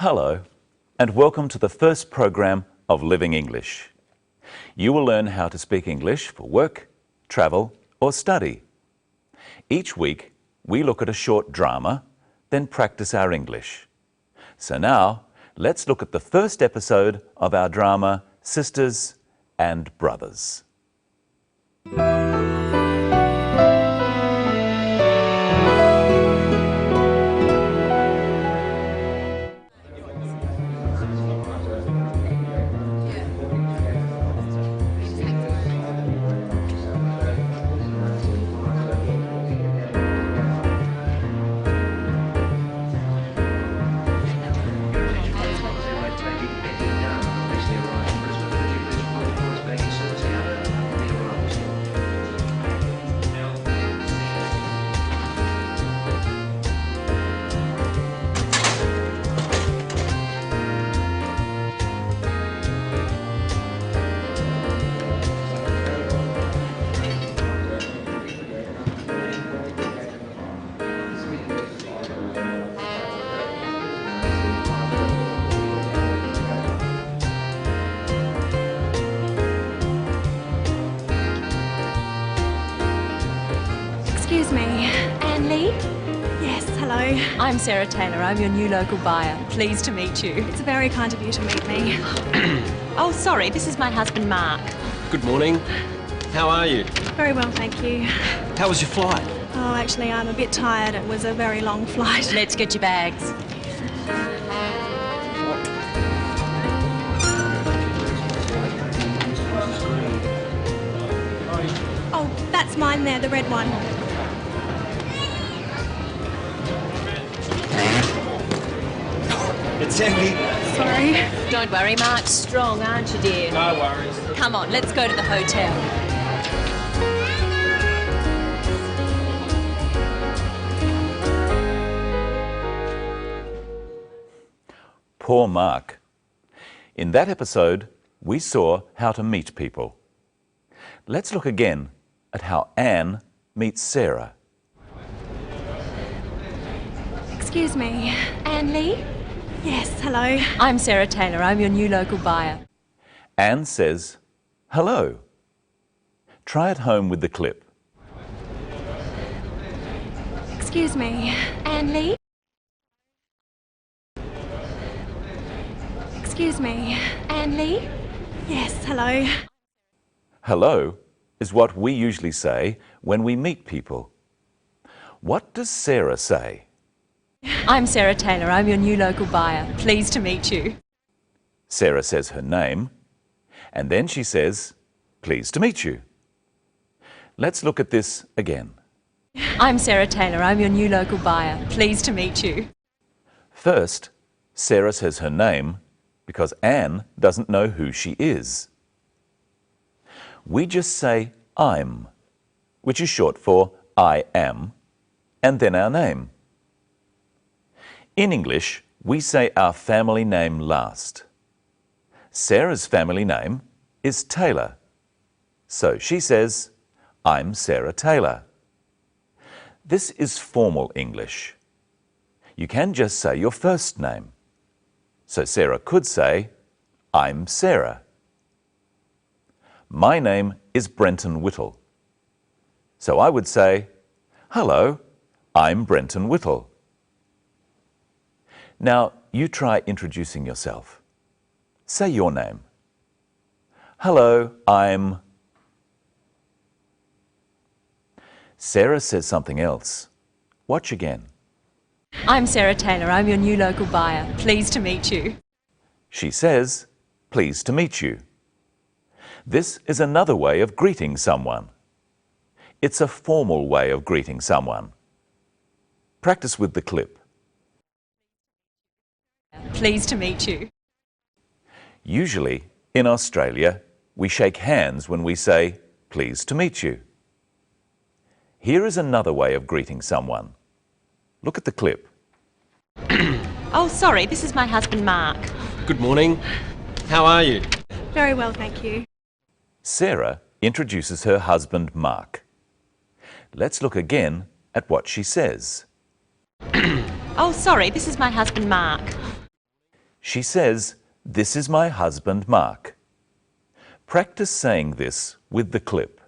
Hello, and welcome to the first program of Living English. You will learn how to speak English for work, travel, or study. Each week, we look at a short drama, then practice our English. So now, let's look at the first episode of our drama, Sisters and Brothers. Excuse me, Anne Lee? Yes, hello. I'm Sarah Taylor. I'm your new local buyer. Pleased to meet you. It's very kind of you to meet me. Oh, sorry, this is my husband, Mark. Good morning. How are you? Very well, thank you. How was your flight? Oh, actually, I'm a bit tired. It was a very long flight. Let's get your bags. Oh, that's mine there, the red one. It's Emily. Sorry. Don't worry, Mark's strong, aren't you, dear? No worries. Come on, let's go to the hotel. Poor Mark. In that episode, we saw how to meet people. Let's look again at how Anne meets Sarah. Excuse me, Anne Lee? Yes, hello. I'm Sarah Taylor. I'm your new local buyer. Anne says, hello. Try at home with the clip. Excuse me, Anne Lee? Excuse me, Anne Lee? Yes, hello. Hello is what we usually say when we meet people. What does Sarah say? I'm Sarah Taylor. I'm your new local buyer. Pleased to meet you. Sarah says her name, and then she says, pleased to meet you. Let's look at this again. I'm Sarah Taylor. I'm your new local buyer. Pleased to meet you. First, Sarah says her name because Anne doesn't know who she is. We just say I'm, which is short for I am, and then our name. In English, we say our family name last. Sarah's family name is Taylor. So she says, I'm Sarah Taylor. This is formal English. You can just say your first name. So Sarah could say, I'm Sarah. My name is Brenton Whittle. So I would say, hello, I'm Brenton Whittle. Now, you try introducing yourself. Say your name. Hello, I'm... Sarah says something else. Watch again. I'm Sarah Taylor. I'm your new local buyer. Pleased to meet you. She says, pleased to meet you. This is another way of greeting someone. It's a formal way of greeting someone. Practice with the clip. Pleased to meet you. Usually, in Australia, we shake hands when we say, pleased to meet you. Here is another way of greeting someone. Look at the clip. Oh, sorry, this is my husband, Mark. Good morning. How are you? Very well, thank you. Sarah introduces her husband, Mark. Let's look again at what she says. Oh, sorry, this is my husband, Mark. She says, "This is my husband, Mark." Practice saying this with the clip.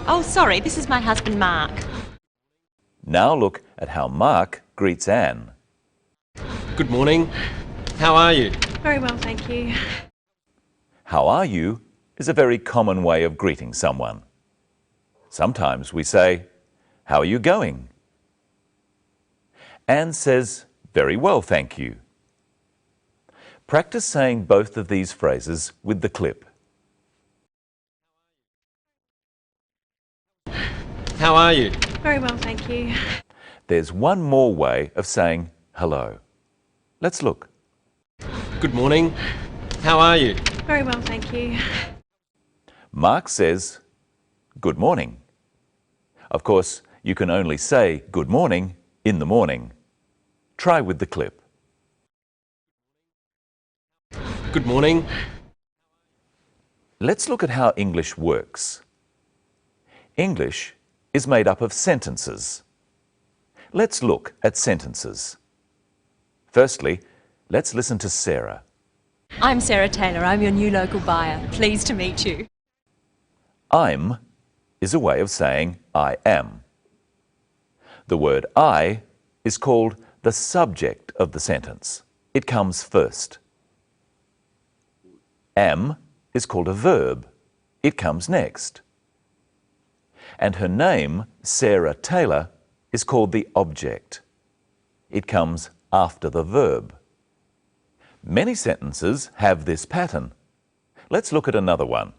Oh, sorry, this is my husband, Mark. Now look at how Mark greets Anne. Good morning. How are you? Very well, thank you. How are you is a very common way of greeting someone. Sometimes we say, "How are you going?" Anne says, "Very well, thank you." Practice saying both of these phrases with the clip. How are you? Very well, thank you. There's one more way of saying hello. Let's look. Good morning. How are you? Very well, thank you. Mark says, "Good morning." Of course, you can only say good morning in the morning. Try with the clip. Good morning. Let's look at how English works. English is made up of sentences. Let's look at sentences. Firstly, let's listen to Sarah. I'm Sarah Taylor. I'm your new local buyer. Pleased to meet you. I'm is a way of saying I am. The word I is called the subject of the sentence. It comes first. Am is called a verb. It comes next. And her name, Sarah Taylor, is called the object. It comes after the verb. Many sentences have this pattern. Let's look at another one.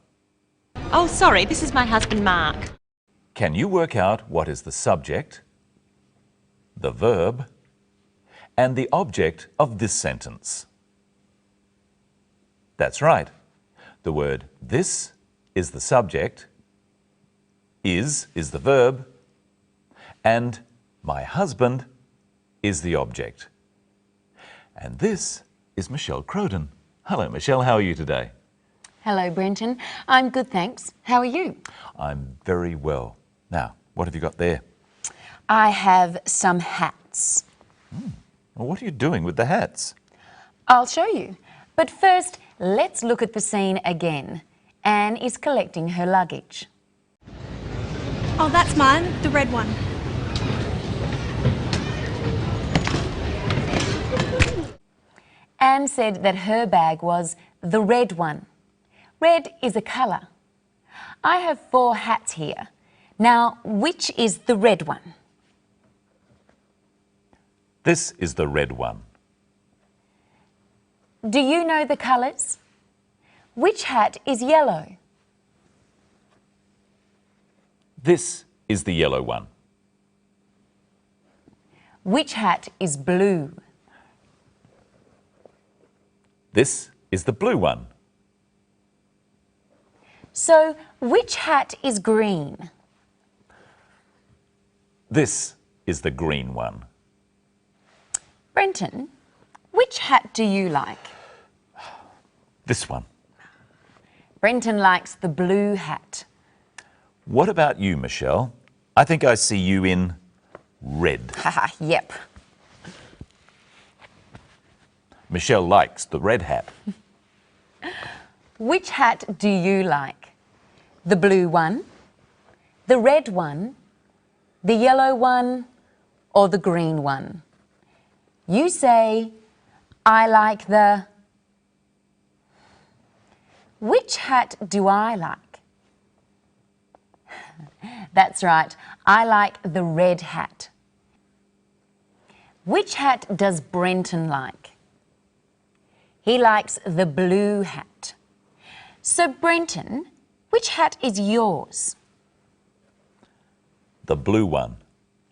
Oh, sorry, this is my husband, Mark. Can you work out what is the subject, the verb, and the object of this sentence? That's right. The word this is the subject, is the verb, and my husband is the object. And this is Michelle Crowden. Hello, Michelle. How are you today? Hello, Brenton. I'm good, thanks. How are you? I'm very well. Now, what have you got there? I have some hats. Well, what are you doing with the hats? I'll show you. But first, let's look at the scene again. Anne is collecting her luggage. Oh, that's mine, the red one. Anne said that her bag was the red one. Red is a colour. I have 4 hats here. Now, which is the red one? This is the red one. Do you know the colours? Which hat is yellow? This is the yellow one. Which hat is blue? This is the blue one. So, which hat is green? This is the green one. Brenton, which hat do you like? This one. Brenton likes the blue hat. What about you, Michelle? I think I see you in red. Haha, yep. Michelle likes the red hat. Which hat do you like? The blue one, the red one, the yellow one, or the green one? You say, I like the... Which hat do I like? That's right, I like the red hat. Which hat does Brenton like? He likes the blue hat. So Brenton, which hat is yours? The blue one.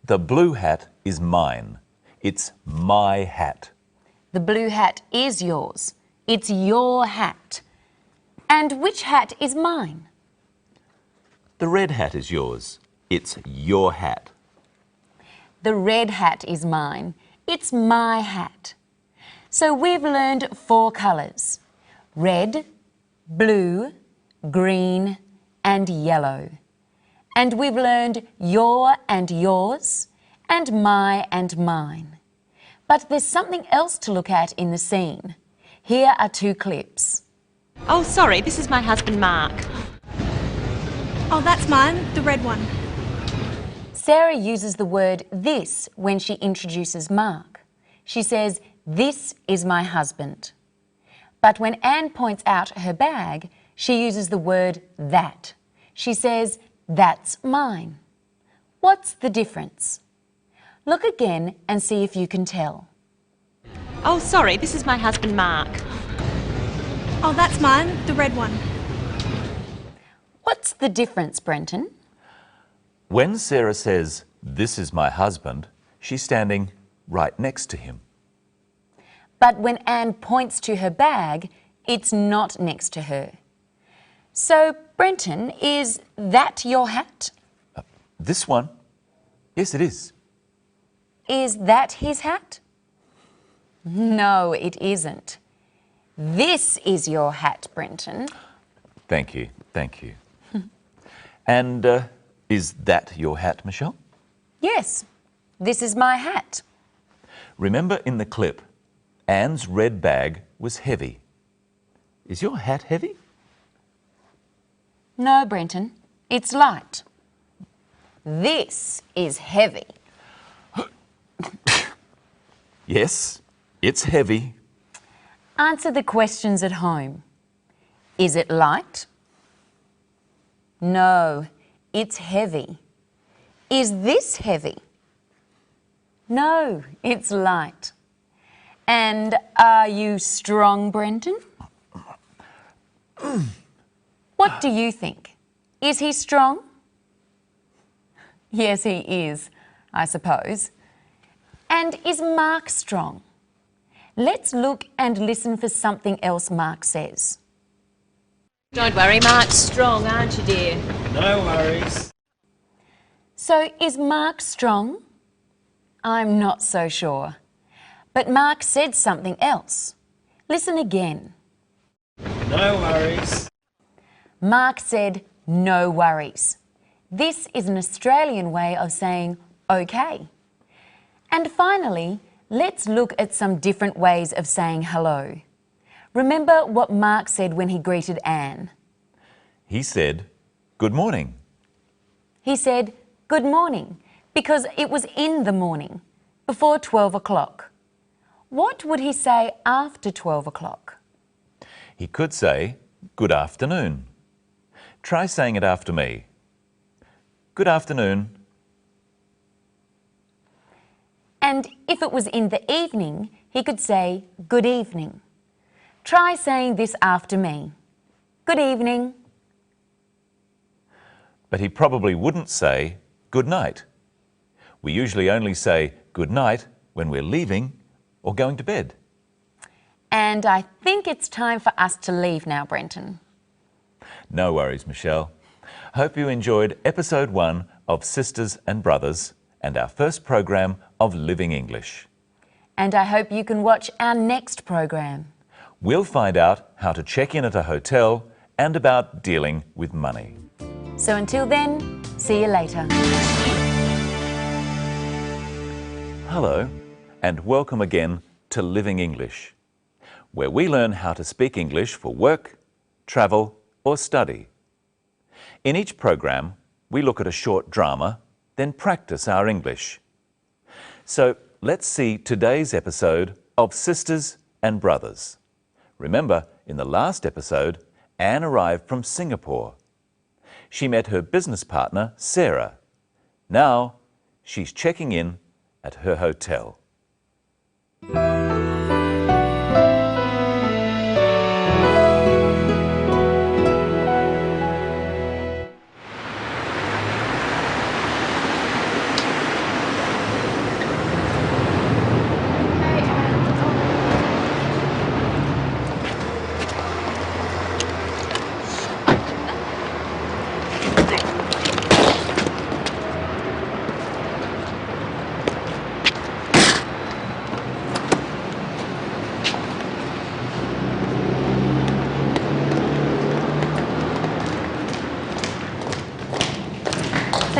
The blue hat is mine. It's my hat. The blue hat is yours. It's your hat. And which hat is mine? The red hat is yours. It's your hat. The red hat is mine. It's my hat. So we've learned 4 colours: red, blue, green and yellow. And we've learned your and yours and my and mine. But there's something else to look at in the scene. Here are 2 clips. Oh, sorry, this is my husband, Mark. Oh, that's mine, the red one. Sarah uses the word this when she introduces Mark. She says, "This is my husband." But when Anne points out her bag, she uses the word that. She says, "That's mine." What's the difference? Look again and see if you can tell. Oh, sorry, this is my husband, Mark. Oh, that's mine, the red one. What's the difference, Brenton? When Sarah says, "This is my husband," she's standing right next to him. But when Anne points to her bag, it's not next to her. So, Brenton, is that your hat? This one? Yes, it is. Is that his hat? No, it isn't. This is your hat, Brenton. Thank you, thank you. And is that your hat, Michelle? Yes, this is my hat. Remember in the clip, Anne's red bag was heavy. Is your hat heavy? No, Brenton, it's light. This is heavy. Yes, it's heavy. Answer the questions at home. Is it light? No, it's heavy. Is this heavy? No, it's light. And are you strong, Brenton? What do you think? Is he strong? Yes, he is, I suppose. And is Mark strong? Let's look and listen for something else Mark says. Don't worry, Mark's strong, aren't you, dear? No worries. So, is Mark strong? I'm not so sure. But Mark said something else. Listen again. No worries. Mark said, "No worries." This is an Australian way of saying okay. And finally, let's look at some different ways of saying hello. Remember what Mark said when he greeted Anne. He said, "Good morning." He said, "Good morning," because it was in the morning, before 12 o'clock. What would he say after 12 o'clock? He could say, "Good afternoon." Try saying it after me. Good afternoon. And if it was in the evening, he could say, "Good evening." Try saying this after me. Good evening. But he probably wouldn't say, "Good night." We usually only say good night when we're leaving or going to bed. And I think it's time for us to leave now, Brenton. No worries, Michelle. Hope you enjoyed episode 1 of Sisters and Brothers and our first program of Living English. And I hope you can watch our next program. We'll find out how to check in at a hotel and about dealing with money. So until then, see you later. Hello, and welcome again to Living English, where we learn how to speak English for work, travel, or study. In each program, we look at a short drama, then practice our English. So let's see today's episode of Sisters and Brothers. Remember, in the last episode, Anne arrived from Singapore. She met her business partner, Sarah. Now, she's checking in at her hotel.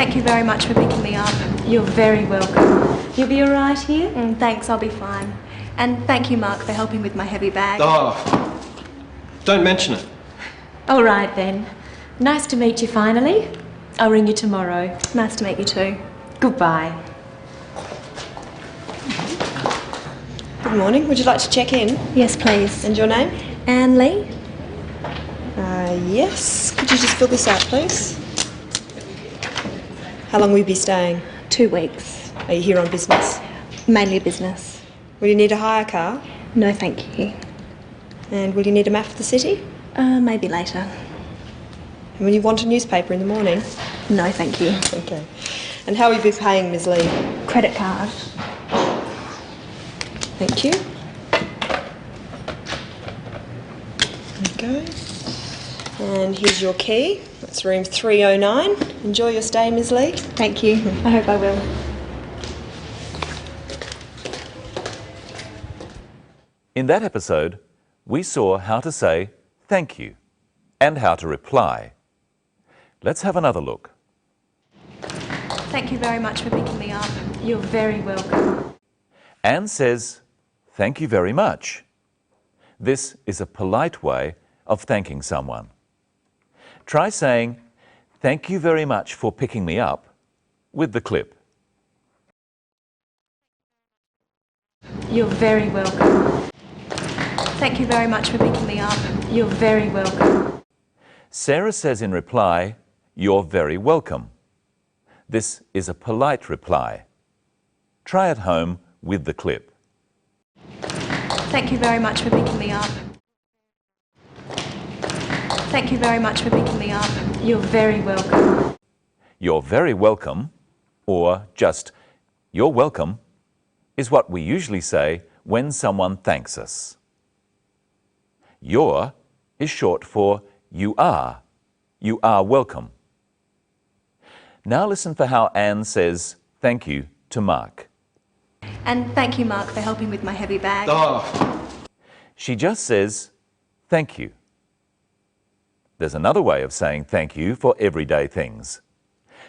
Thank you very much for picking me up. You're very welcome. You'll be all right here? Thanks, I'll be fine. And thank you, Mark, for helping with my heavy bag. Oh, don't mention it. All right then. Nice to meet you finally. I'll ring you tomorrow. Nice to meet you too. Goodbye. Good morning. Would you like to check in? Yes, please. And your name? Anne Lee? Yes. Could you just fill this out, please? How long will you be staying? 2 weeks. Are you here on business? Mainly business. Will you need a hire car? No, thank you. And will you need a map of the city? Maybe later. And will you want a newspaper in the morning? No, thank you. Okay. And how will you be paying, Ms. Lee? Credit card. Thank you. Okay. And here's your key. That's room 309. Enjoy your stay, Ms. Lee. Thank you. I hope I will. In that episode, we saw how to say thank you and how to reply. Let's have another look. Thank you very much for picking me up. You're very welcome. Anne says, thank you very much. This is a polite way of thanking someone. Try saying, thank you very much for picking me up with the clip. You're very welcome. Thank you very much for picking me up. You're very welcome. Sarah says in reply, you're very welcome. This is a polite reply. Try at home with the clip. Thank you very much for picking me up. Thank you very much for picking me up. You're very welcome. You're very welcome, or just you're welcome, is what we usually say when someone thanks us. You're is short for you are. You are welcome. Now listen for how Anne says thank you to Mark. And thank you, Mark, for helping with my heavy bag. Oh, She just says thank you. There's another way of saying thank you for everyday things.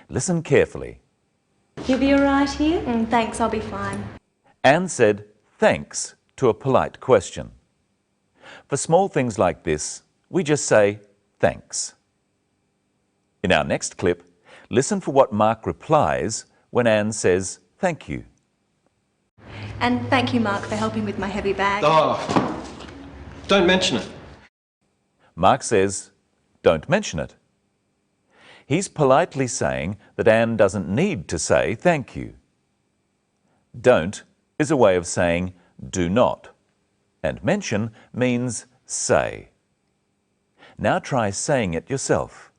Listen carefully. You'll be all right here? Thanks, I'll be fine. Anne said thanks to a polite question. For small things like this, we just say thanks. In our next clip, listen for what Mark replies when Anne says thank you. And thank you, Mark, for helping with my heavy bag. oh, don't mention it. Mark says, don't mention it. He's politely saying that Anne doesn't need to say thank you. Don't is a way of saying do not, and mention means say. Now try saying it yourself.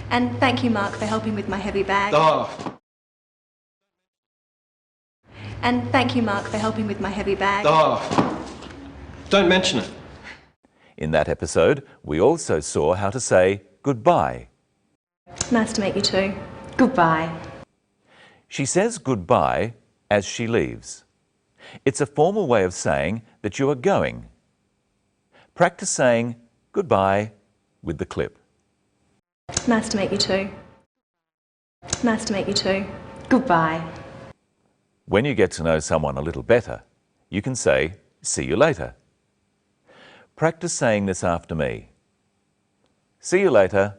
And thank you, Mark, for helping with my heavy bag. Oh, And thank you, Mark, for helping with my heavy bag. oh, don't mention it. In that episode, we also saw how to say goodbye. Nice to meet you too. Goodbye. She says goodbye as she leaves. It's a formal way of saying that you are going. Practice saying goodbye with the clip. Nice to meet you too. Nice to meet you too. Goodbye. When you get to know someone a little better, you can say see you later. Practice saying this after me. See you later.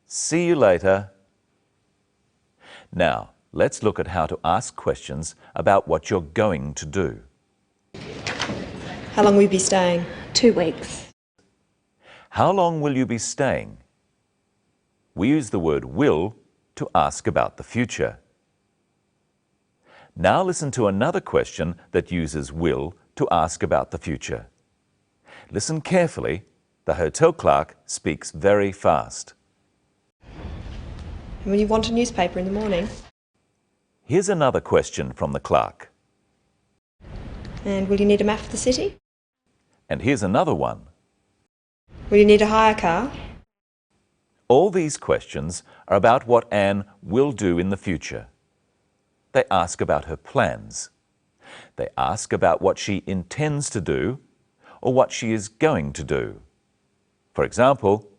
See you later. Now, let's look at how to ask questions about what you're going to do. How long will you be staying? 2 weeks. How long will you be staying? We use the word will to ask about the future. Now listen to another question that uses will to ask about the future. Listen carefully. The hotel clerk speaks very fast. And will you want a newspaper in the morning? Here's another question from the clerk. And will you need a map of the city? And here's another one. Will you need a hire car? All these questions are about what Anne will do in the future. They ask about her plans. They ask about what she intends to do or what she is going to do. For example,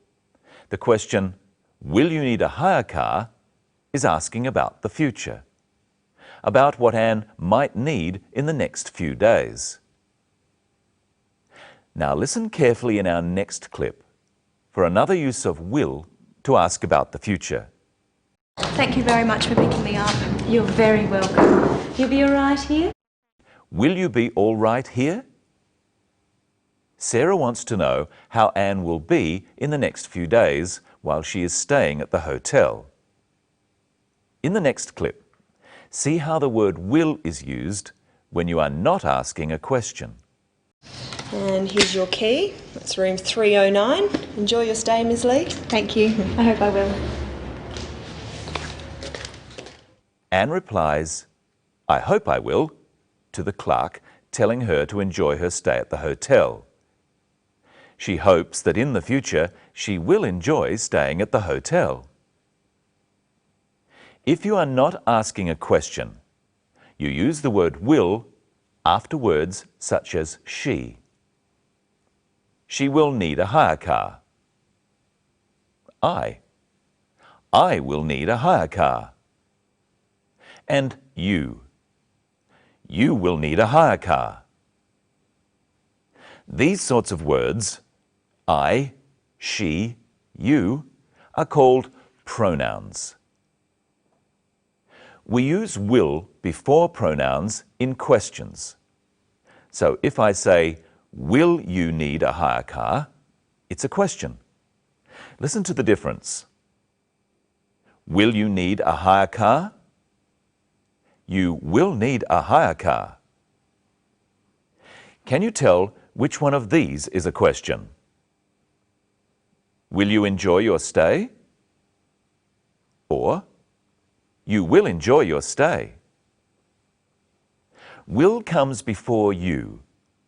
the question, will you need a hire car is asking about the future, about what Anne might need in the next few days. Now listen carefully in our next clip for another use of will to ask about the future. Thank you very much for picking me up. You're very welcome. You'll be all right here? Will you be all right here? Sarah wants to know how Anne will be in the next few days while she is staying at the hotel. In the next clip, see how the word will is used when you are not asking a question. And here's your key. That's room 309. Enjoy your stay, Ms. Lee. Thank you. I hope I will. Anne replies, I hope I will, to the clerk, telling her to enjoy her stay at the hotel. She hopes that in the future she will enjoy staying at the hotel. If you are not asking a question, you use the word will after words such as she. She will need a hire car. I will need a hire car. And you will need a hire car. These sorts of words, I, she, you, are called pronouns. We use will before pronouns in questions. So if I say, will you need a hire car? It's a question. Listen to the difference. Will you need a hire car? You will need a hire car. Can you tell which one of these is a question? Will you enjoy your stay? Or, you will enjoy your stay. Will comes before you,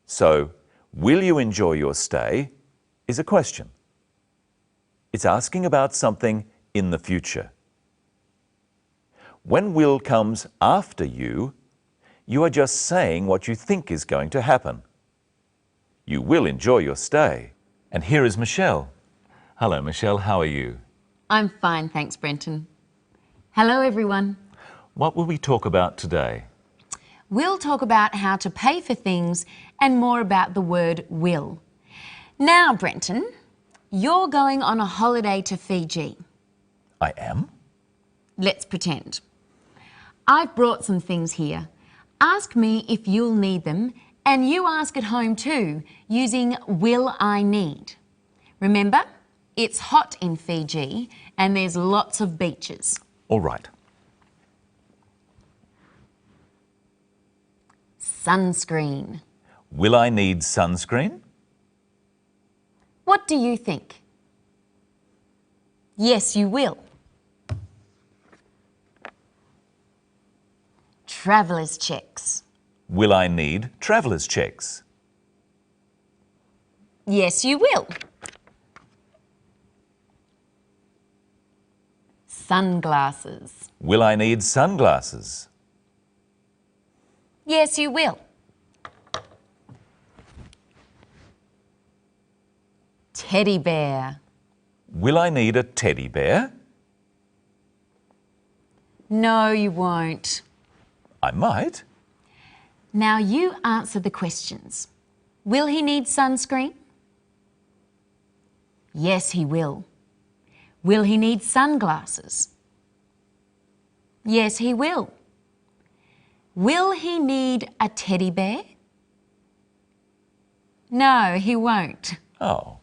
so will you enjoy your stay is a question. It's asking about something in the future. When will comes after you are just saying what you think is going to happen. You will enjoy your stay. And here is Michelle. Hello, Michelle. How are you? I'm fine, thanks, Brenton. Hello, everyone. What will we talk about today? We'll talk about how to pay for things and more about the word will. Now, Brenton, you're going on a holiday to Fiji. I am? Let's pretend. I've brought some things here. Ask me if you'll need them, and you ask at home too, using will I need. Remember, it's hot in Fiji and there's lots of beaches. All right. Sunscreen. Will I need sunscreen? What do you think? Yes, you will. Traveller's checks. Will I need traveller's checks? Yes, you will. Sunglasses. Will I need sunglasses? Yes, you will. Teddy bear. Will I need a teddy bear? No, you won't. I might. Now you answer the questions. Will he need sunscreen? Yes, he will. Will he need sunglasses? Yes, he will. Will he need a teddy bear? No, he won't. Oh.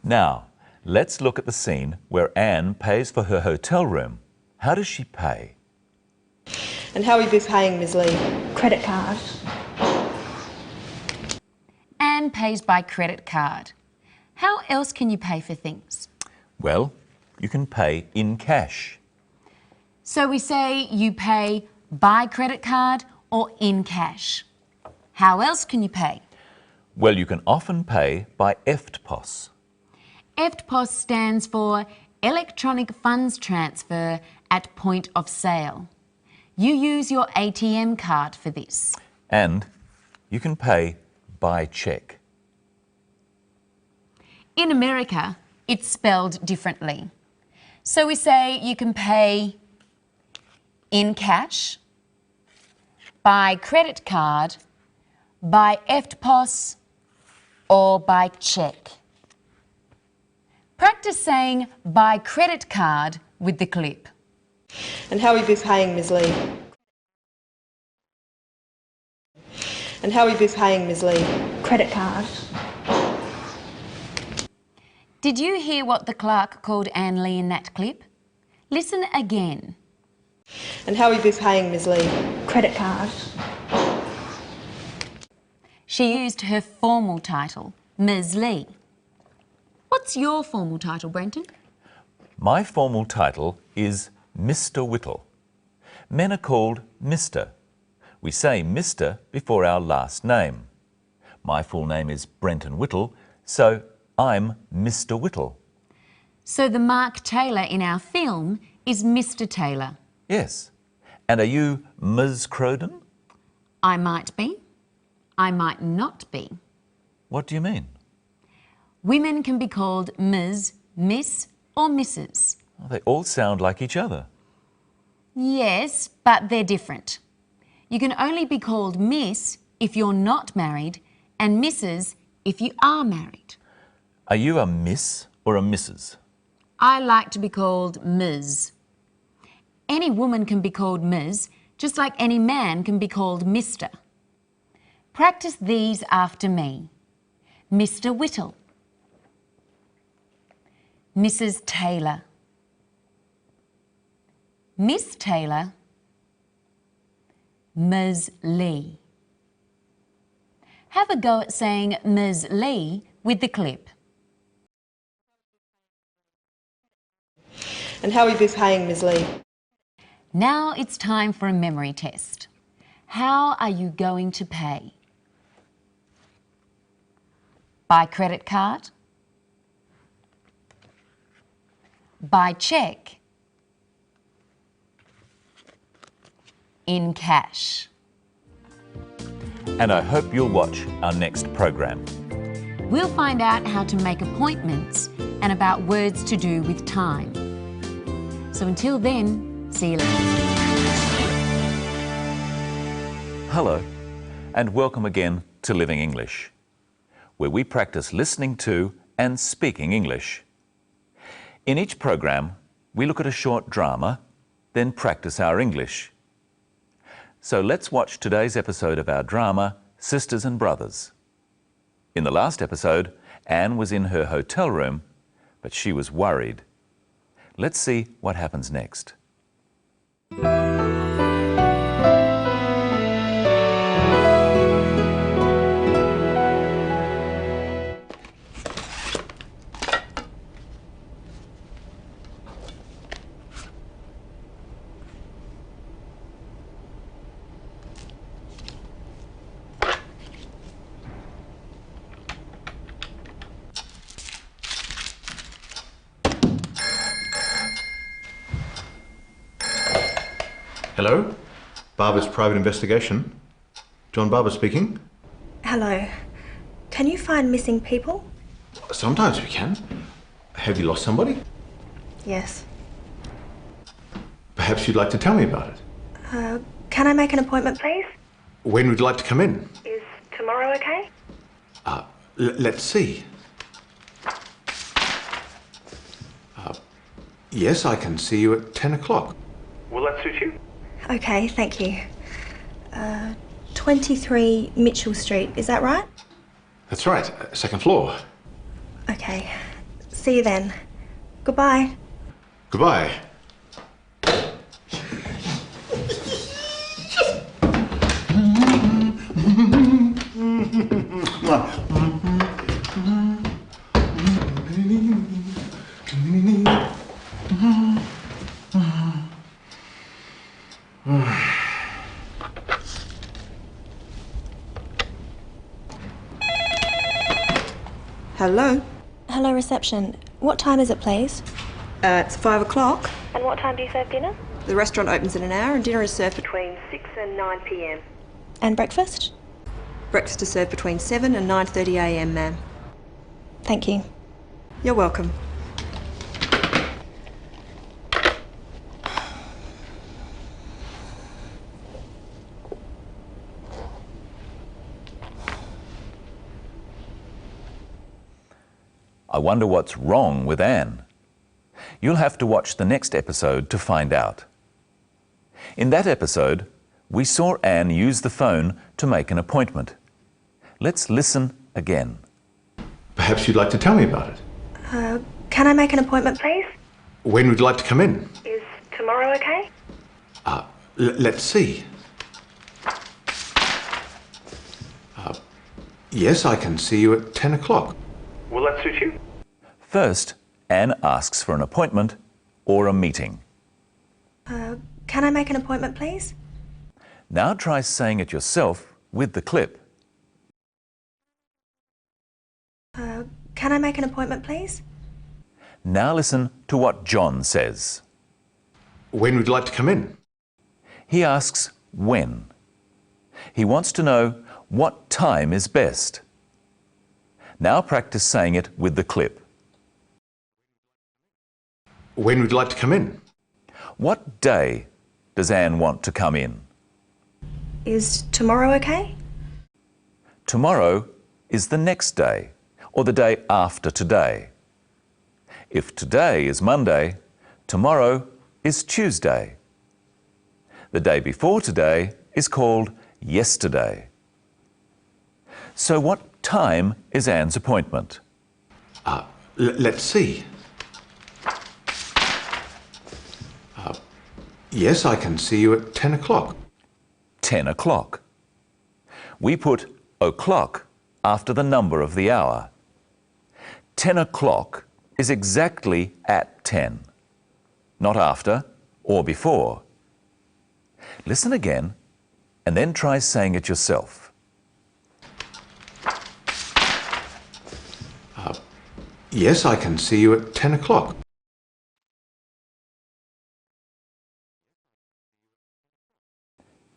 Now, let's look at the scene where Anne pays for her hotel room. How does she pay? And how will you be paying, Ms. Lee? Credit card. Anne pays by credit card. How else can you pay for things? Well, you can pay in cash. So we say you pay by credit card or in cash. How else can you pay? Well, you can often pay by EFTPOS. EFTPOS stands for Electronic Funds Transfer at Point of Sale. You use your ATM card for this. And you can pay by cheque. In America, it's spelled differently. So we say you can pay in cash, by credit card, by EFTPOS, or by cheque. Practice saying by credit card with the clip. And how will you be paying, Ms. Lee? And how will you be paying, Ms. Lee? Credit card. Did you hear what the clerk called Anne Lee in that clip? Listen again. And how will you be paying, Ms. Lee? Credit card. She used her formal title, Ms. Lee. What's your formal title, Brenton? My formal title is Mr. Whittle. Men are called Mr. We say Mr. before our last name. My full name is Brenton Whittle, so I'm Mr. Whittle. So the Mark Taylor in our film is Mr. Taylor. Yes. And are you Ms. Crowden? I might be. I might not be. What do you mean? Women can be called Ms., Miss or Mrs. Oh, they all sound like each other. Yes, but they're different. You can only be called Miss if you're not married and Mrs. if you are married. Are you a Miss or a Mrs.? I like to be called Ms. Any woman can be called Ms, just like any man can be called Mr. Practice these after me. Mr. Whittle. Mrs. Taylor. Miss Taylor. Ms. Lee. Have a go at saying Ms. Lee with the clip. And how will you be paying, Ms. Lee? Now it's time for a memory test. How are you going to pay? By credit card? By cheque? In cash? And I hope you'll watch our next program. We'll find out how to make appointments and about words to do with time. So until then, see you later. Hello, and welcome again to Living English, where we practice listening to and speaking English. In each program, we look at a short drama, then practice our English. So let's watch today's episode of our drama, Sisters and Brothers. In the last episode, Anne was in her hotel room, but she was worried. Let's see what happens next. Hello? Barber's Private Investigation. John Barber speaking. Hello. Can you find missing people? Sometimes we can. Have you lost somebody? Yes. Perhaps you'd like to tell me about it. Can I make an appointment, please? When would you like to come in? Is tomorrow okay? Let's see. Yes, I can see you at 10 o'clock. Will that suit you? Okay, thank you. 23 Mitchell Street, is that right? That's right, second floor. Okay. See you then. Goodbye. Goodbye. Hello? Hello, reception. What time is it, please? It's 5 o'clock. And what time do you serve dinner? The restaurant opens in an hour and dinner is served between 6 and 9 p.m. And breakfast? Breakfast is served between 7 and 9:30 a.m, ma'am. Thank you. You're welcome. I wonder what's wrong with Anne. You'll have to watch the next episode to find out. In that episode, we saw Anne use the phone to make an appointment. Let's listen again. Perhaps you'd like to tell me about it. Can I make an appointment, please? When would you like to come in? Is tomorrow okay? Let's see. Yes, I can see you at 10 o'clock. Will that suit you? First, Anne asks for an appointment or a meeting. Can I make an appointment, please? Now try saying it yourself with the clip. Can I make an appointment, please? Now listen to what John says. When would you like to come in? He asks when. He wants to know what time is best. Now practice saying it with the clip. When would you like to come in? What day does Anne want to come in? Is tomorrow okay? Tomorrow is the next day, or the day after today. If today is Monday, tomorrow is Tuesday. The day before today is called yesterday. So what time is Anne's appointment? Let's see. Yes, I can see you at 10 o'clock. 10 o'clock. We put o'clock after the number of the hour. 10 o'clock is exactly at 10, not after or before. Listen again and then try saying it yourself. Yes, I can see you at 10 o'clock.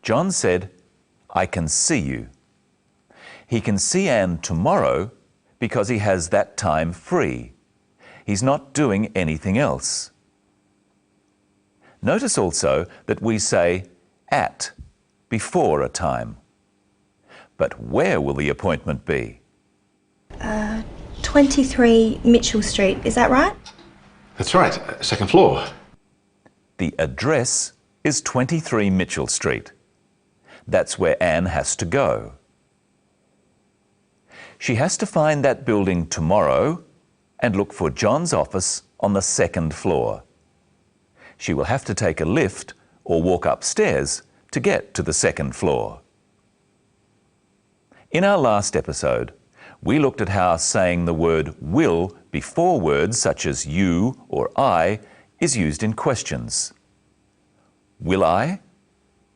John said, I can see you. He can see Anne tomorrow because he has that time free. He's not doing anything else. Notice also that we say at before a time. But where will the appointment be? 23 Mitchell Street, is that right? That's right, second floor. The address is 23 Mitchell Street. That's where Anne has to go. She has to find that building tomorrow and look for John's office on the second floor. She will have to take a lift or walk upstairs to get to the second floor. In our last episode, we looked at how saying the word will before words such as you or I is used in questions. Will I?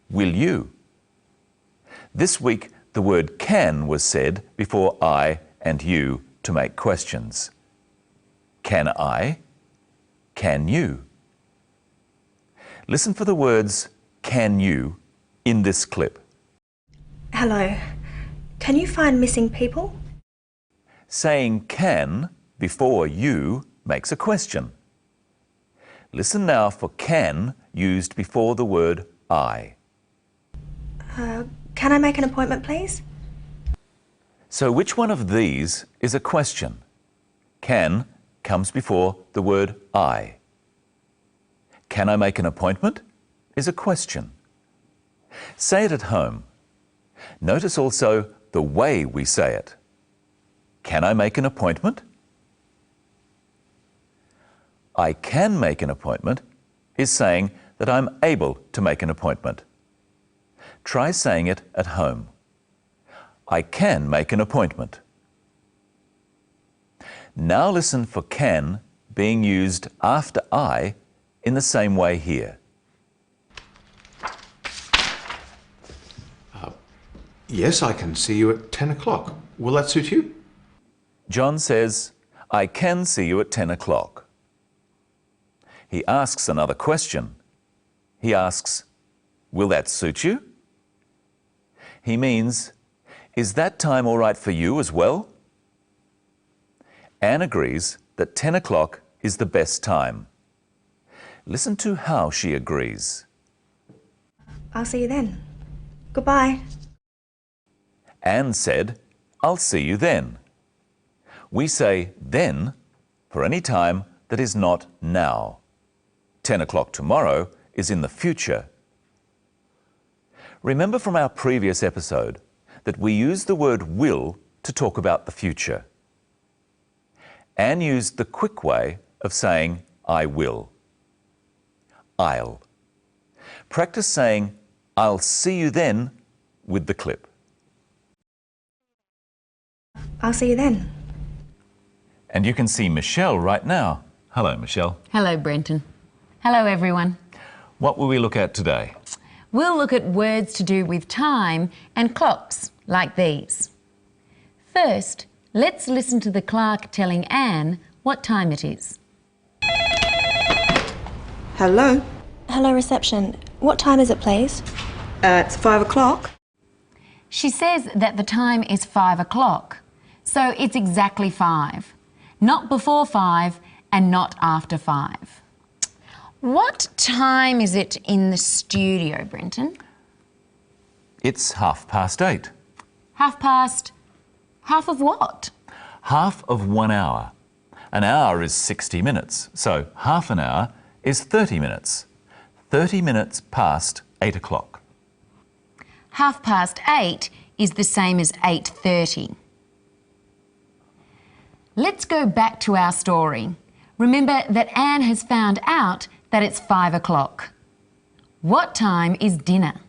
Will you? This week, the word can was said before I and you to make questions. Can I? Can you? Listen for the words can you in this clip. Hello. Can you find missing people? Saying can before you makes a question. Listen now for can used before the word I. Can I make an appointment, please? So which one of these is a question? Can comes before the word I. Can I make an appointment is a question. Say it at home. Notice also the way we say it. Can I make an appointment? I can make an appointment is saying that I'm able to make an appointment. Try saying it at home. I can make an appointment. Now listen for can being used after I in the same way here. Yes, I can see you at 10 o'clock. Will that suit you? John says, I can see you at 10 o'clock. He asks another question. He asks, will that suit you? He means, is that time all right for you as well? Anne agrees that 10 o'clock is the best time. Listen to how she agrees. I'll see you then. Goodbye. Anne said, I'll see you then. We say then for any time that is not now. 10 o'clock tomorrow is in the future. Remember from our previous episode that we use the word will to talk about the future. Anne used the quick way of saying I will. I'll. Practice saying I'll see you then with the clip. I'll see you then. And you can see Michelle right now. Hello, Michelle. Hello, Brenton. Hello, everyone. What will we look at today? We'll look at words to do with time and clocks, like these. First, let's listen to the clerk telling Anne what time it is. Hello. Hello, reception. What time is it, please? It's 5 o'clock. She says that the time is 5 o'clock, so it's exactly 5. Not before 5 and not after 5. What time is it in the studio, Brenton? It's 8:30. Half of what? Half of 1 hour. An hour is 60 minutes, so half an hour is 30 minutes. 30 minutes past 8 o'clock. 8:30 is the same as 8:30. Let's go back to our story. Remember that Anne has found out that it's 5 o'clock. What time is dinner?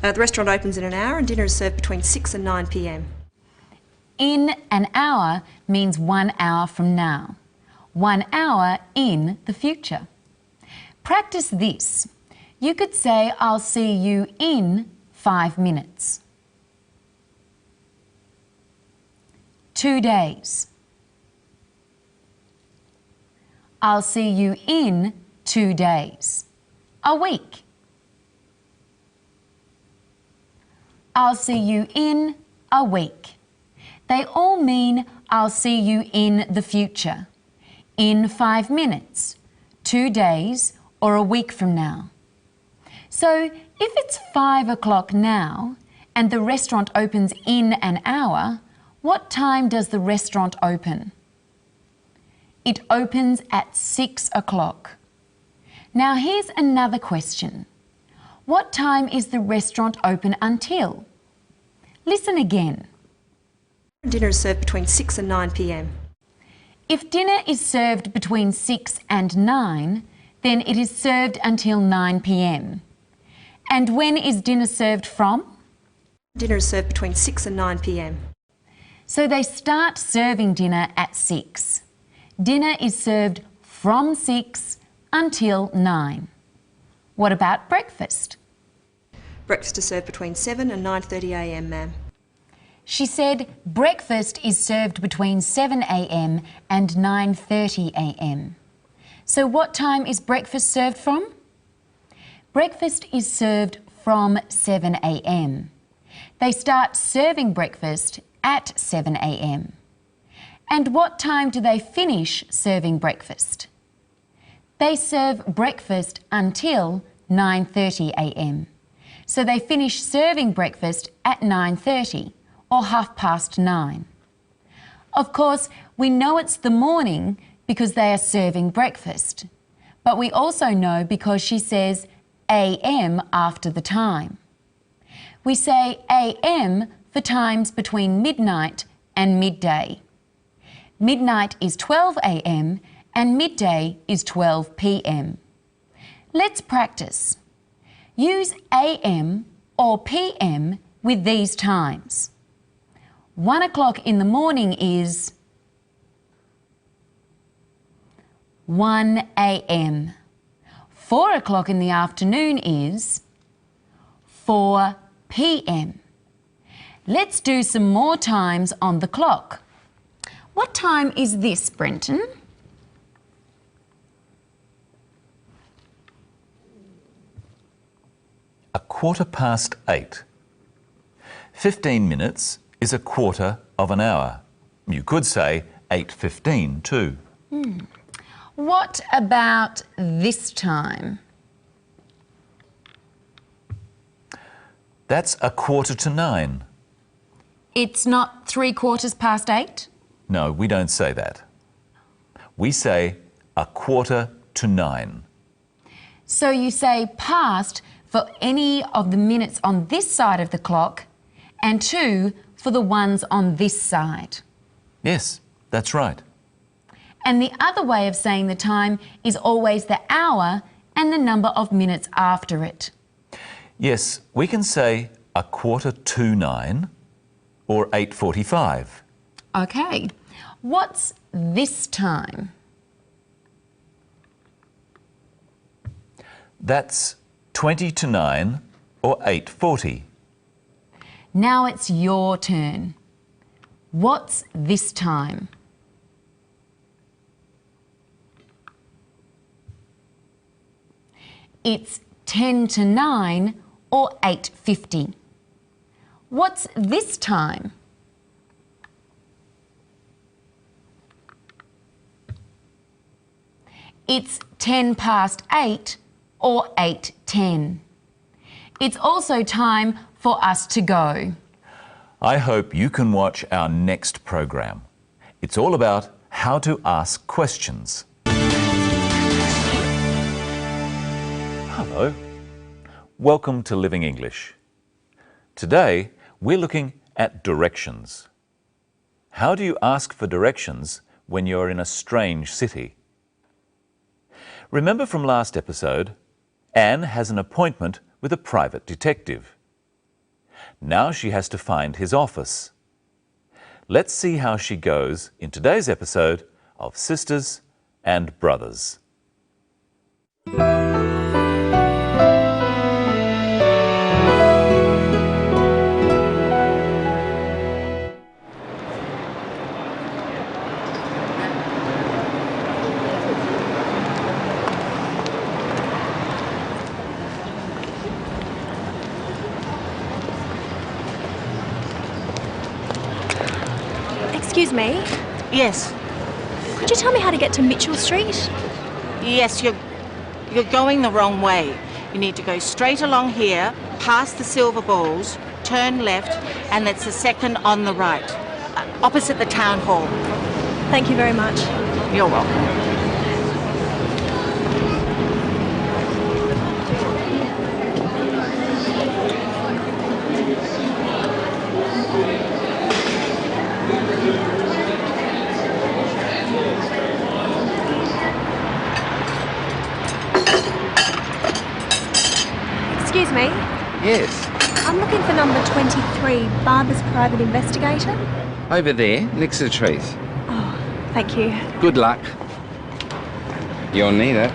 The restaurant opens in an hour and dinner is served between 6 and 9 p.m. In an hour means 1 hour from now. 1 hour in the future. Practice this. You could say, I'll see you in 5 minutes. 2 days. I'll see you in 2 days. A week. I'll see you in a week. They all mean I'll see you in the future. In 5 minutes, 2 days, or a week from now. So if it's 5 o'clock now and the restaurant opens in an hour, what time does the restaurant open? It opens at 6 o'clock. Now here's another question. What time is the restaurant open until? Listen again. Dinner is served between 6 and 9 p.m. If dinner is served between 6 and 9, then it is served until 9 p.m. And when is dinner served from? Dinner is served between 6 and 9 p.m. So they start serving dinner at 6. Dinner is served from 6 until 9. What about breakfast? Breakfast is served between 7 and 9:30 a.m, ma'am. She said breakfast is served between 7 a.m. and 9:30 a.m. So what time is breakfast served from? Breakfast is served from 7 a.m. They start serving breakfast at 7 a.m. And what time do they finish serving breakfast? They serve breakfast until 9:30 a.m. So they finish serving breakfast at 9:30 or 9:30. Of course, we know it's the morning because they are serving breakfast. But we also know because she says a.m. after the time. We say a.m. for times between midnight and midday. Midnight is 12 a.m. and midday is 12 p.m. Let's practice. Use a.m. or p.m. with these times. 1 o'clock in the morning is 1 a.m. 4 o'clock in the afternoon is 4 p.m. Let's do some more times on the clock. What time is this, Brenton? A 8:15. 15 minutes is a quarter of an hour. You could say 8:15 too. What about this time? That's 9:15. It's not 8:75? No, we don't say that. We say 8:45. So you say past for any of the minutes on this side of the clock and 2 for the ones on this side. Yes, that's right. And the other way of saying the time is always the hour and the number of minutes after it. Yes, we can say 8:45 or 8:45. Okay. What's this time? That's 20 to 9 or 8:40. Now it's your turn. What's this time? It's 10 to 9 or 8:50. What's this time? It's 10 past 8 or 8:10. It's also time for us to go. I hope you can watch our next program. It's all about how to ask questions. Hello. Welcome to Living English. Today, we're looking at directions. How do you ask for directions when you're in a strange city? Remember from last episode, Anne has an appointment with a private detective. Now she has to find his office. Let's see how she goes in today's episode of Sisters and Brothers. Excuse me, Yes, could you tell me how to get to Mitchell Street? yes, you're going the wrong way. You need to go straight along here, past the silver balls, turn left, and it's the second on the right, opposite the town hall. Thank you very much. You're welcome. Excuse me, Yes, I'm looking for number 23, Barber's private investigator. over there, next to the trees. Oh, thank you. Good luck. You'll need it.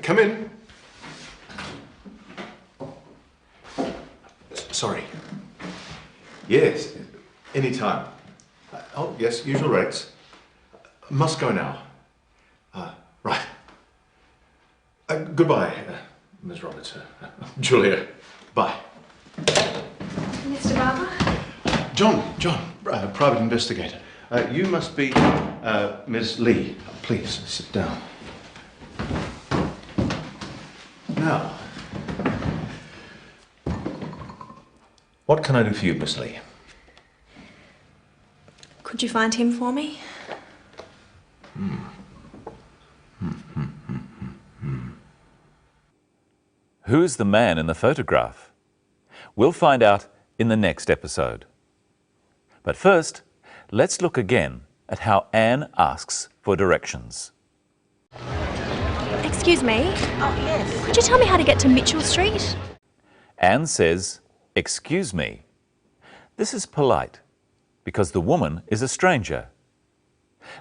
Come in. Sorry. Yes, any time. Oh, yes, usual rates. Must go now. Right. Goodbye, Ms. Roberts. Julia. Bye. Mr. Barber? John, private investigator. You must be Ms. Lee. Please, sit down. Now, what can I do for you, Miss Lee? Could you find him for me? Who's the man in the photograph? We'll find out in the next episode. But first, let's look again at how Anne asks for directions. Excuse me, Oh, yes. could you tell me how to get to Mitchell Street? Anne says, "Excuse me." This is polite because the woman is a stranger.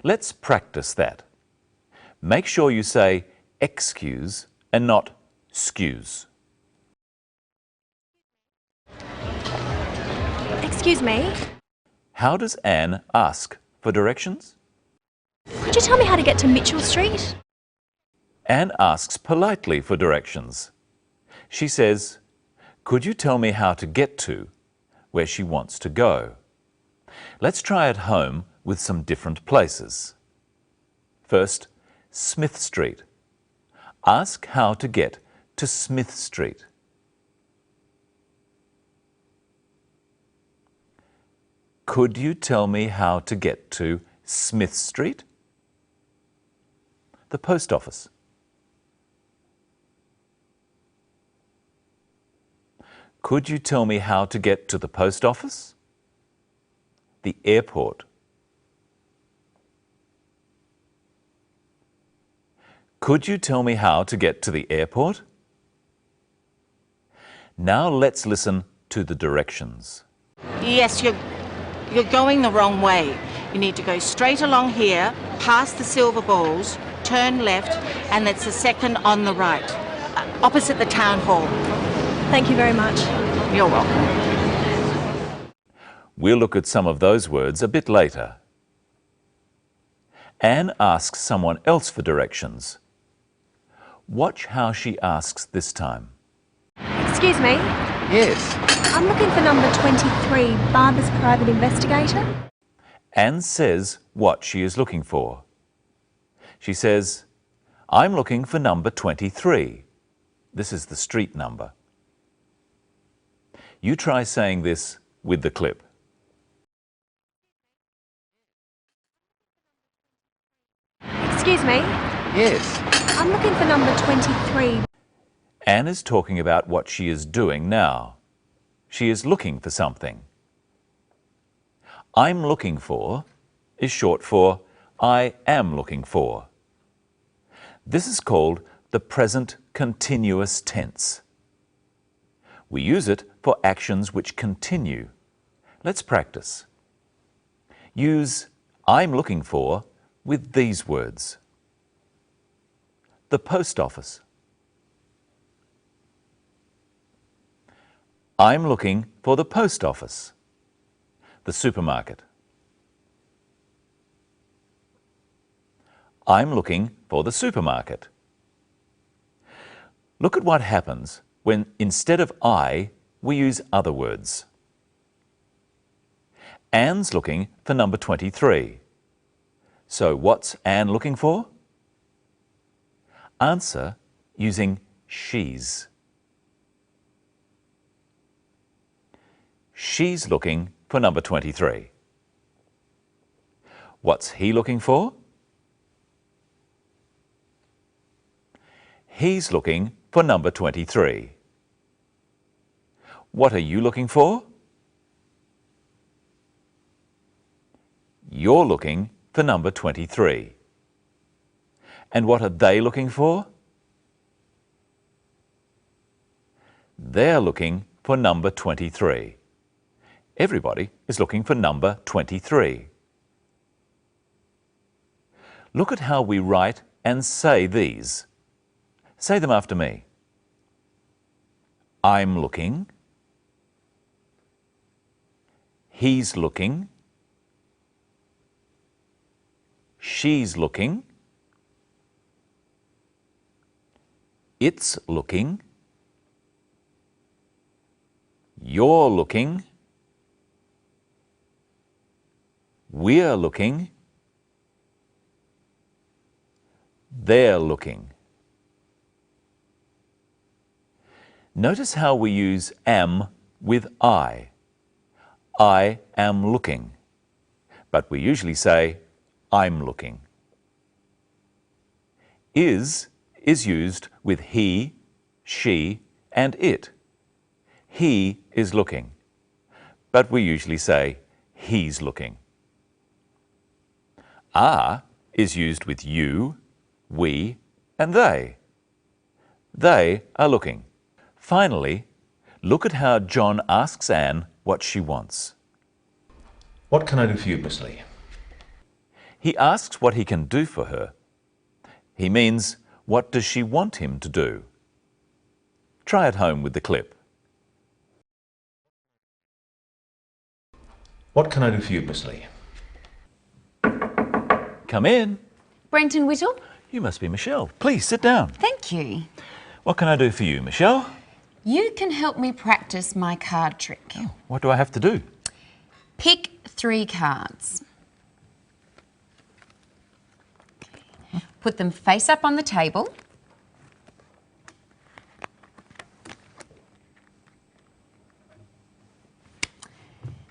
Let's practice that. Make sure you say excuse and not "scuse." Excuse me. How does Anne ask for directions? Could you tell me how to get to Mitchell Street? Anne asks politely for directions. She says, "Could you tell me how to get to where she wants to go?" Let's try at home with some different places. First, Smith Street. Ask how to get to Smith Street. Could you tell me how to get to Smith Street? The post office. Could you tell me how to get to the post office? The airport. Could you tell me how to get to the airport? Now let's listen to the directions. Yes, you're going the wrong way. You need to go straight along here, past the silver balls, turn left, and it's the second on the right, opposite the town hall. Thank you very much. You're welcome. We'll look at some of those words a bit later. Anne asks someone else for directions. Watch how she asks this time. Excuse me. Yes. I'm looking for number 23, Barber's private investigator. Anne says what she is looking for. She says, "I'm looking for number 23. This is the street number. You try saying this with the clip. Excuse me. Yes. I'm looking for number 23. Anne is talking about what she is doing now. She is looking for something. I'm looking for is short for I am looking for. This is called the present continuous tense. We use it for actions which continue. Let's practice. Use I'm looking for with these words. The post office. I'm looking for the post office. The supermarket. I'm looking for the supermarket. Look at what happens when instead of I, we use other words. Anne's looking for number 23. So what's Anne looking for? Answer using she's. She's looking for number 23. What's he looking for? He's looking for number 23. What are you looking for? You're looking for number 23. And what are they looking for? They're looking for number 23. Everybody is looking for number 23. Look at how we write and say these. Say them after me. I'm looking. He's looking. She's looking. It's looking. You're looking. We're looking. They're looking. Notice how we use am with I. I am looking. But we usually say, I'm looking. Is used with he, she, and it. He is looking. But we usually say, he's looking. Are is used with you, we, and they. They are looking. Finally, look at how John asks Anne what she wants. What can I do for you, Miss Lee? He asks what he can do for her. He means, what does she want him to do? Try at home with the clip. What can I do for you, Miss Lee? Come in. Brenton Whittle? You must be Michelle. Please sit down. Thank you. What can I do for you, Michelle? You can help me practice my card trick. What do I have to do? Pick 3 cards. Put them face up on the table.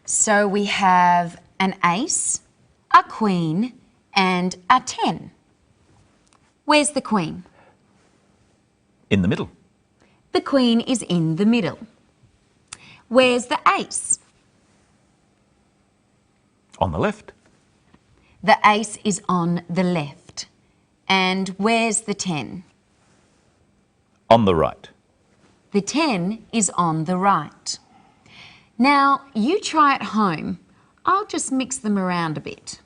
So we have an ace, a queen, and a 10. Where's the queen? In the middle. The queen is in the middle. Where's the ace? On the left. The ace is on the left. And where's the 10? On the right. The 10 is on the right. Now, you try at home. I'll just mix them around a bit.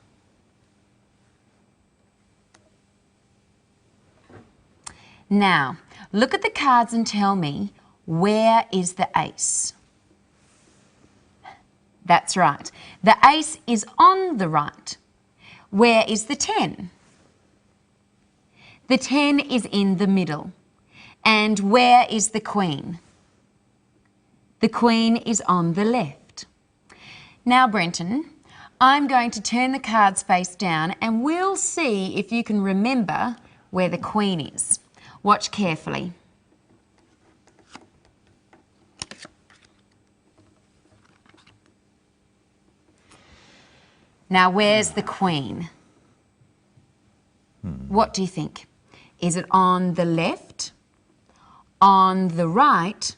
Now, look at the cards and tell me, where is the ace? That's right. The ace is on the right. Where is the 10? The 10 is in the middle. And where is the queen? The queen is on the left. Now, Brenton, I'm going to turn the cards face down and we'll see if you can remember where the queen is. Watch carefully. Now, where's the queen? What do you think? Is it on the left, on the right,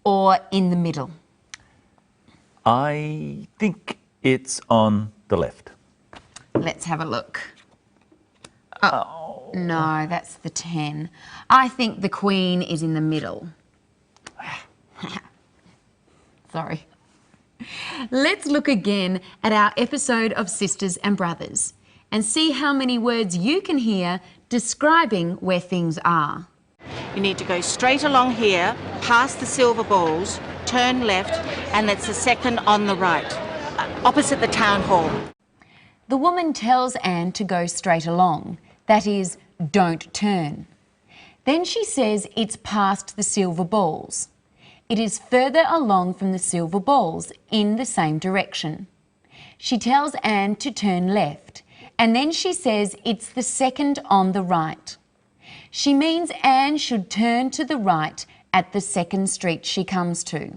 or in the middle? I think it's on the left. Let's have a look. Oh, no, that's the 10. I think the queen is in the middle. Sorry. Let's look again at our episode of Sisters and Brothers and see how many words you can hear describing where things are. You need to go straight along here, past the silver balls, turn left, and it's the second on the right, opposite the town hall. The woman tells Anne to go straight along, that is, don't turn. Then she says it's past the silver balls. It is further along from the silver balls in the same direction. She tells Anne to turn left, and then she says it's the second on the right. She means Anne should turn to the right at the second street she comes to.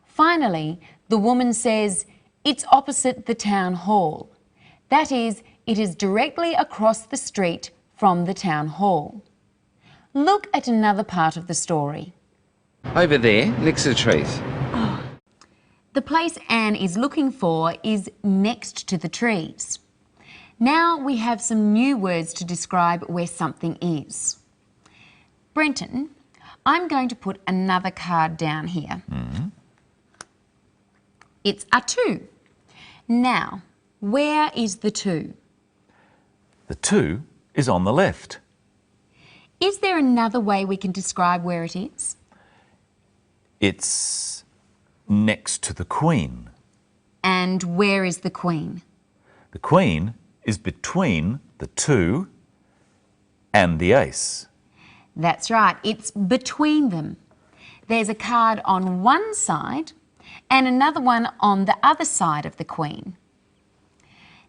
Finally, the woman says it's opposite the town hall. That is, it is directly across the street from the town hall. Look at another part of the story. Over there, next to the trees. The place Anne is looking for is next to the trees. Now we have some new words to describe where something is. Brenton, I'm going to put another card down here. It's a 2. Now, where is the 2? The 2 is on the left. Is there another way we can describe where it is? It's next to the queen. And where is the queen? The queen is between the 2 and the ace. That's right, it's between them. There's a card on one side and another one on the other side of the queen.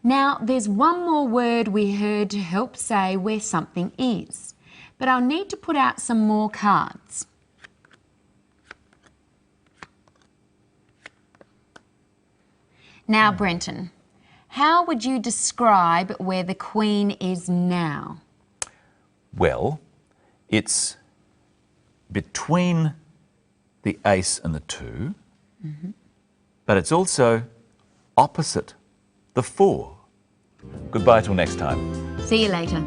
Now, there's one more word we heard to help say where something is, but I'll need to put out some more cards. Now, Brenton, how would you describe where the queen is now? Well, it's between the ace and the 2, but it's also opposite the 4. Goodbye till next time. See you later.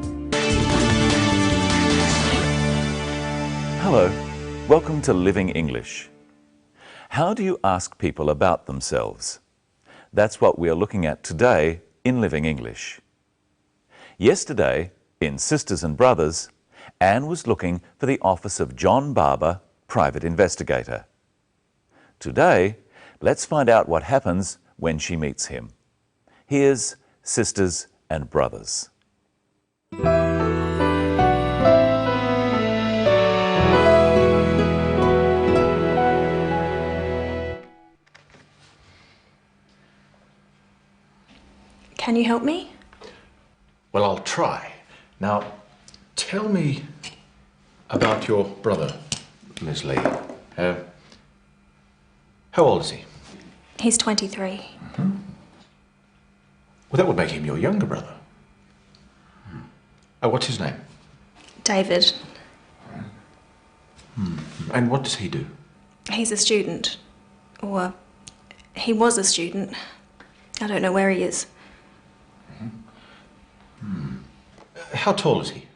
Hello, welcome to Living English. How do you ask people about themselves? That's what we are looking at today in Living English. Yesterday, in Sisters and Brothers, Anne was looking for the office of John Barber, private investigator. Today, let's find out what happens when she meets him. Here's Sisters and Brothers. Can you help me? Well, I'll try. Now, tell me about your brother, Miss Lee. How old is he? He's 23. Well, that would make him your younger brother. What's his name? David. And what does he do? He's a student. Or he was a student. I don't know where he is. How tall is he?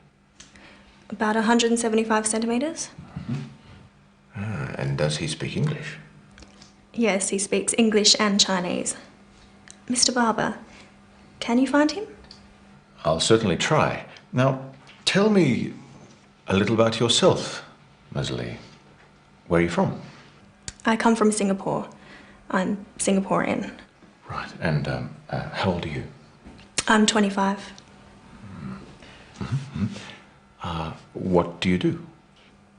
About 175 centimetres. And does he speak English? Yes, he speaks English and Chinese. Mr. Barber, can you find him? I'll certainly try. Now, tell me a little about yourself, Ms. Lee. Where are you from? I come from Singapore. I'm Singaporean. Right. And how old are you? I'm 25. What do you do?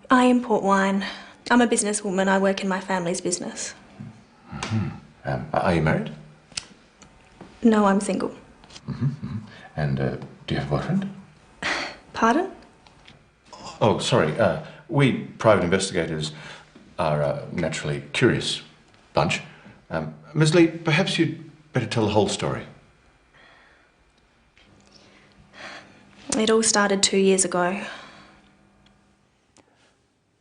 I import wine. I'm a businesswoman. I work in my family's business. Are you married? No, I'm single. And do you have a boyfriend? Pardon? Oh, sorry. We private investigators are a naturally curious bunch. Ms. Lee, perhaps you'd better tell the whole story. It all started 2 years ago.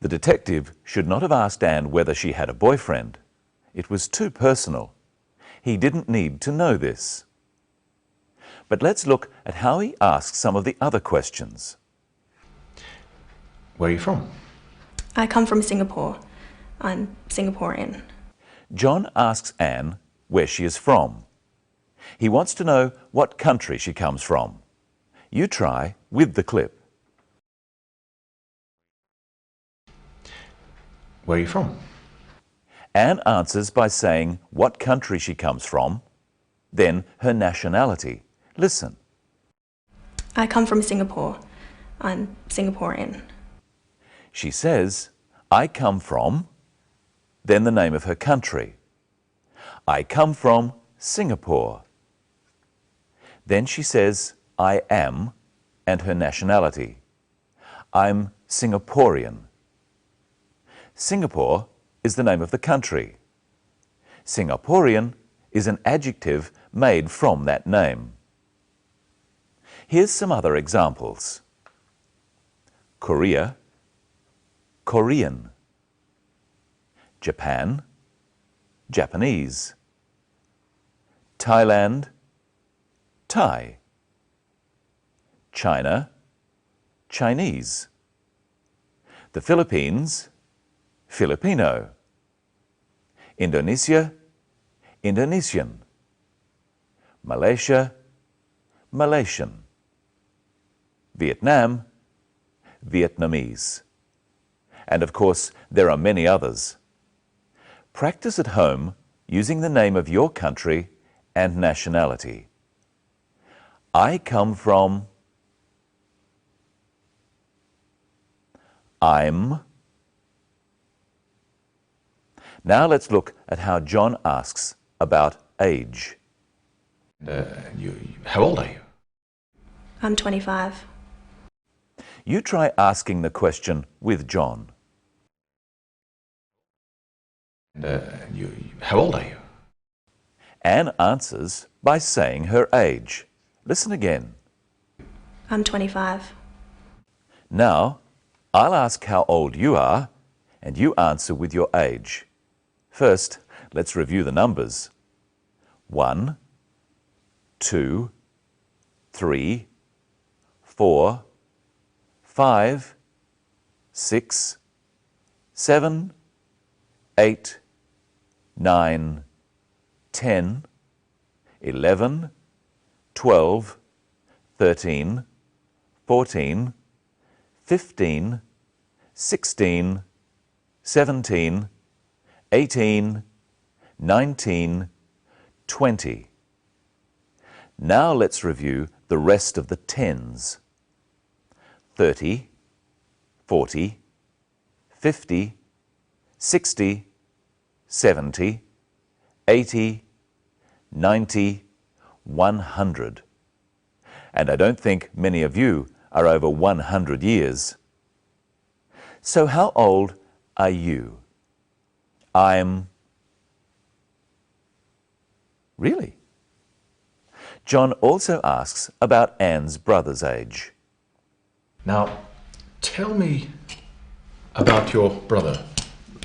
The detective should not have asked Anne whether she had a boyfriend. It was too personal. He didn't need to know this. But let's look at how he asks some of the other questions. Where are you from? I come from Singapore. I'm Singaporean. John asks Anne where she is from. He wants to know what country she comes from. You try with the clip. Where are you from? Anne answers by saying what country she comes from, then her nationality. Listen. I come from Singapore. I'm Singaporean. She says, I come from, then the name of her country. I come from Singapore. Then she says, I am, and her nationality. I'm Singaporean. Singapore is the name of the country. Singaporean is an adjective made from that name. Here's some other examples. Korea, Korean. Japan, Japanese. Thailand, Thai. China, Chinese. The Philippines, Filipino. Indonesia, Indonesian. Malaysia, Malaysian. Vietnam, Vietnamese. And of course, there are many others. Practice at home using the name of your country and nationality. I come from. I'm. Now let's look at how John asks about age. How old are you? I'm 25. You try asking the question with John. How old are you? Anne answers by saying her age. Listen again. I'm 25. Now, I'll ask how old you are, and you answer with your age. First, let's review the numbers. 1, 2, 3, 4, 5, 6, 7, 8, 9, 10, 11, 12, 13, 14, 15, 16, 17, 18, 19, 20. Now let's review the rest of the tens. 30, 40, 50, 60, 70, 80, 90, 100. And I don't think many of you are over 100 years. So how old are you? I'm... Really? John also asks about Anne's brother's age. Now, tell me about your brother,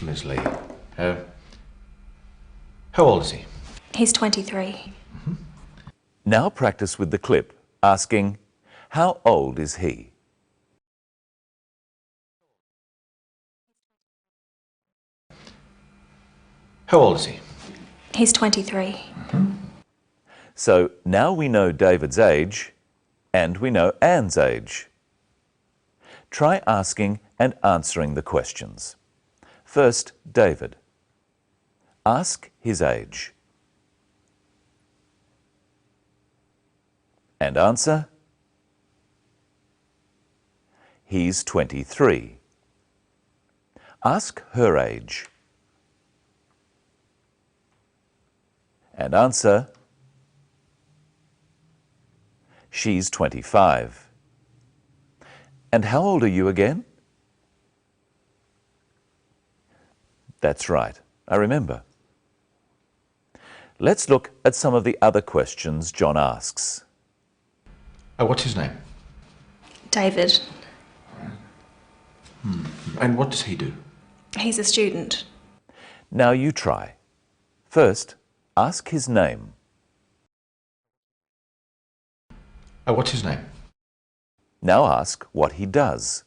Miss Lee. How old is he? He's 23. Now practice with the clip, asking, how old is he? How old is he? He's 23. So now we know David's age and we know Anne's age. Try asking and answering the questions. First, David. Ask his age. And answer. He's 23. Ask her age. And answer. She's 25. And how old are you again? That's right, I remember. Let's look at some of the other questions John asks. What's his name? David. And what does he do? He's a student. Now you try. First, ask his name. What's his name? Now ask what he does.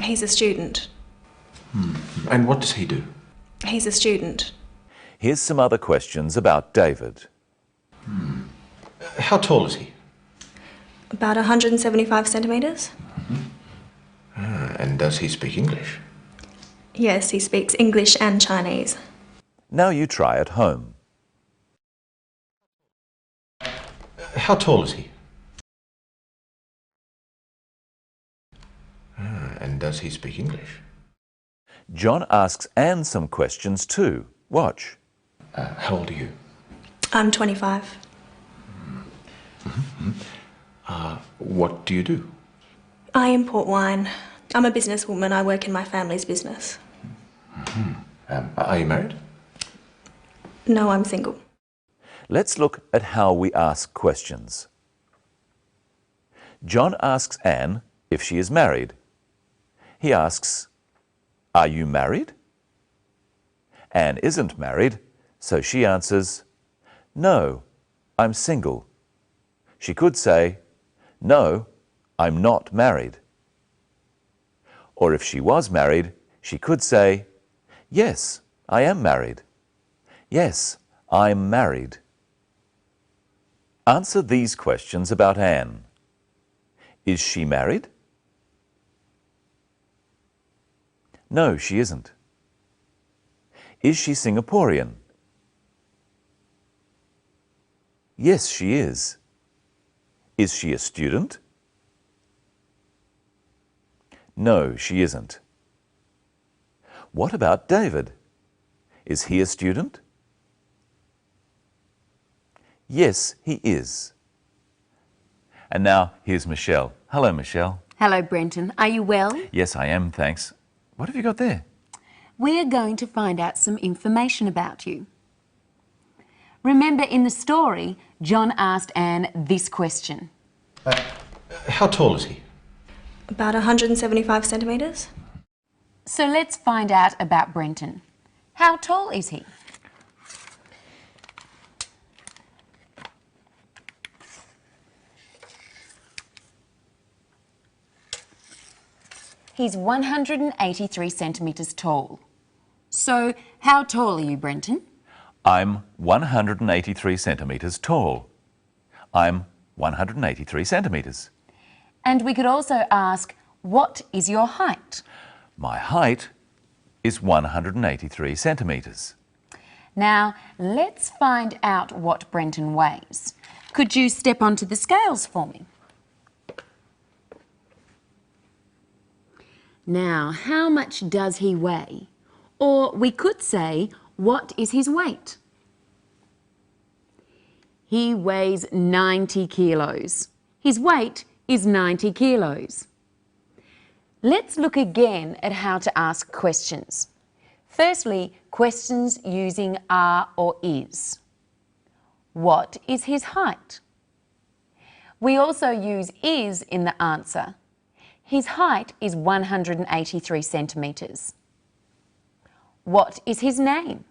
He's a student. And what does he do? He's a student. Here's some other questions about David. How tall is he? About 175 centimetres. And does he speak English? Yes, he speaks English and Chinese. Now you try at home. How tall is he? And does he speak English? John asks Anne some questions too. Watch. How old are you? I'm 25. What do you do? I import wine. I'm a businesswoman. I work in my family's business. Are you married? No, I'm single. Let's look at how we ask questions. John asks Anne if she is married. He asks, are you married? Anne isn't married, so she answers, no, I'm single. She could say, no, I'm not married. Or if she was married, she could say, yes, I am married. Yes, I'm married. Answer these questions about Anne. Is she married? No, she isn't. Is she Singaporean? Yes, she is. Is she a student? No, she isn't. What about David? Is he a student? Yes, he is. And now here's Michelle. Hello, Michelle. Hello, Brenton. Are you well? Yes, I am, thanks. What have you got there? We are going to find out some information about you. Remember in the story, John asked Anne this question. How tall is he? About 175 centimetres. So let's find out about Brenton. How tall is he? He's 183 centimetres tall. So how tall are you, Brenton? I'm 183 centimetres tall. I'm 183 centimetres. And we could also ask, what is your height? My height is 183 centimetres. Now, let's find out what Brenton weighs. Could you step onto the scales for me? Now, how much does he weigh? Or we could say, what is his weight? He weighs 90 kilos. His weight is 90 kilos. Let's look again at how to ask questions. Firstly, questions using are or is. What is his height? We also use is in the answer. His height is 183 centimetres. What is his name?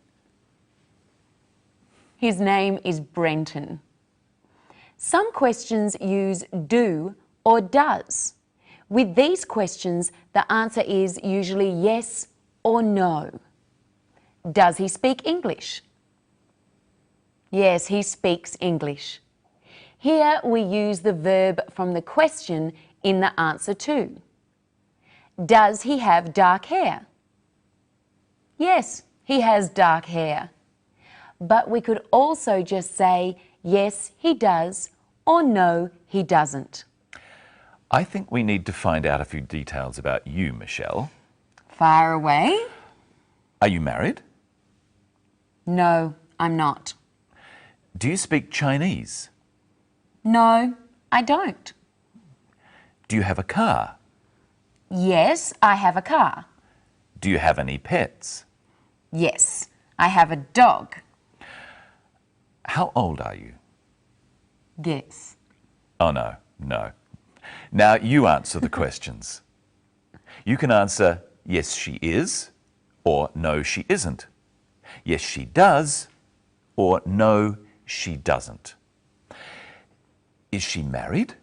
His name is Brenton. Some questions use do or does. With these questions, the answer is usually yes or no. Does he speak English? Yes, he speaks English. Here we use the verb from the question in the answer too. Does he have dark hair? Yes, he has dark hair. But we could also just say, yes, he does, or no, he doesn't. I think we need to find out a few details about you, Michelle. Fire away. Are you married? No, I'm not. Do you speak Chinese? No, I don't. Do you have a car? Yes, I have a car. Do you have any pets? Yes, I have a dog. How old are you? Guess. Oh, no. Now you answer the questions. You can answer, yes, she is, or no, she isn't. Yes, she does, or no, she doesn't. Is she married?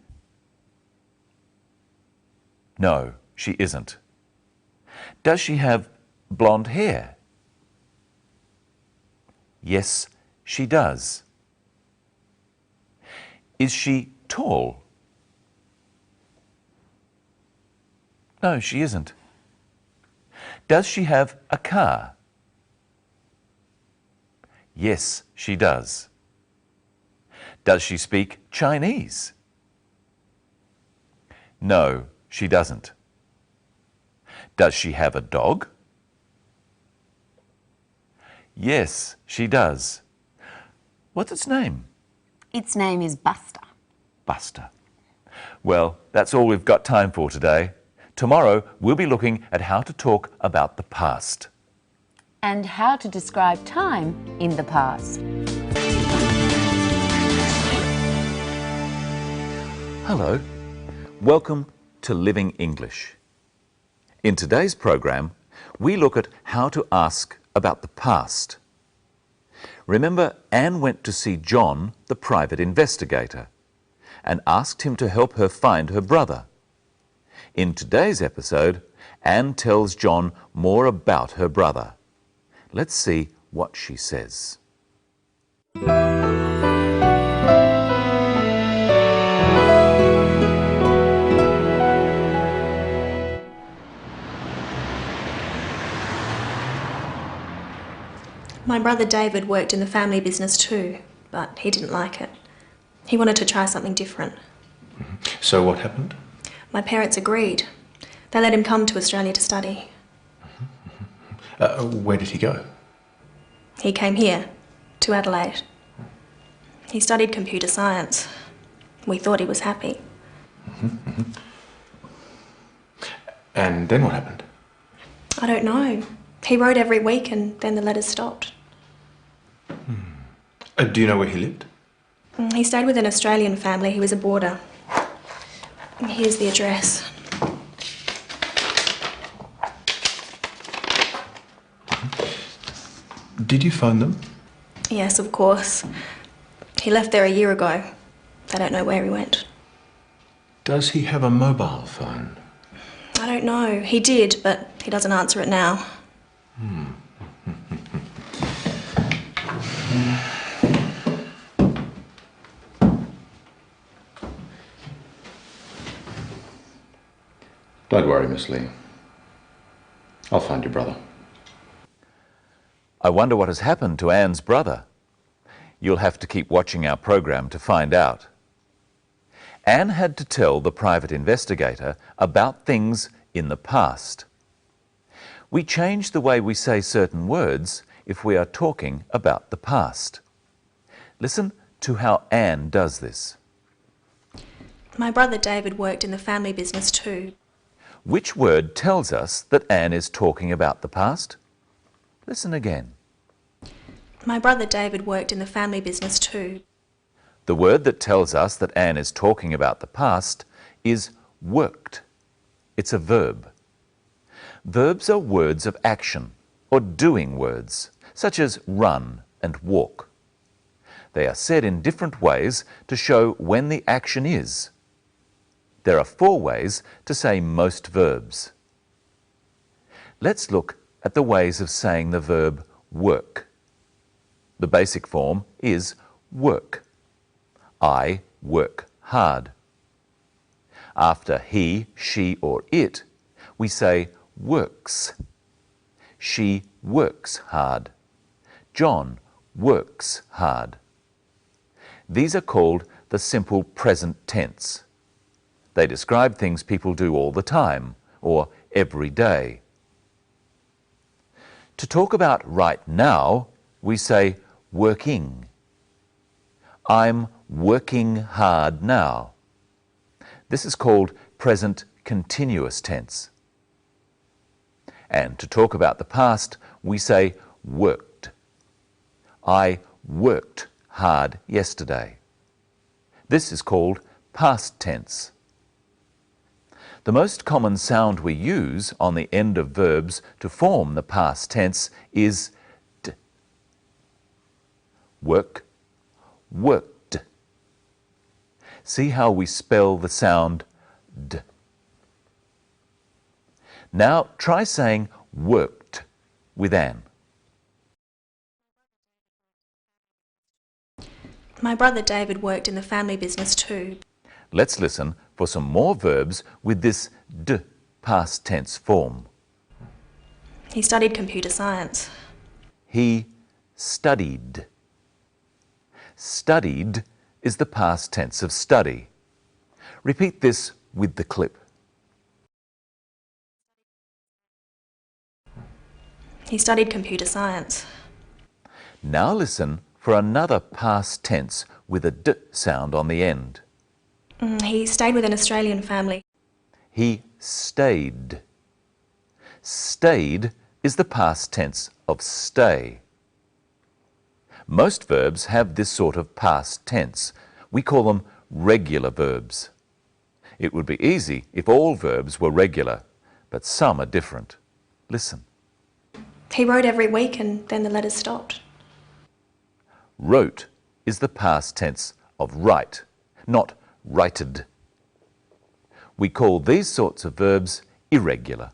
No, she isn't. Does she have blonde hair? Yes, she does. Is she tall? No, she isn't. Does she have a car? Yes, she does. Does she speak Chinese? No, she doesn't. Does she have a dog? Yes, she does. What's its name? Its name is Buster. Buster. Well, that's all we've got time for today. Tomorrow, we'll be looking at how to talk about the past. And how to describe time in the past. Hello. Welcome to Living English. In today's program, we look at how to ask about the past. Remember, Anne went to see John, the private investigator, and asked him to help her find her brother. In today's episode, Anne tells John more about her brother. Let's see what she says. My brother David worked in the family business too, but he didn't like it. He wanted to try something different. So what happened? My parents agreed. They let him come to Australia to study. Where did he go? He came here, to Adelaide. He studied computer science. We thought he was happy. And then what happened? I don't know. He wrote every week and then the letters stopped. Do you know where he lived? He stayed with an Australian family. He was a boarder. Here's the address. Did you phone them? Yes, of course. He left there a year ago. They don't know where he went. Does he have a mobile phone? I don't know. He did, but he doesn't answer it now. Don't worry, Miss Lee. I'll find your brother. I wonder what has happened to Anne's brother. You'll have to keep watching our program to find out. Anne had to tell the private investigator about things in the past. We change the way we say certain words if we are talking about the past. Listen to how Anne does this. My brother David worked in the family business too. Which word tells us that Anne is talking about the past? Listen again. My brother David worked in the family business too. The word that tells us that Anne is talking about the past is worked. It's a verb. Verbs are words of action or doing words, such as run and walk. They are said in different ways to show when the action is. There are 4 ways to say most verbs. Let's look at the ways of saying the verb work. The basic form is work. I work hard. After he, she, or it, we say works. She works hard. John works hard. These are called the simple present tense. They describe things people do all the time or every day. To talk about right now, we say working. I'm working hard now. This is called present continuous tense. And to talk about the past, we say worked. I worked hard yesterday. This is called past tense. The most common sound we use on the end of verbs to form the past tense is d. Work, worked. See how we spell the sound d. Now try saying worked with Anne. My brother David worked in the family business too. Let's listen for some more verbs with this d past tense form. He studied computer science. He studied. Studied is the past tense of study. Repeat this with the clip. He studied computer science. Now listen for another past tense with a d sound on the end. He stayed with an Australian family. He stayed. Stayed is the past tense of stay. Most verbs have this sort of past tense. We call them regular verbs. It would be easy if all verbs were regular, but some are different. Listen. He wrote every week and then the letters stopped. Wrote is the past tense of write, not righted. We call these sorts of verbs irregular.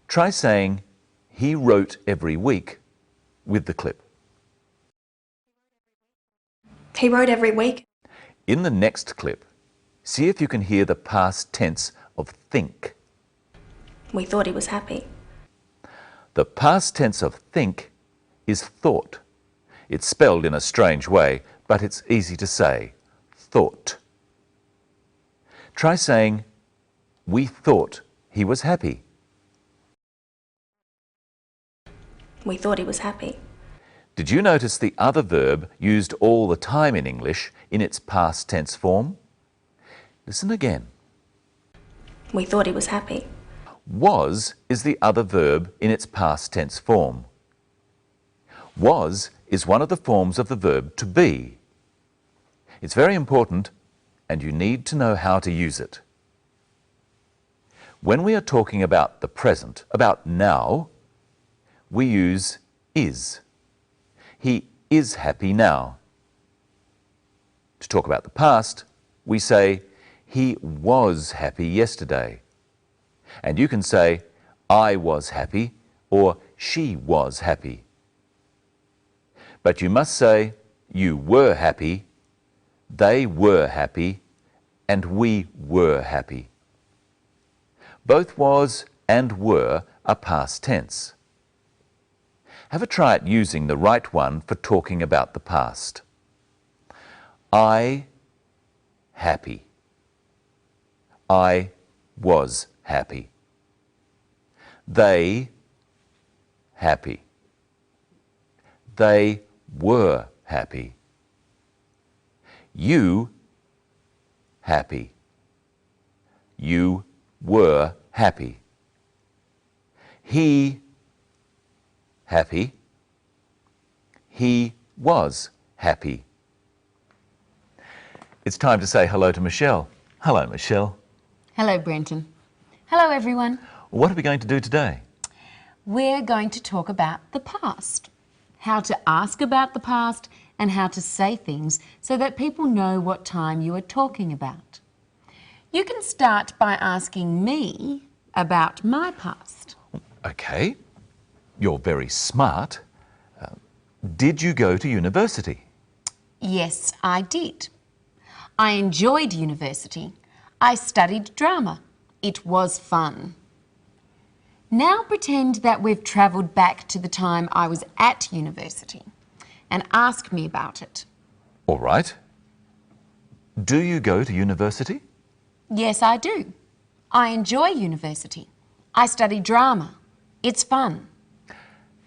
Try saying, he wrote every week with the clip. He wrote every week. In the next clip, see if you can hear the past tense of think. We thought he was happy. The past tense of think is thought. It's spelled in a strange way, but it's easy to say. Thought. Try saying, we thought he was happy. We thought he was happy. Did you notice the other verb used all the time in English in its past tense form? Listen again. We thought he was happy. Was is the other verb in its past tense form. Was is one of the forms of the verb to be. It's very important, and you need to know how to use it. When we are talking about the present, about now, we use is. He is happy now. To talk about the past, we say, he was happy yesterday. And you can say, I was happy, or she was happy. But you must say, you were happy, they were happy, and we were happy. Both was and were are past tense. Have a try at using the right one for talking about the past. I happy. I was happy. They happy. They were happy. You happy. You were happy. He happy. He was happy. It's time to say hello to Michelle. Hello, Michelle. Hello, Brenton. Hello, everyone. What are we going to do today? We're going to talk about the past. How to ask about the past and how to say things so that people know what time you are talking about. You can start by asking me about my past. Okay. You're very smart. Did you go to university? Yes, I did. I enjoyed university. I studied drama. It was fun. Now pretend that we've travelled back to the time I was at university and ask me about it. All right. Do you go to university? Yes, I do. I enjoy university. I study drama. It's fun.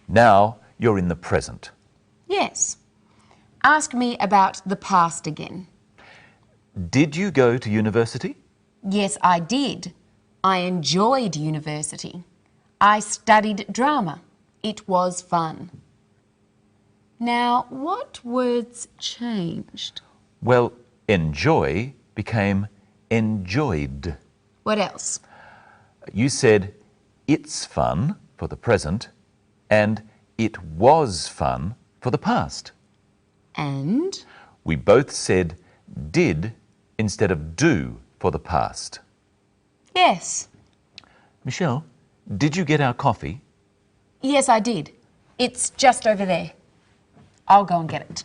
Now you're in the present. Yes. Ask me about the past again. Did you go to university? Yes, I did. I enjoyed university. I studied drama. It was fun. Now, what words changed? Well, enjoy became enjoyed. What else? You said it's fun for the present and it was fun for the past. And? We both said did instead of do for the past. Yes. Michelle, did you get our coffee? Yes, I did. It's just over there. I'll go and get it.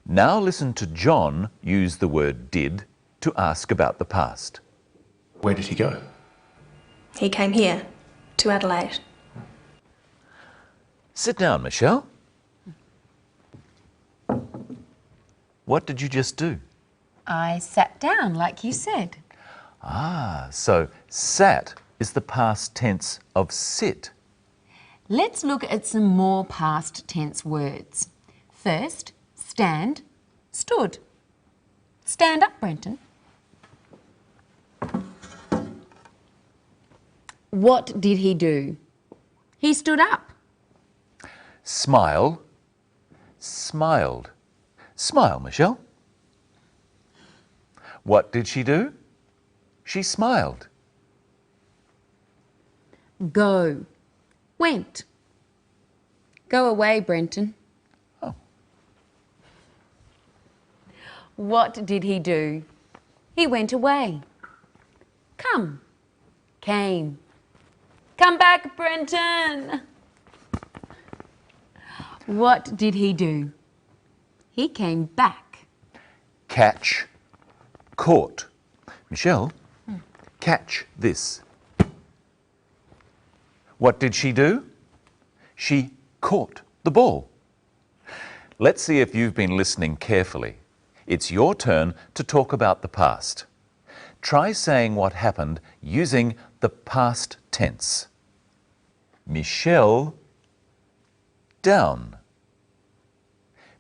Now listen to John use the word did to ask about the past. Where did he go? He came here, to Adelaide. Sit down, Michelle. What did you just do? I sat down, like you said. Ah, so sat is the past tense of sit. Let's look at some more past tense words. First, stand, stood. Stand up, Brenton. What did he do? He stood up. Smile, smiled. Smile, Michelle. What did she do? She smiled. Go. Went. Go away, Brenton. Oh. What did he do? He went away. Come. Came. Come back, Brenton. What did he do? He came back. Catch, caught. Michelle, catch this. What did she do? She caught the ball. Let's see if you've been listening carefully. It's your turn to talk about the past. Try saying what happened using the past tense. Michelle down.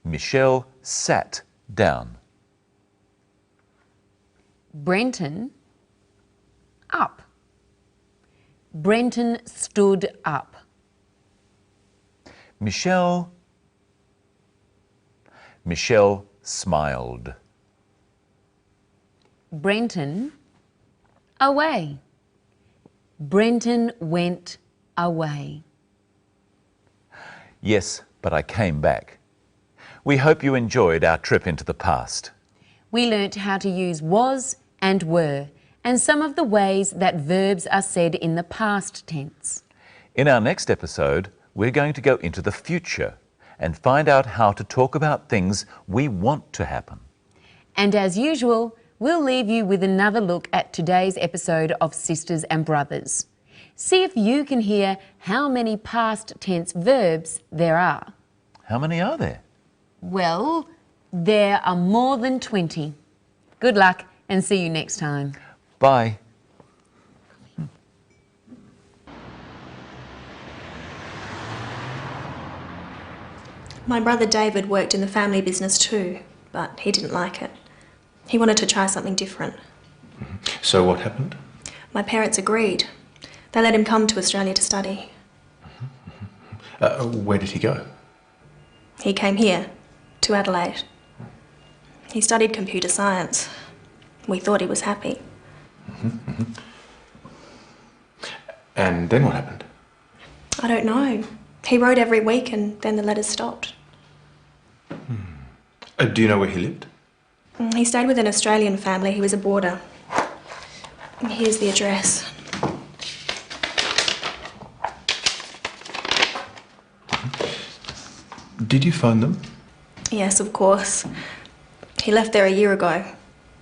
Michelle sat down. Brenton up. Brenton stood up. Michelle smiled. Brenton away. Brenton went away. Yes, but I came back. We hope you enjoyed our trip into the past. We learnt how to use was and were and some of the ways that verbs are said in the past tense. In our next episode, we're going to go into the future and find out how to talk about things we want to happen. And as usual, we'll leave you with another look at today's episode of Sisters and Brothers. See if you can hear how many past tense verbs there are. How many are there? Well, there are more than 20. Good luck and see you next time. Bye. My brother David worked in the family business too, but he didn't like it. He wanted to try something different. So what happened? My parents agreed. They let him come to Australia to study. Where did he go? He came here, to Adelaide. He studied computer science. We thought he was happy. And then what happened? I don't know. He wrote every week and then the letters stopped. Do you know where he lived? He stayed with an Australian family. He was a boarder. Here's the address. Did you phone them? Yes, of course. He left there a year ago.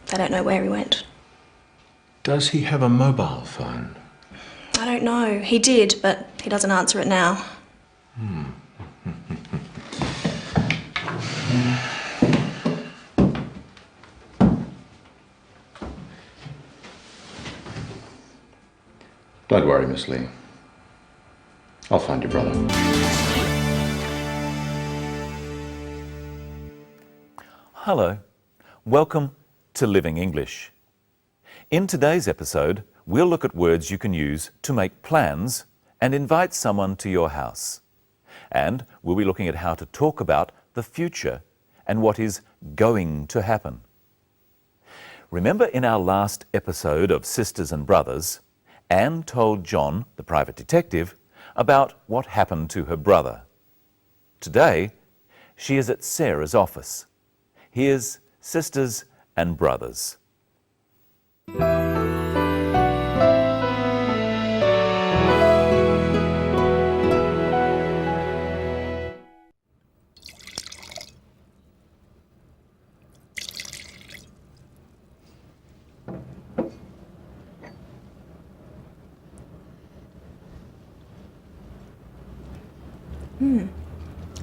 They don't know where he went. Does he have a mobile phone? I don't know. He did, but he doesn't answer it now. Don't worry, Miss Lee. I'll find your brother. Hello. Welcome to Living English. In today's episode, we'll look at words you can use to make plans and invite someone to your house. And we'll be looking at how to talk about the future and what is going to happen. Remember in our last episode of Sisters and Brothers, Anne told John, the private detective, about what happened to her brother. Today, she is at Sarah's office. Here's Sisters and Brothers.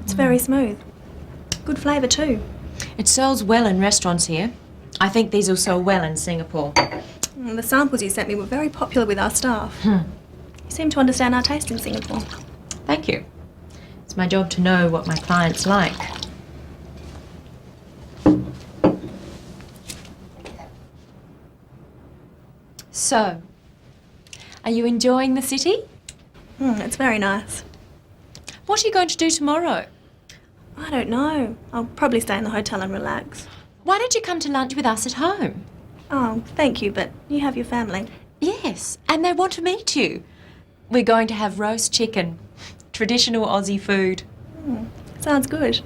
It's very smooth. Good flavour too. It sells well in restaurants here. I think these will sell well in Singapore. The samples you sent me were very popular with our staff. You seem to understand our taste in Singapore. Thank you. It's my job to know what my clients like. So, are you enjoying the city? It's very nice. What are you going to do tomorrow? I don't know. I'll probably stay in the hotel and relax. Why don't you come to lunch with us at home? Oh, thank you, but you have your family. Yes, and they want to meet you. We're going to have roast chicken, traditional Aussie food. Sounds good.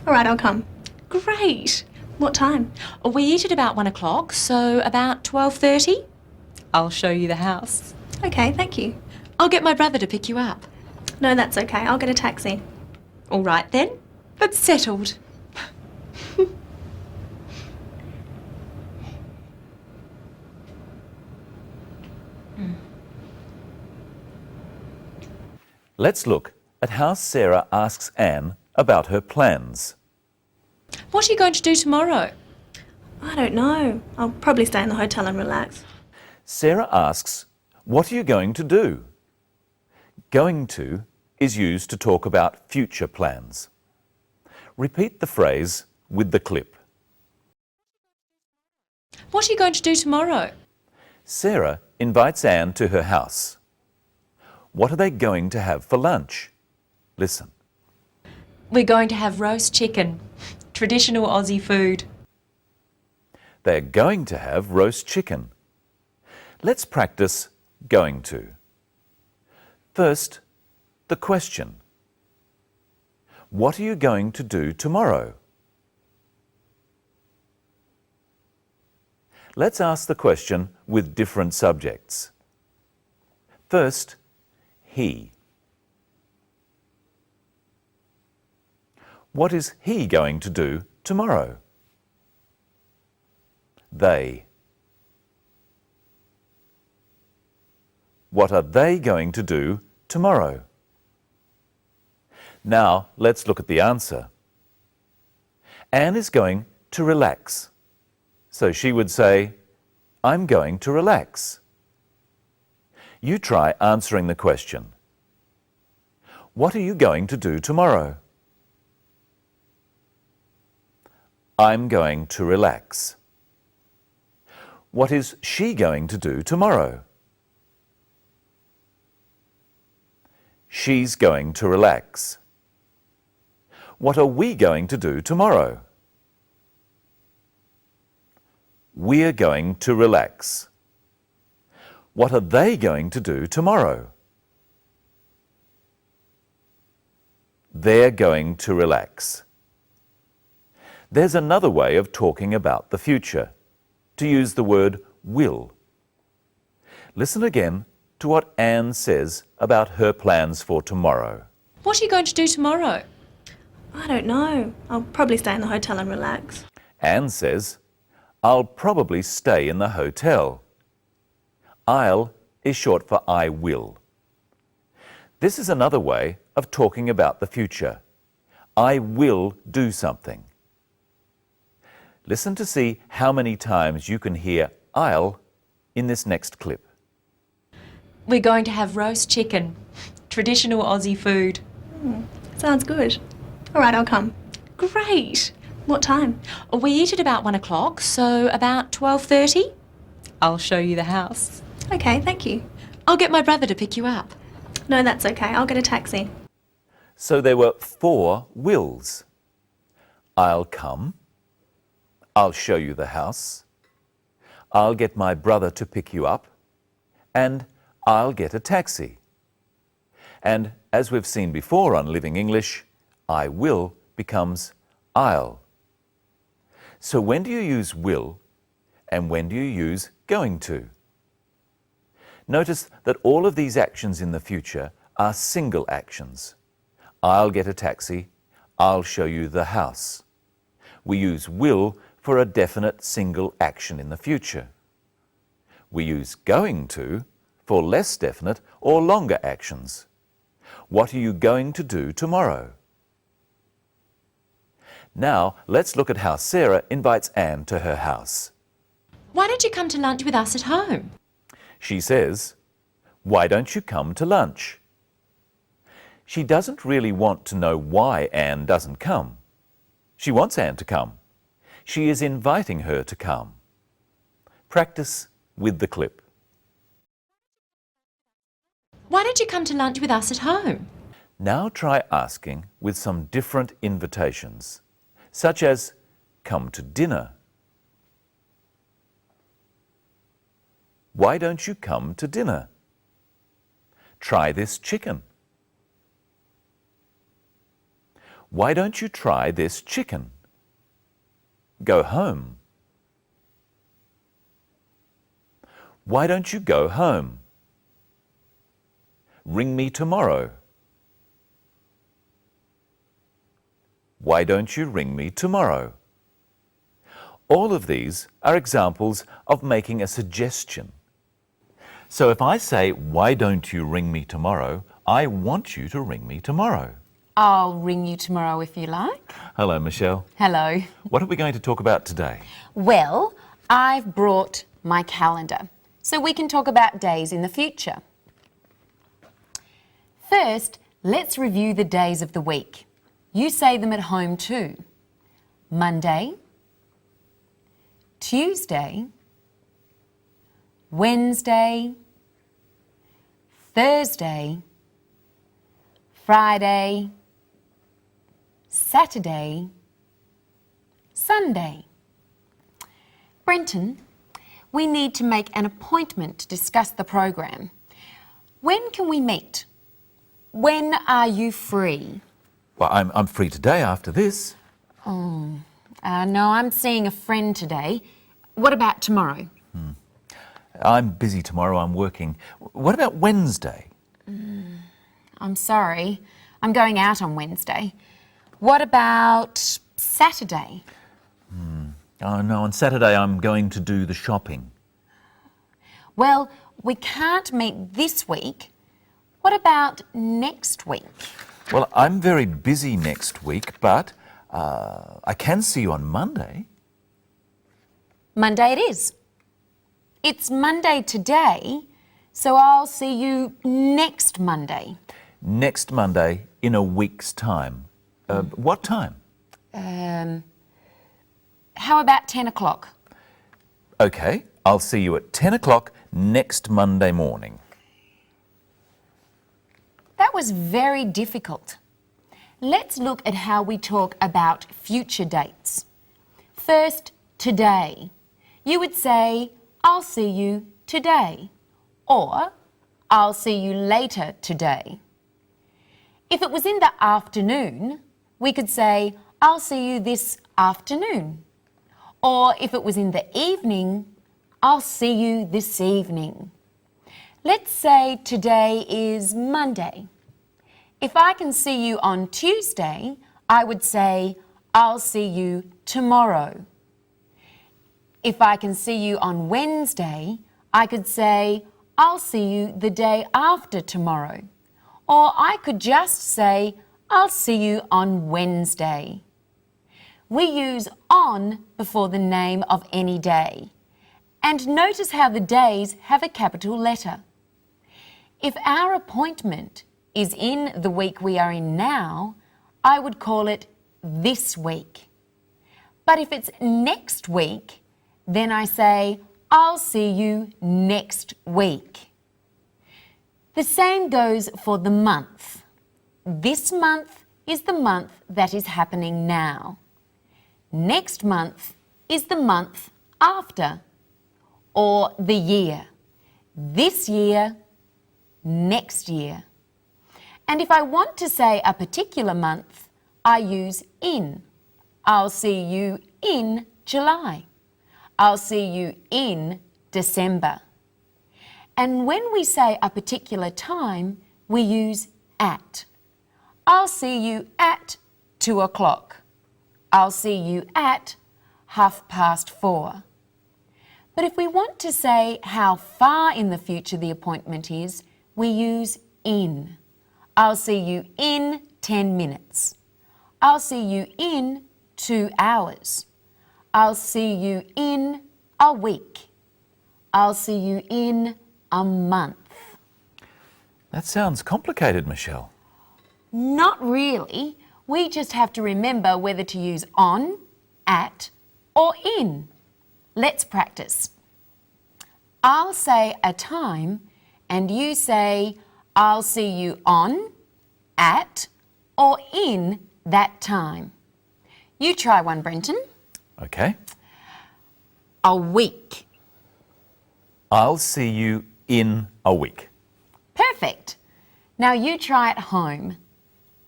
All right, I'll come. Great. What time? We eat at about 1 o'clock, so about 12:30. I'll show you the house. Okay, thank you. I'll get my brother to pick you up. No, that's okay. I'll get a taxi. All right then, that's settled. Let's look at how Sarah asks Anne about her plans. What are you going to do tomorrow? I don't know. I'll probably stay in the hotel and relax. Sarah asks, what are you going to do? Going to is used to talk about future plans. Repeat the phrase with the clip. What are you going to do tomorrow? Sarah invites Anne to her house. What are they going to have for lunch? Listen. We're going to have roast chicken, traditional Aussie food. They're going to have roast chicken. Let's practice going to. First, the question. What are you going to do tomorrow? Let's ask the question with different subjects. First, he. What is he going to do tomorrow? They. What are they going to do tomorrow? Now, let's look at the answer. Anne is going to relax. So she would say, I'm going to relax. You try answering the question. What are you going to do tomorrow? I'm going to relax. What is she going to do tomorrow? She's going to relax. What are we going to do tomorrow? We're going to relax. What are they going to do tomorrow? They're going to relax. There's another way of talking about the future, to use the word will. Listen again to what Anne says about her plans for tomorrow. What are you going to do tomorrow? I don't know. I'll probably stay in the hotel and relax. Anne says, I'll probably stay in the hotel. I'll is short for I will. This is another way of talking about the future. I will do something. Listen to see how many times you can hear I'll in this next clip. We're going to have roast chicken, traditional Aussie food. Sounds good. All right, I'll come. Great. What time? We eat at about 1 o'clock, so about 12:30. I'll show you the house. Okay, thank you. I'll get my brother to pick you up. No, that's okay. I'll get a taxi. So there were 4 wills. I'll come. I'll show you the house. I'll get my brother to pick you up. And I'll get a taxi. And as we've seen before on Living English, I will becomes I'll. So when do you use will and when do you use going to? Notice that all of these actions in the future are single actions. I'll get a taxi. I'll show you the house. We use will for a definite single action in the future. We use going to for less definite or longer actions. What are you going to do tomorrow? Now, let's look at how Sarah invites Anne to her house. Why don't you come to lunch with us at home? She says, why don't you come to lunch? She doesn't really want to know why Anne doesn't come. She wants Anne to come. She is inviting her to come. Practice with the clip. Why don't you come to lunch with us at home? Now try asking with some different invitations, such as, come to dinner. Why don't you come to dinner? Try this chicken. Why don't you try this chicken? Go home. Why don't you go home? Ring me tomorrow. Why don't you ring me tomorrow? All of these are examples of making a suggestion. So if I say, why don't you ring me tomorrow, I want you to ring me tomorrow. I'll ring you tomorrow if you like. Hello, Michelle. Hello. What are we going to talk about today? Well, I've brought my calendar so we can talk about days in the future. First, let's review the days of the week. You say them at home too. Monday, Tuesday, Wednesday, Thursday, Friday, Saturday, Sunday. Brenton, we need to make an appointment to discuss the program. When can we meet? When are you free? Well, I'm free today after this. No, I'm seeing a friend today. What about tomorrow? I'm busy tomorrow, I'm working. What about Wednesday? I'm sorry. I'm going out on Wednesday. What about Saturday? Oh no, on Saturday I'm going to do the shopping. Well, we can't meet this week. What about next week? Well, I'm very busy next week, but I can see you on Monday. Monday it is. It's Monday today, so I'll see you next Monday. Next Monday in a week's time. What time? How about 10 o'clock? Okay, I'll see you at 10 o'clock next Monday morning. That was very difficult. Let's look at how we talk about future dates. First, today. You would say, I'll see you today, or I'll see you later today. If it was in the afternoon, we could say, I'll see you this afternoon. Or if it was in the evening, I'll see you this evening. Let's say today is Monday. If I can see you on Tuesday, I would say, I'll see you tomorrow. If I can see you on Wednesday, I could say, I'll see you the day after tomorrow. Or I could just say, I'll see you on Wednesday. We use on before the name of any day. And notice how the days have a capital letter. If our appointment is in the week we are in now, I would call it this week. But if it's next week, then I say, I'll see you next week. The same goes for the month. This month is the month that is happening now. Next month is the month after. Or the year. This year, next year. And if I want to say a particular month, I use in. I'll see you in July. I'll see you in December. And when we say a particular time, we use at. I'll see you at 2 o'clock. I'll see you at 4:30. But if we want to say how far in the future the appointment is, we use in. I'll see you in 10 minutes. I'll see you in 2 hours. I'll see you in a week. I'll see you in a month. That sounds complicated, Michelle. Not really. We just have to remember whether to use on, at, or in. Let's practice. I'll say a time and you say, I'll see you on, at, or in that time. You try one, Brenton. Okay. A week. I'll see you in a week. Perfect. Now you try at home.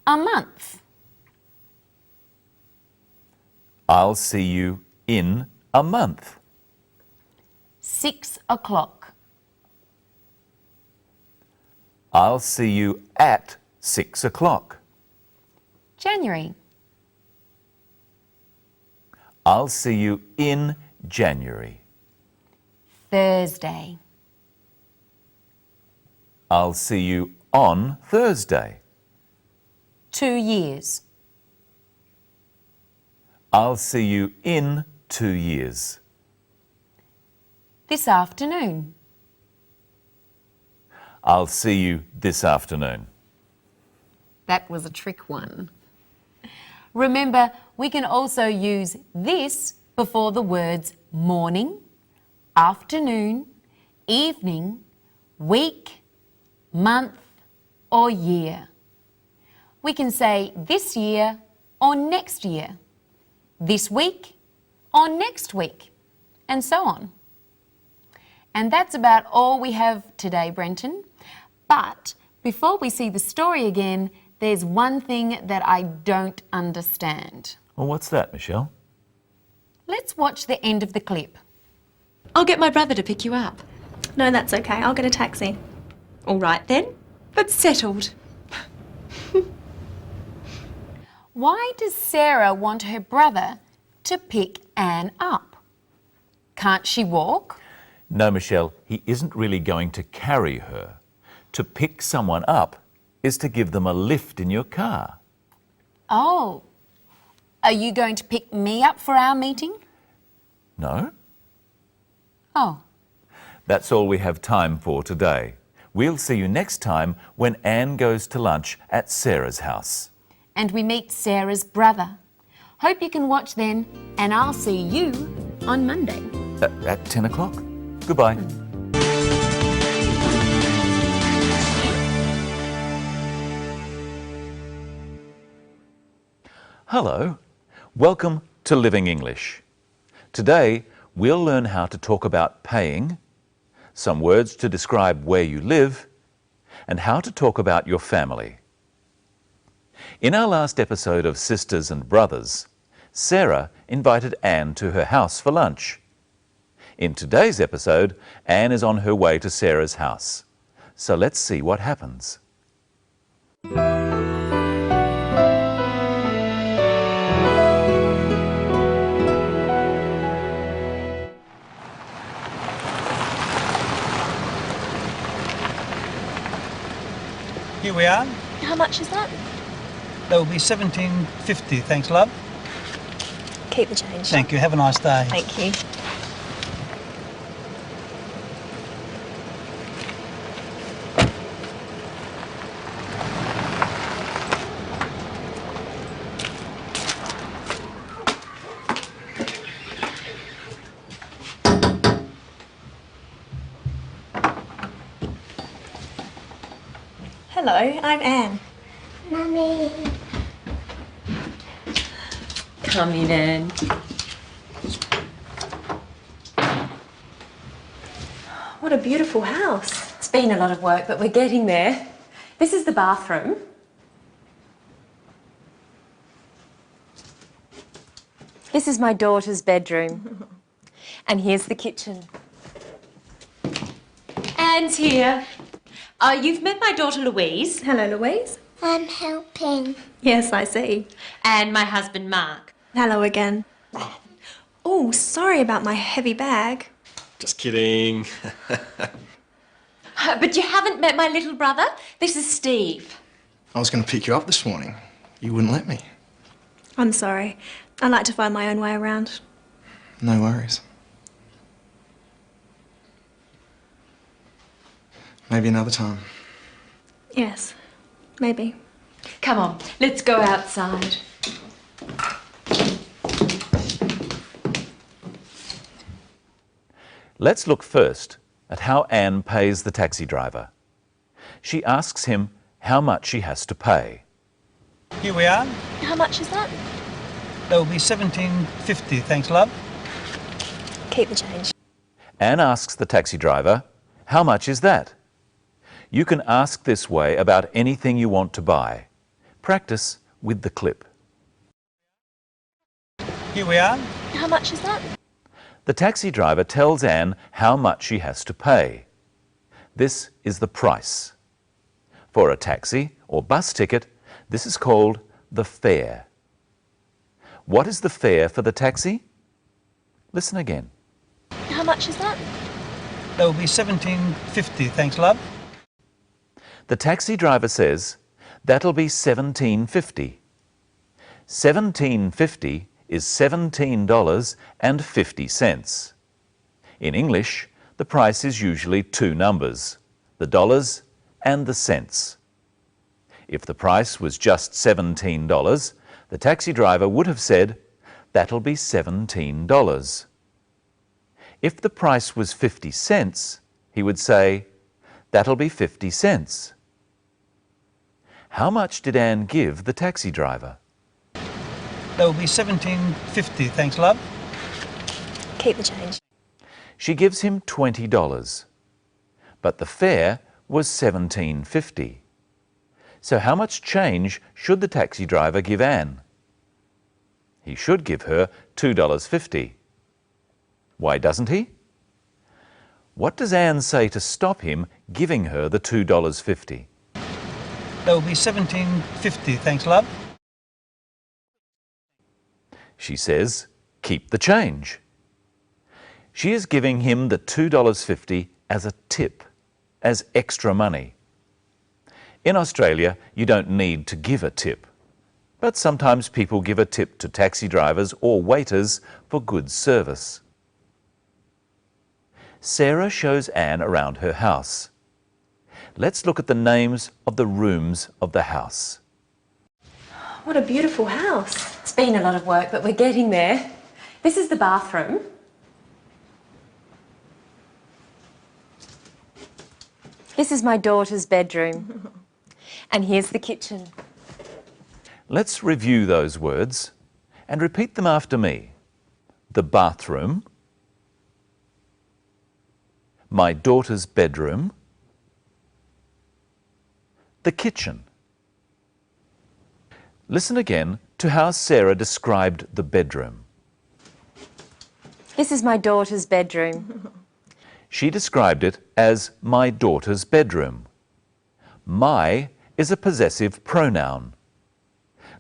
A month. I'll see you in a month. 6 o'clock. I'll see you at 6 o'clock. January. I'll see you in January. Thursday. I'll see you on Thursday. 2 years. I'll see you in 2 years. This afternoon. I'll see you this afternoon. That was a trick one. Remember, we can also use this before the words morning, afternoon, evening, week, month, or year. We can say this year or next year, this week or next week, and so on. And that's about all we have today, Brenton. But before we see the story again, there's one thing that I don't understand. Well, what's that, Michelle? Let's watch the end of the clip. I'll get my brother to pick you up. No, that's okay. I'll get a taxi. All right then, but settled. Why does Sarah want her brother to pick Anne up? Can't she walk? No, Michelle, he isn't really going to carry her. To pick someone up is to give them a lift in your car. Oh. Are you going to pick me up for our meeting? No? Oh. That's all we have time for today. We'll see you next time when Anne goes to lunch at Sarah's house. And we meet Sarah's brother. Hope you can watch then, and I'll see you on Monday. At 10 o'clock. Goodbye. Hello. Welcome to Living English. Today, we'll learn how to talk about paying, some words to describe where you live, and how to talk about your family. In our last episode of Sisters and Brothers, Sarah invited Anne to her house for lunch. In today's episode, Anne is on her way to Sarah's house. So let's see what happens. Here we are. How much is that? That will be $17.50, thanks, love. Keep the change. Thank you. Have a nice day. Thank you. Hello, I'm Anne. Mummy. Come in, Anne. What a beautiful house. It's been a lot of work, but we're getting there. This is the bathroom. This is my daughter's bedroom. And here's the kitchen. Anne's here. You've met my daughter Louise. Hello, Louise. I'm helping. Yes, I see. And my husband Mark. Hello again. Oh, sorry about my heavy bag. Just kidding. But you haven't met my little brother? This is Steve. I was going to pick you up this morning. You wouldn't let me. I'm sorry. I like to find my own way around. No worries. Maybe another time. Yes, maybe. Come on, let's go outside. Let's look first at how Anne pays the taxi driver. She asks him how much she has to pay. Here we are. How much is that? That will be $17.50, thanks, love. Keep the change. Anne asks the taxi driver, how much is that? You can ask this way about anything you want to buy. Practice with the clip. Here we are. How much is that? The taxi driver tells Anne how much she has to pay. This is the price. For a taxi or bus ticket, this is called the fare. What is the fare for the taxi? Listen again. How much is that? That will be $17.50, thanks, love. The taxi driver says, that'll be $17.50. $17.50 is $17.50. In English, the price is usually two numbers, the dollars and the cents. If the price was just $17, the taxi driver would have said, that'll be $17. If the price was 50 cents, he would say, that'll be 50 cents. How much did Anne give the taxi driver? That will be $17.50, thanks, love. Keep the change. She gives him $20, but the fare was $17.50. So how much change should the taxi driver give Anne? He should give her $2.50. Why doesn't he? What does Anne say to stop him giving her the $2.50? That will be $17.50, thanks, love. She says, keep the change. She is giving him the $2.50 as a tip, as extra money. In Australia, you don't need to give a tip, but sometimes people give a tip to taxi drivers or waiters for good service. Sarah shows Anne around her house. Let's look at the names of the rooms of the house. What a beautiful house. It's been a lot of work, but we're getting there. This is the bathroom. This is my daughter's bedroom. And here's the kitchen. Let's review those words and repeat them after me. The bathroom, my daughter's bedroom, the kitchen. Listen again to how Sarah described the bedroom. This is my daughter's bedroom. She described it as my daughter's bedroom. My is a possessive pronoun.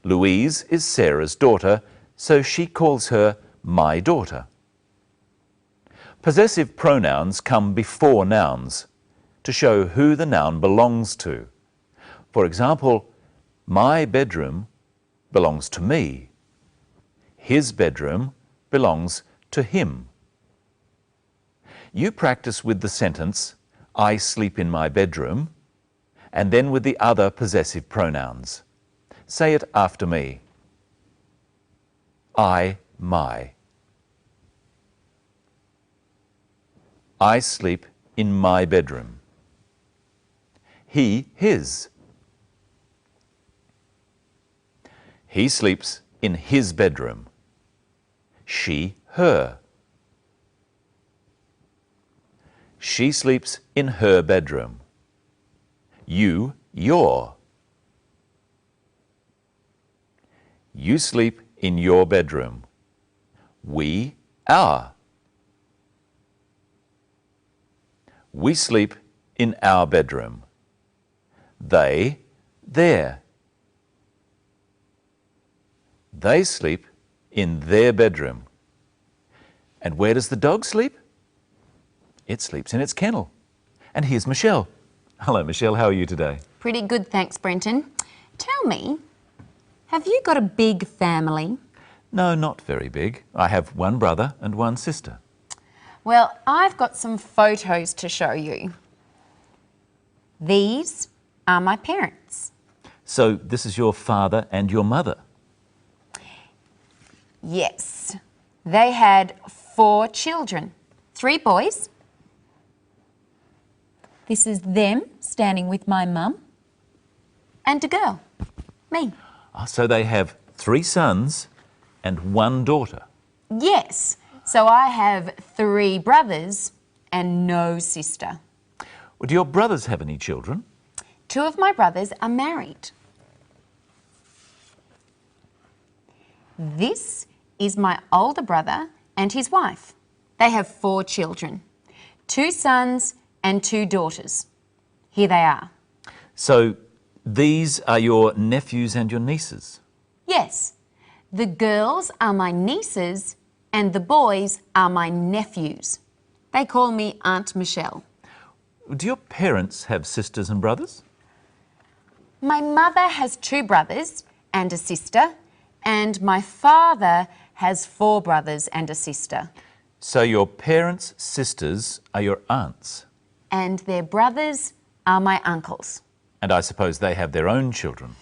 Louise is Sarah's daughter, so she calls her my daughter. Possessive pronouns come before nouns to show who the noun belongs to. For example, my bedroom belongs to me. His bedroom belongs to him. You practice with the sentence, I sleep in my bedroom, and then with the other possessive pronouns. Say it after me. I, my. I sleep in my bedroom. He, his. He sleeps in his bedroom. She, her. She sleeps in her bedroom. You, your. You sleep in your bedroom. We, our. We sleep in our bedroom. They, their. They sleep in their bedroom. And where does the dog sleep? It sleeps in its kennel. And here's Michelle. Hello, Michelle. How are you today? Pretty good, thanks, Brenton. Tell me, have you got a big family? No, not very big. I have one brother and one sister. Well, I've got some photos to show you. These are my parents. So this is your father and your mother? Yes. They had 4 children, 3 boys. This is them standing with my mum and a girl, me. So they have 3 sons and 1 daughter? Yes. So I have 3 brothers and no sister. Well, do your brothers have any children? 2 of my brothers are married. This is my older brother and his wife. They have 4 children, 2 sons and 2 daughters. Here they are. So these are your nephews and your nieces? Yes. The girls are my nieces and the boys are my nephews. They call me Aunt Michelle. Do your parents have sisters and brothers? My mother has 2 brothers and a sister, and my father has 4 brothers and a sister. So your parents' sisters are your aunts? And their brothers are my uncles. And I suppose they have their own children?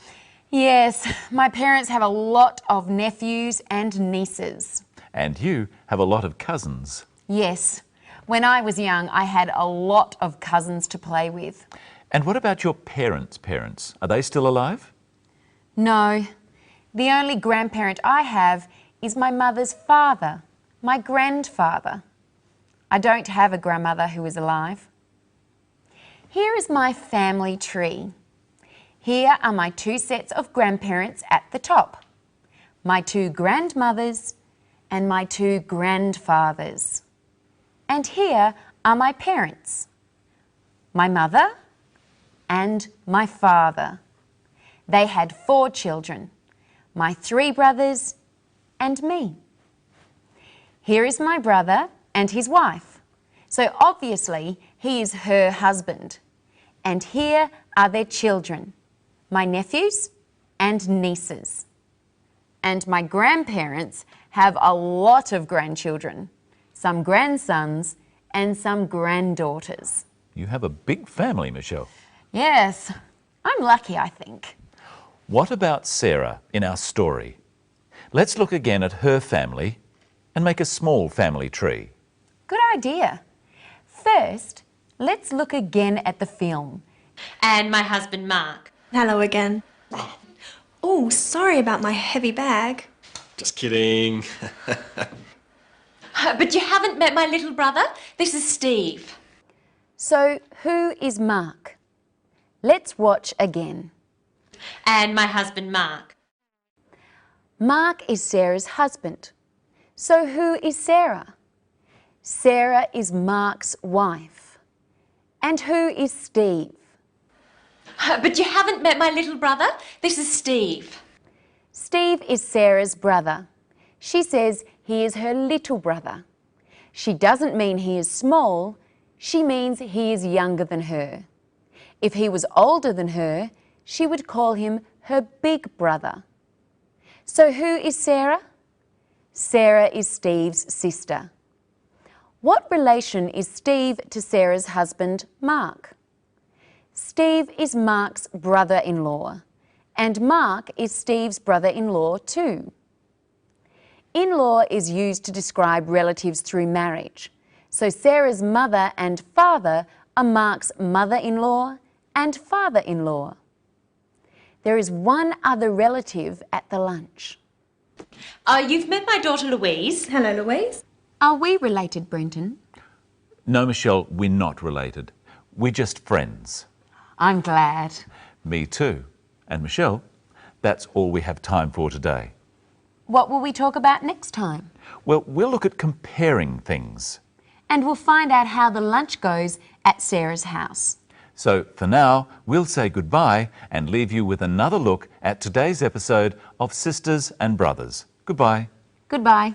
Yes, my parents have a lot of nephews and nieces. And you have a lot of cousins? Yes. When I was young, I had a lot of cousins to play with. And what about your parents' parents? Are they still alive? No. The only grandparent I have is my mother's father, my grandfather. I don't have a grandmother who is alive. Here is my family tree. Here are my 2 sets of grandparents at the top, my 2 grandmothers and my 2 grandfathers. And here are my parents, my mother and my father. They had 4 children, my 3 brothers and me. Here is my brother and his wife. So obviously he is her husband. And here are their children, my nephews and nieces. And my grandparents have a lot of grandchildren, some grandsons and some granddaughters. You have a big family, Michelle. Yes, I'm lucky, I think. What about Sarah in our story? Let's look again at her family and make a small family tree. Good idea. First, let's look again at the film. And my husband, Mark. Hello again. Oh, sorry about my heavy bag. Just kidding. But you haven't met my little brother? This is Steve. So, who is Mark? Let's watch again. And my husband, Mark. Mark is Sarah's husband. So, who is Sarah? Sarah is Mark's wife. And who is Steve? But you haven't met my little brother? This is Steve. Steve is Sarah's brother. She says he is her little brother. She doesn't mean he is small, she means he is younger than her. If he was older than her, she would call him her big brother. So who is Sarah? Sarah is Steve's sister. What relation is Steve to Sarah's husband, Mark? Steve is Mark's brother-in-law, and Mark is Steve's brother-in-law too. In-law is used to describe relatives through marriage. So Sarah's mother and father are Mark's mother-in-law and father-in-law. There is one other relative at the lunch. You've met my daughter Louise. Hello, Louise. Are we related, Brenton? No, Michelle, we're not related. We're just friends. I'm glad. Me too. And Michelle, that's all we have time for today. What will we talk about next time? Well, we'll look at comparing things. And we'll find out how the lunch goes at Sarah's house. So for now, we'll say goodbye and leave you with another look at today's episode of Sisters and Brothers. Goodbye. Goodbye.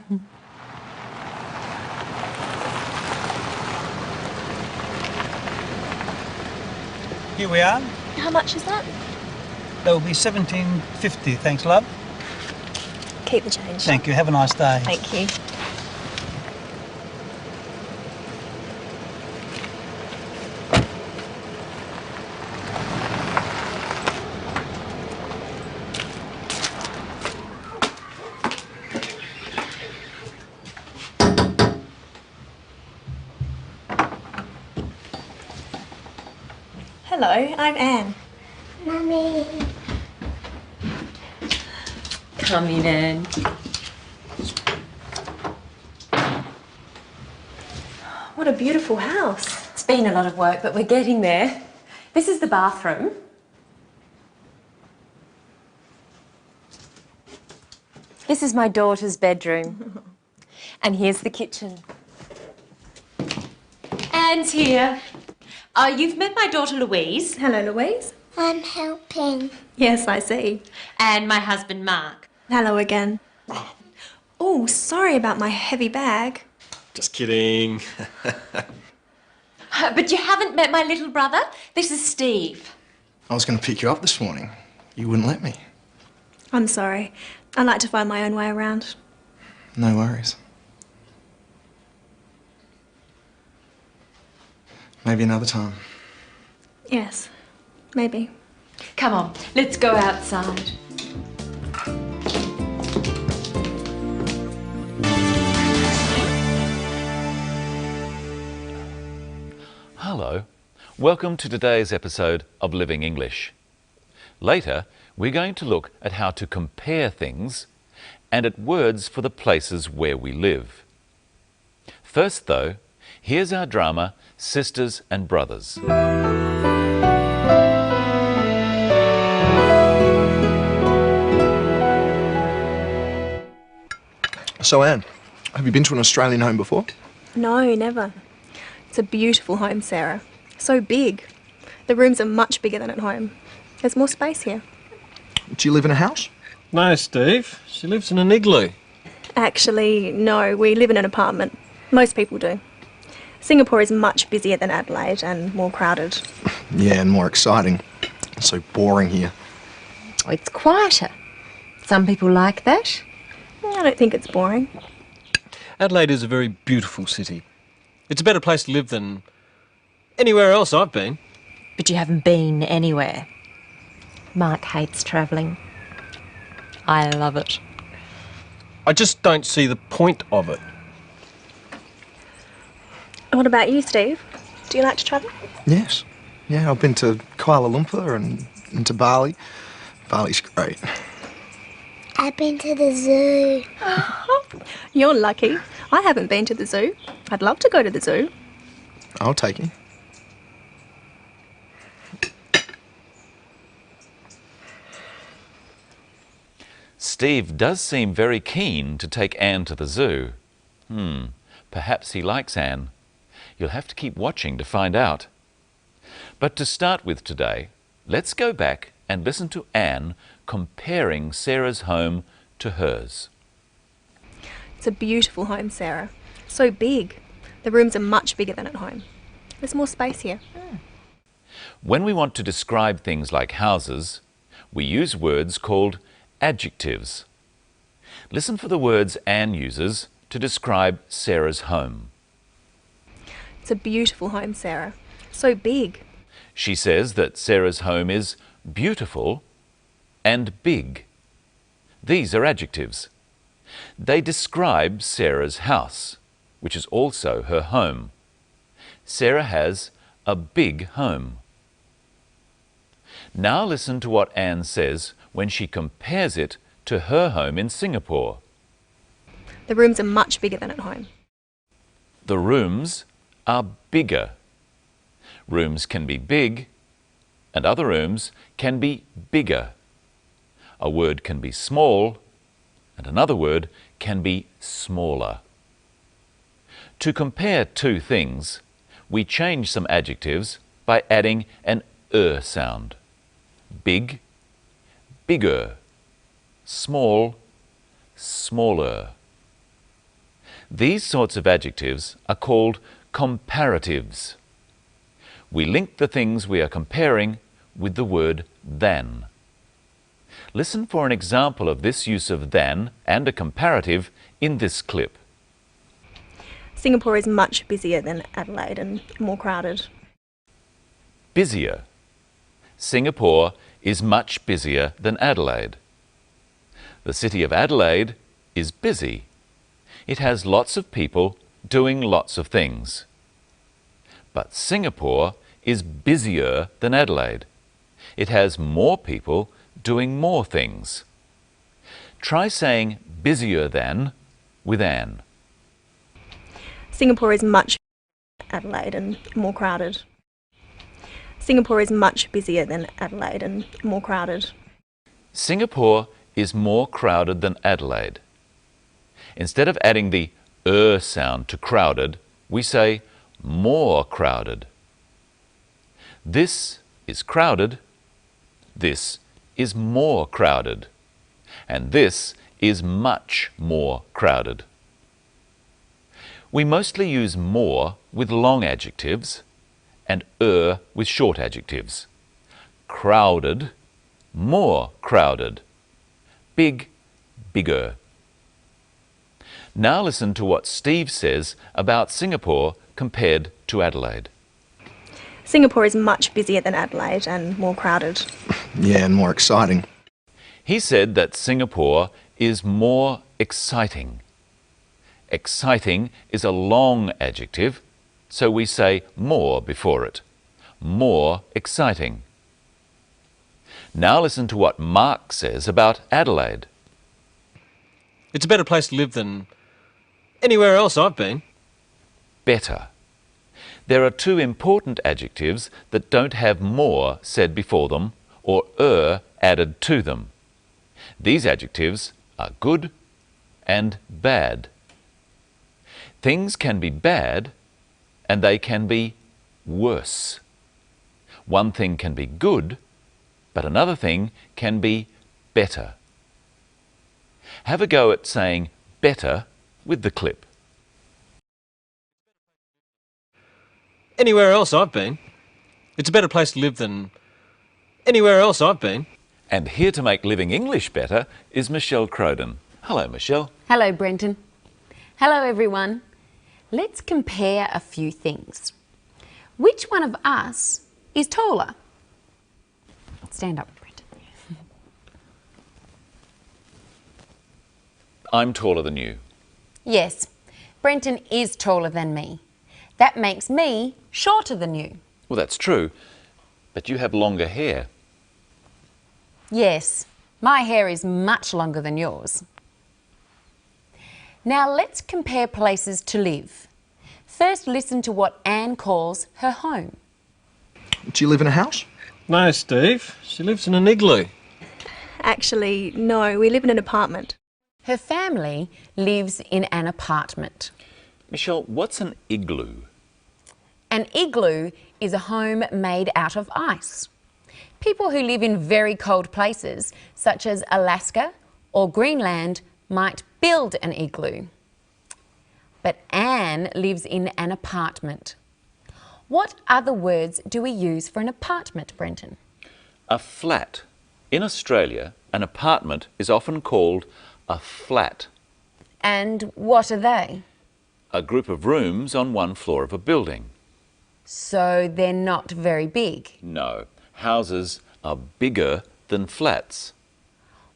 Here we are. How much is that? That will be $17.50, thanks, love. Keep the change. Thank you. Have a nice day. Thank you. Hello, I'm Anne. Mummy. Come in, Anne. What a beautiful house. It's been a lot of work, but we're getting there. This is the bathroom. This is my daughter's bedroom. And here's the kitchen. Anne's here. You've met my daughter Louise. Hello, Louise. I'm helping. Yes, I see. And my husband Mark. Hello again. Oh, sorry about my heavy bag. Just kidding. But you haven't met my little brother? This is Steve. I was going to pick you up this morning. You wouldn't let me. I'm sorry. I like to find my own way around. No worries. Maybe another time. Yes, maybe. Come on, let's go outside. Hello. Welcome to today's episode of Living English. Later, we're going to look at how to compare things and at words for the places where we live. First, though, here's our drama, Sisters and Brothers. So, Anne, have you been to an Australian home before? No, never. It's a beautiful home, Sarah. So big. The rooms are much bigger than at home. There's more space here. Do you live in a house? No, Steve. She lives in an igloo. Actually, no, we live in an apartment. Most people do. Singapore is much busier than Adelaide and more crowded. Yeah, and more exciting. It's so boring here. It's quieter. Some people like that. I don't think it's boring. Adelaide is a very beautiful city. It's a better place to live than anywhere else I've been. But you haven't been anywhere. Mark hates travelling. I love it. I just don't see the point of it. What about you, Steve? Do you like to travel? Yes. Yeah, I've been to Kuala Lumpur and to Bali. Bali's great. I've been to the zoo. You're lucky. I haven't been to the zoo. I'd love to go to the zoo. I'll take you. Steve does seem very keen to take Anne to the zoo. Perhaps he likes Anne. You'll have to keep watching to find out. But to start with today, let's go back and listen to Anne comparing Sarah's home to hers. It's a beautiful home, Sarah. So big. The rooms are much bigger than at home. There's more space here. When we want to describe things like houses, we use words called adjectives. Listen for the words Anne uses to describe Sarah's home. It's a beautiful home, Sarah. So big. She says that Sarah's home is beautiful and big. These are adjectives. They describe Sarah's house, which is also her home. Sarah has a big home. Now listen to what Anne says when she compares it to her home in Singapore. The rooms are much bigger than at home. The rooms are bigger. Rooms can be big, and other rooms can be bigger. A word can be small, and another word can be smaller. To compare two things, we change some adjectives by adding an sound. Big, bigger. Small, smaller. These sorts of adjectives are called comparatives. We link the things we are comparing with the word than. Listen for an example of this use of than and a comparative in this clip. Singapore is much busier than Adelaide and more crowded. Busier. Singapore is much busier than Adelaide. The city of Adelaide is busy. It has lots of people doing lots of things. But Singapore is busier than Adelaide. It has more people doing more things. Try saying busier than with Anne. Singapore is much busier than Adelaide and more crowded. Singapore is much busier than Adelaide and more crowded. Singapore is more crowded than Adelaide. Instead of adding the sound to crowded, we say more crowded. This is crowded, this is more crowded, and this is much more crowded. We mostly use more with long adjectives and with short adjectives. Crowded, more crowded. Big, bigger. Now listen to what Steve says about Singapore compared to Adelaide. Singapore is much busier than Adelaide and more crowded. Yeah, and more exciting. He said that Singapore is more exciting. Exciting is a long adjective, so we say more before it. More exciting. Now listen to what Mark says about Adelaide. It's a better place to live than anywhere else I've been. Better. There are two important adjectives that don't have more said before them or added to them. These adjectives are good and bad. Things can be bad and they can be worse. One thing can be good, but another thing can be better. Have a go at saying better with the clip. anywhere else I've been. It's a better place to live than anywhere else I've been. And here to make living English better is Michelle Crowden. Hello, Michelle. Hello, Brenton. Hello, everyone. Let's compare a few things. Which one of us is taller? Stand up, Brenton. I'm taller than you. Yes, Brenton is taller than me. That makes me shorter than you. Well, that's true, but you have longer hair. Yes, my hair is much longer than yours. Now let's compare places to live. First, listen to what Anne calls her home. Do you live in a house? No, Steve. She lives in an igloo. Actually, no, we live in an apartment. Her family lives in an apartment. Michelle, what's an igloo? An igloo is a home made out of ice. People who live in very cold places, such as Alaska or Greenland, might build an igloo. But Anne lives in an apartment. What other words do we use for an apartment, Brenton? A flat. In Australia, an apartment is often called a flat. And what are they? A group of rooms on one floor of a building. So they're not very big. No, houses are bigger than flats.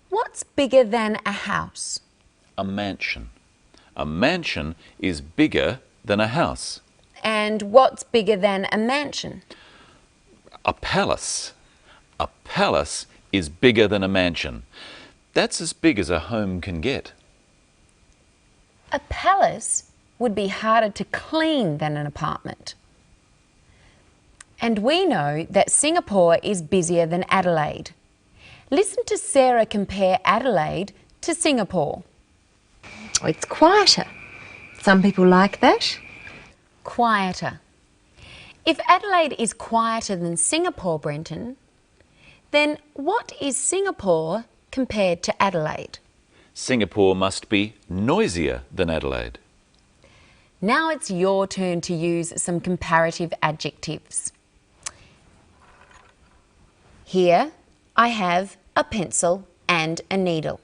What's bigger than a house? A mansion. A mansion is bigger than a house. And what's bigger than a mansion? A palace. A palace is bigger than a mansion. That's as big as a home can get. A palace would be harder to clean than an apartment. And we know that Singapore is busier than Adelaide. Listen to Sarah compare Adelaide to Singapore. It's quieter. Some people like that. Quieter. If Adelaide is quieter than Singapore, Brenton, then what is Singapore compared to Adelaide? Singapore must be noisier than Adelaide. Now it's your turn to use some comparative adjectives. Here I have a pencil and a needle.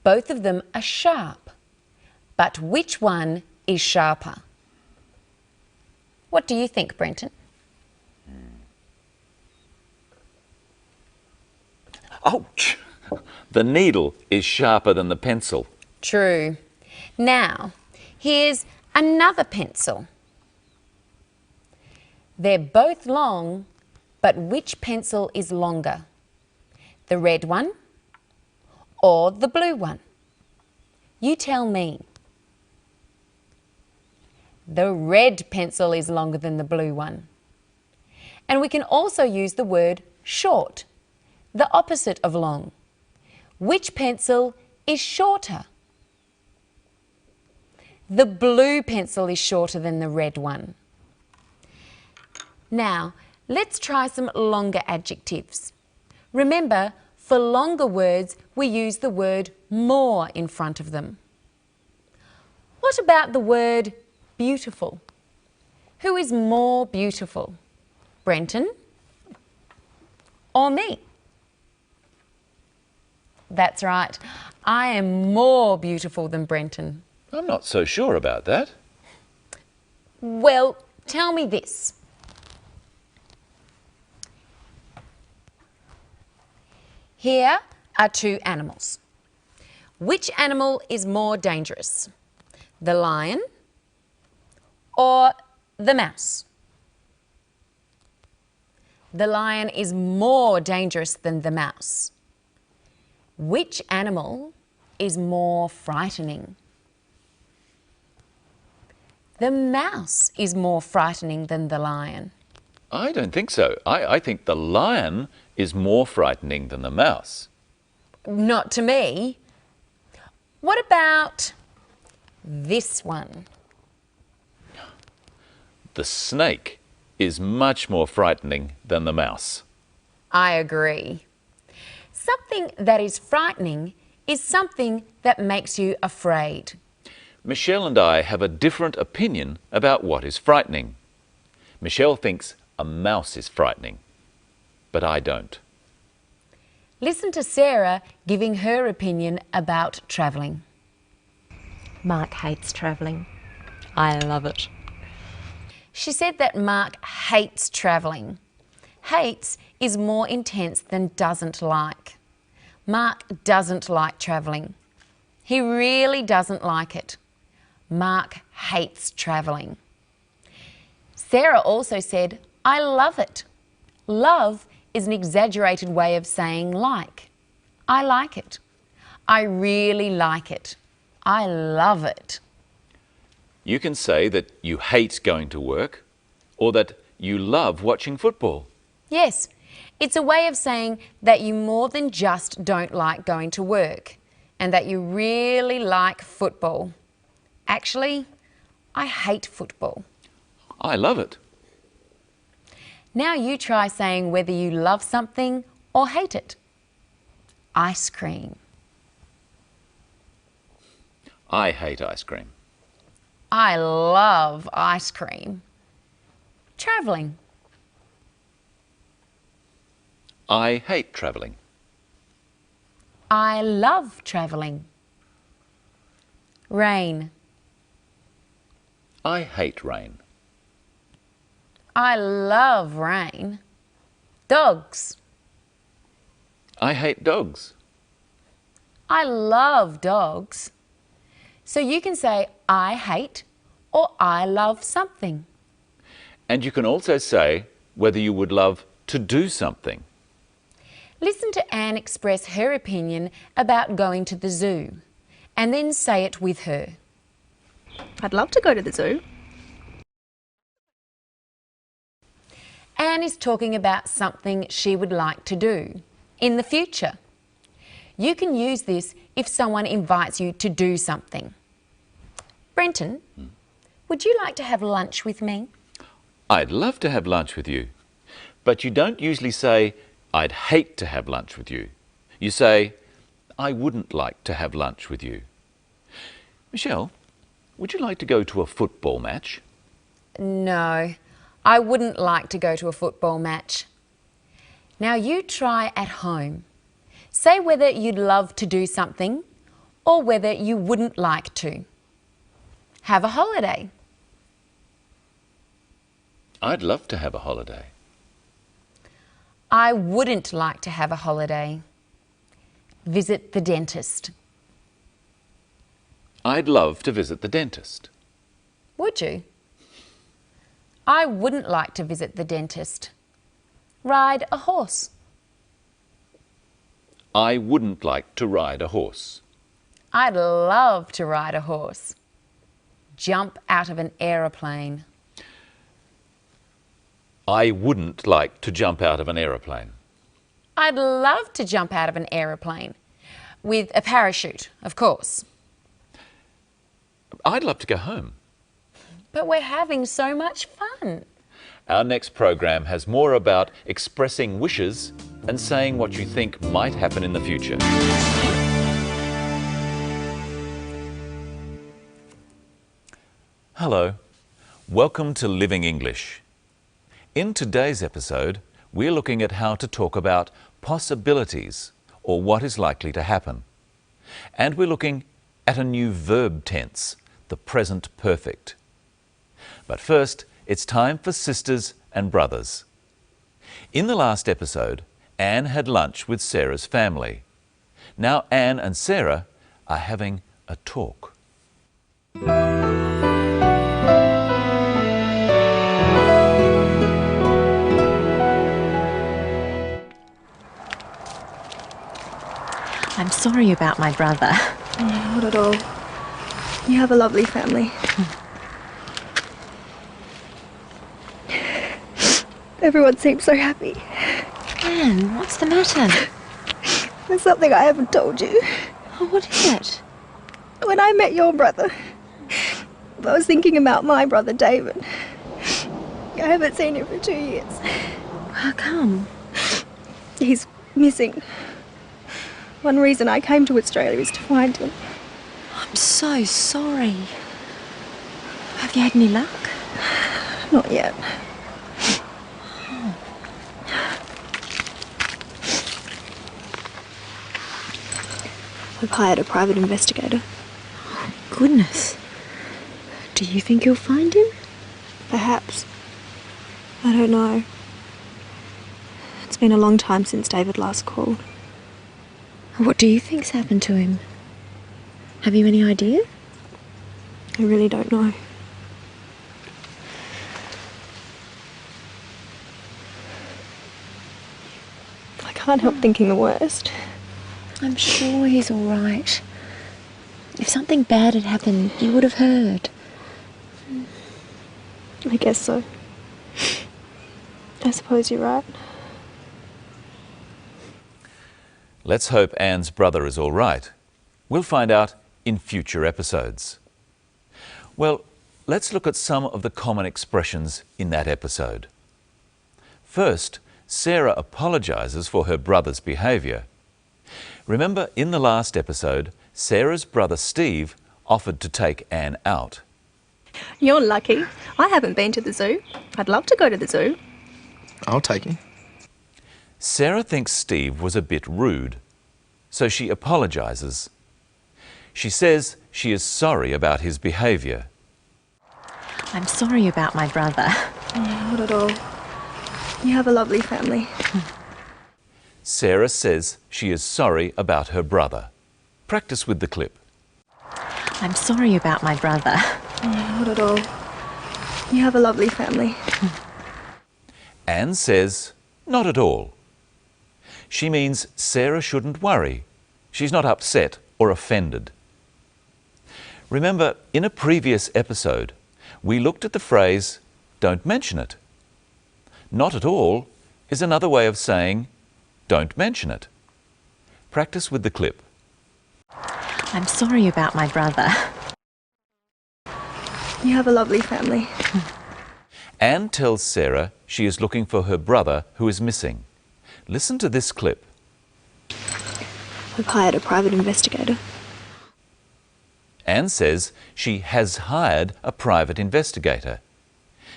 Both of them are sharp, but which one is sharper? What do you think, Brenton? Ouch! The needle is sharper than the pencil. True. Now, here's another pencil. They're both long, but which pencil is longer? The red one or the blue one? You tell me. The red pencil is longer than the blue one. And we can also use the word short, the opposite of long. Which pencil is shorter? The blue pencil is shorter than the red one. Now, let's try some longer adjectives. Remember, for longer words, we use the word more in front of them. What about the word beautiful? Who is more beautiful? Brenton or me? That's right. I am more beautiful than Brenton. I'm not so sure about that. Well, tell me this. Here are two animals. Which animal is more dangerous? The lion or the mouse? The lion is more dangerous than the mouse. Which animal is more frightening? The mouse is more frightening than the lion. I don't think so. I think the lion is more frightening than the mouse. Not to me. What about this one? The snake is much more frightening than the mouse. I agree. Something that is frightening is something that makes you afraid. Michelle and I have a different opinion about what is frightening. Michelle thinks a mouse is frightening, but I don't. Listen to Sarah giving her opinion about travelling. Mark hates travelling. I love it. She said that Mark hates travelling. Hates is more intense than doesn't like. Mark doesn't like travelling. He really doesn't like it. Mark hates travelling. Sarah also said, I love it. Love is an exaggerated way of saying like. I like it. I really like it. I love it. You can say that you hate going to work or that you love watching football. Yes, it's a way of saying that you more than just don't like going to work and that you really like football. Actually, I hate football. I love it. Now you try saying whether you love something or hate it. Ice cream. I hate ice cream. I love ice cream. Travelling. I hate travelling. I love travelling. Rain. I hate rain. I love rain. Dogs. I hate dogs. I love dogs. So you can say I hate or I love something. And you can also say whether you would love to do something. Listen to Anne express her opinion about going to the zoo and then say it with her. I'd love to go to the zoo. Anne is talking about something she would like to do in the future. You can use this if someone invites you to do something. Brenton, would you like to have lunch with me? I'd love to have lunch with you. But you don't usually say, I'd hate to have lunch with you. You say, I wouldn't like to have lunch with you. Michelle, would you like to go to a football match? No, I wouldn't like to go to a football match. Now you try at home. Say whether you'd love to do something or whether you wouldn't like to. Have a holiday. I'd love to have a holiday. I wouldn't like to have a holiday. Visit the dentist. I'd love to visit the dentist. Would you? I wouldn't like to visit the dentist. Ride a horse. I wouldn't like to ride a horse. I'd love to ride a horse. Jump out of an aeroplane. I wouldn't like to jump out of an aeroplane. I'd love to jump out of an aeroplane. With a parachute, of course. I'd love to go home. But we're having so much fun. Our next program has more about expressing wishes and saying what you think might happen in the future. Hello, welcome to Living English. In today's episode, we're looking at how to talk about possibilities or what is likely to happen. And we're looking at a new verb tense, the present perfect. But first, it's time for sisters and brothers. In the last episode, Anne had lunch with Sarah's family. Now Anne and Sarah are having a talk. I'm sorry about my brother. Not at all. You have a lovely family. Everyone seems so happy. Anne, what's the matter? There's something I haven't told you. Oh, what is it? When I met your brother, I was thinking about my brother David. I haven't seen him for 2 years. How come? He's missing. One reason I came to Australia is to find him. I'm so sorry. Have you had any luck? Not yet. I've hired a private investigator. Oh, goodness. Do you think you'll find him? Perhaps. I don't know. It's been a long time since David last called. What do you think's happened to him? Have you any idea? I really don't know. I can't help thinking the worst. I'm sure he's all right. If something bad had happened, you would have heard. I guess so. I suppose you're right. Let's hope Anne's brother is all right. We'll find out in future episodes. Well, let's look at some of the common expressions in that episode. First, Sarah apologises for her brother's behaviour. Remember, in the last episode, Sarah's brother Steve offered to take Anne out. You're lucky. I haven't been to the zoo. I'd love to go to the zoo. I'll take you. Sarah thinks Steve was a bit rude, so she apologises. She says she is sorry about his behaviour. I'm sorry about my brother. Not at all. You have a lovely family. Sarah says she is sorry about her brother. Practice with the clip. I'm sorry about my brother. Not at all. You have a lovely family. Anne says, not at all. She means Sarah shouldn't worry. She's not upset or offended. Remember, in a previous episode, we looked at the phrase, don't mention it. Not at all is another way of saying, don't mention it. Practice with the clip. I'm sorry about my brother. You have a lovely family. Anne tells Sarah she is looking for her brother who is missing. Listen to this clip. I've hired a private investigator. Anne says she has hired a private investigator.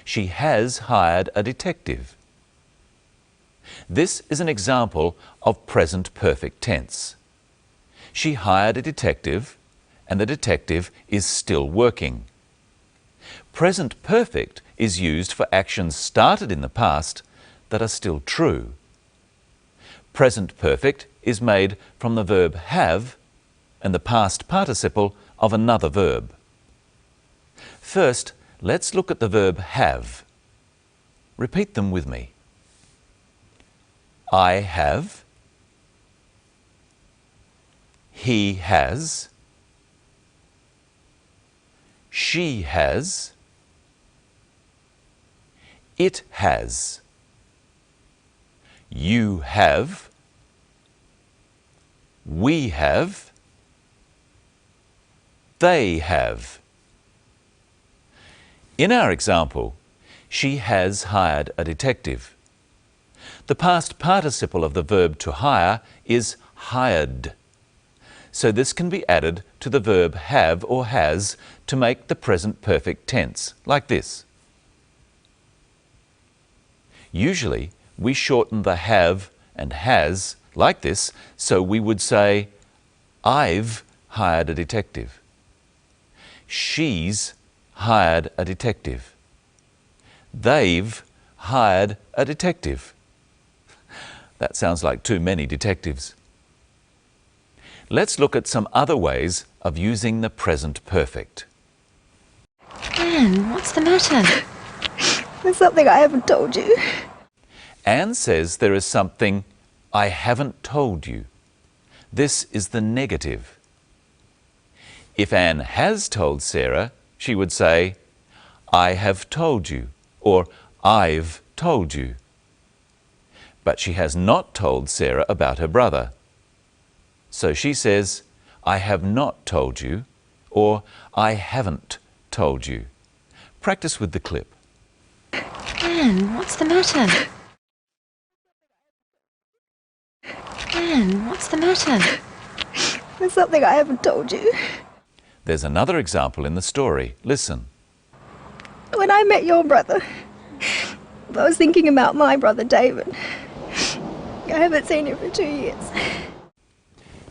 She has hired a detective. This is an example of present perfect tense. She hired a detective, and the detective is still working. Present perfect is used for actions started in the past that are still true. Present perfect is made from the verb have and the past participle of another verb. First, let's look at the verb have. Repeat them with me. I have. He has. She has. It has. You have. We have. They have. In our example, she has hired a detective. The past participle of the verb to hire is hired. So this can be added to the verb have or has to make the present perfect tense, like this. Usually, we shorten the have and has like this, so we would say, I've hired a detective. She's hired a detective. They've hired a detective. That sounds like too many detectives. Let's look at some other ways of using the present perfect. Anne, what's the matter? There's something I haven't told you. Anne says there is something I haven't told you. This is the negative. If Anne has told Sarah, she would say, I have told you, or I've told you. But she has not told Sarah about her brother. So she says, I have not told you, or I haven't told you. Practice with the clip. Anne, what's the matter? Anne, what's the matter? There's something I haven't told you. There's another example in the story. Listen. When I met your brother, I was thinking about my brother David. I haven't seen him for 2 years.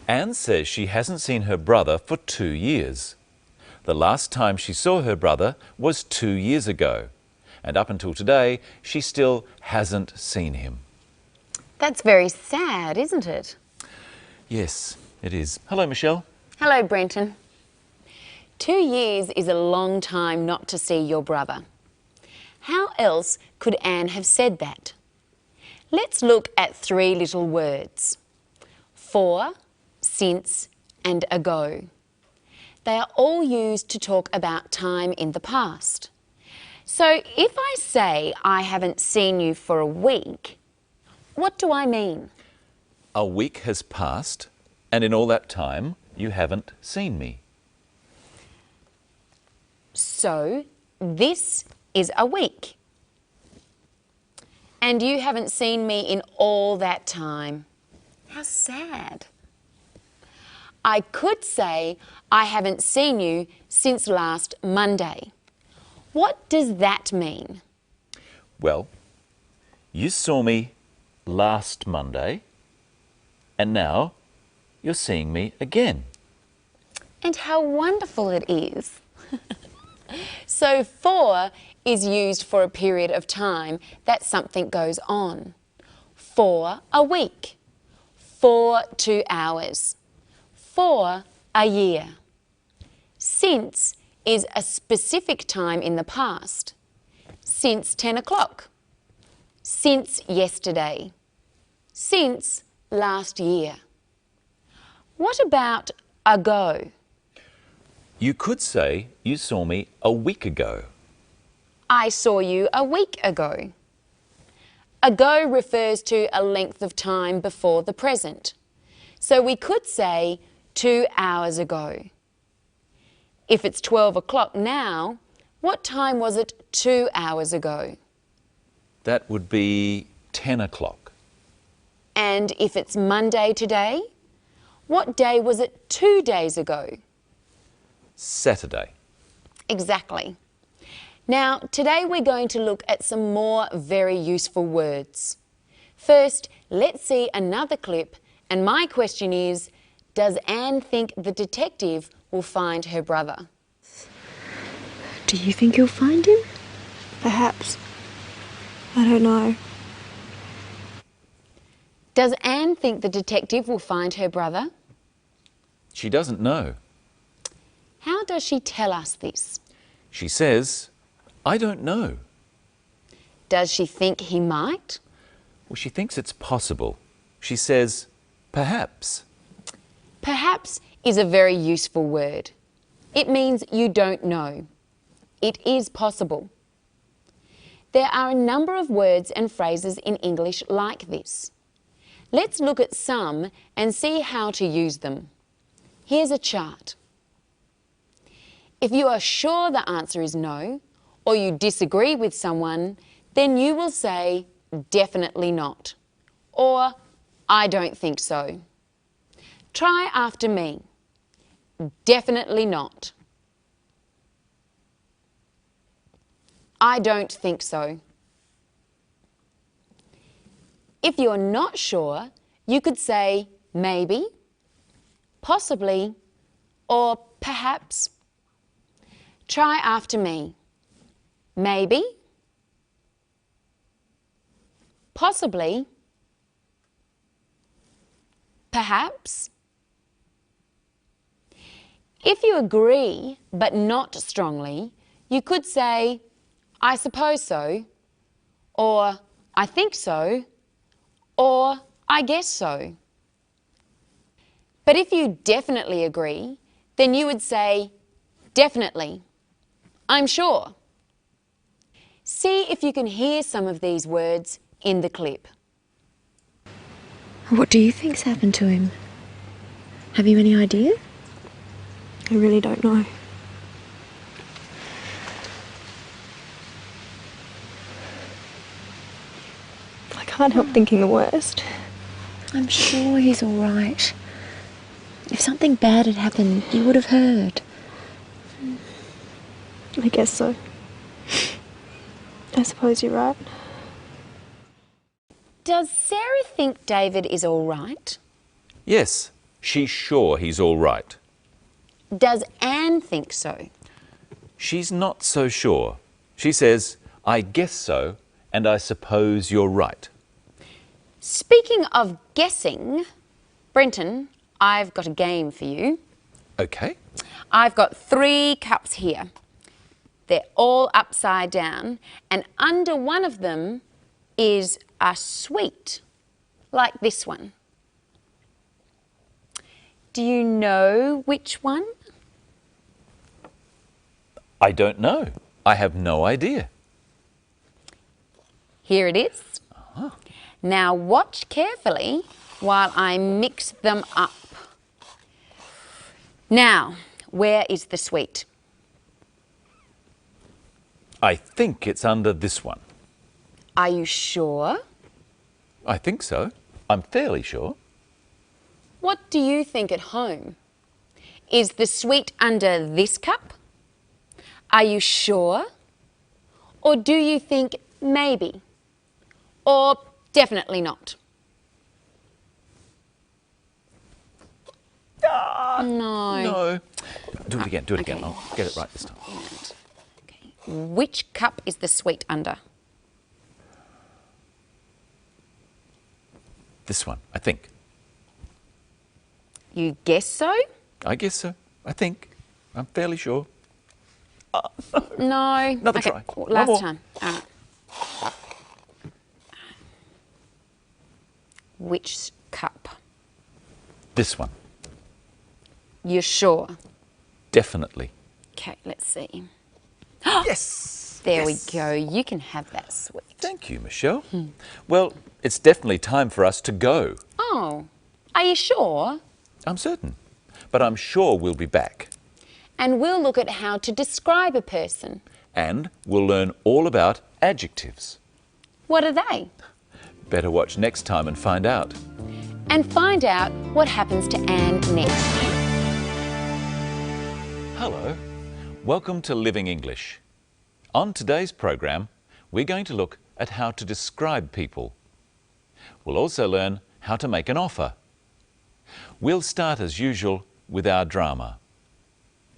Anne says she hasn't seen her brother for 2 years. The last time she saw her brother was 2 years ago, and up until today, she still hasn't seen him. That's very sad, isn't it? Yes, it is. Hello, Michelle. Hello, Brenton. 2 years is a long time not to see your brother. How else could Anne have said that? Let's look at 3 little words. For, since, and ago. They are all used to talk about time in the past. So if I say I haven't seen you for a week, what do I mean? A week has passed, and in all that time, you haven't seen me. So this is a week. And you haven't seen me in all that time. How sad. I could say I haven't seen you since last Monday. What does that mean? Well, you saw me last Monday, and now you're seeing me again. And how wonderful it is. So for is used for a period of time that something goes on. For a week. For 2 hours. For a year. Since is a specific time in the past. Since 10 o'clock. Since yesterday. Since last year. What about ago? You could say you saw me a week ago. I saw you a week ago. Ago refers to a length of time before the present. So we could say 2 hours ago. If it's 12 o'clock now, what time was it 2 hours ago? That would be 10 o'clock. And if it's Monday today, what day was it 2 days ago? Saturday. Exactly. Now, today we're going to look at some more very useful words. First, let's see another clip, and my question is, does Anne think the detective will find her brother? Do you think you'll find him? Perhaps. I don't know. Does Anne think the detective will find her brother? She doesn't know. How does she tell us this? She says, I don't know. Does she think he might? Well, she thinks it's possible. She says, perhaps. Perhaps is a very useful word. It means you don't know. It is possible. There are a number of words and phrases in English like this. Let's look at some and see how to use them. Here's a chart. If you are sure the answer is no, or you disagree with someone, then you will say, definitely not, or I don't think so. Try after me. Definitely not. I don't think so. If you're not sure, you could say maybe, possibly, or perhaps. Try after me. Maybe, possibly, perhaps. If you agree but not strongly, you could say, I suppose so, or I think so, or I guess so. But if you definitely agree, then you would say, definitely, I'm sure. See if you can hear some of these words in the clip. What do you think's happened to him? Have you any idea? I really don't know. I can't help thinking the worst. I'm sure he's all right. If something bad had happened, you would have heard. I guess so. I suppose you're right. Does Sarah think David is all right? Yes, She's sure he's all right. Does Anne think so? She's not so sure. She says, I guess so, and I suppose you're right. Speaking of guessing, Brenton, I've got a game for you. Okay. I've got 3 cups here. They're all upside down, and under one of them is a sweet, like this one. Do you know which one? I don't know. I have no idea. Here it is. Now watch carefully while I mix them up. Now, where is the sweet? I think it's under this one. Are you sure? I think so. I'm fairly sure. What do you think at home? Is the sweet under this cup? Are you sure? Or do you think maybe? Or definitely not? No. No. Do it again, do it again. I'll get it right this time. Okay. Which cup is the sweet under? This one, I think. You guess so? I guess so. I think. I'm fairly sure. No. Another okay. try. Last One more. time. All right. Which cup? This one. You're sure? Definitely. Okay, let's see. Yes! There Yes. we go. You can have that sweet. Thank you, Michelle. Well, it's definitely time for us to go. Oh, are you sure? I'm certain. But I'm sure we'll be back. And we'll look at how to describe a person. And we'll learn all about adjectives. What are they? Better watch next time and find out. And find out what happens to Anne next. Hello. Welcome to Living English. On today's program, we're going to look at how to describe people. We'll also learn how to make an offer. We'll start as usual with our drama.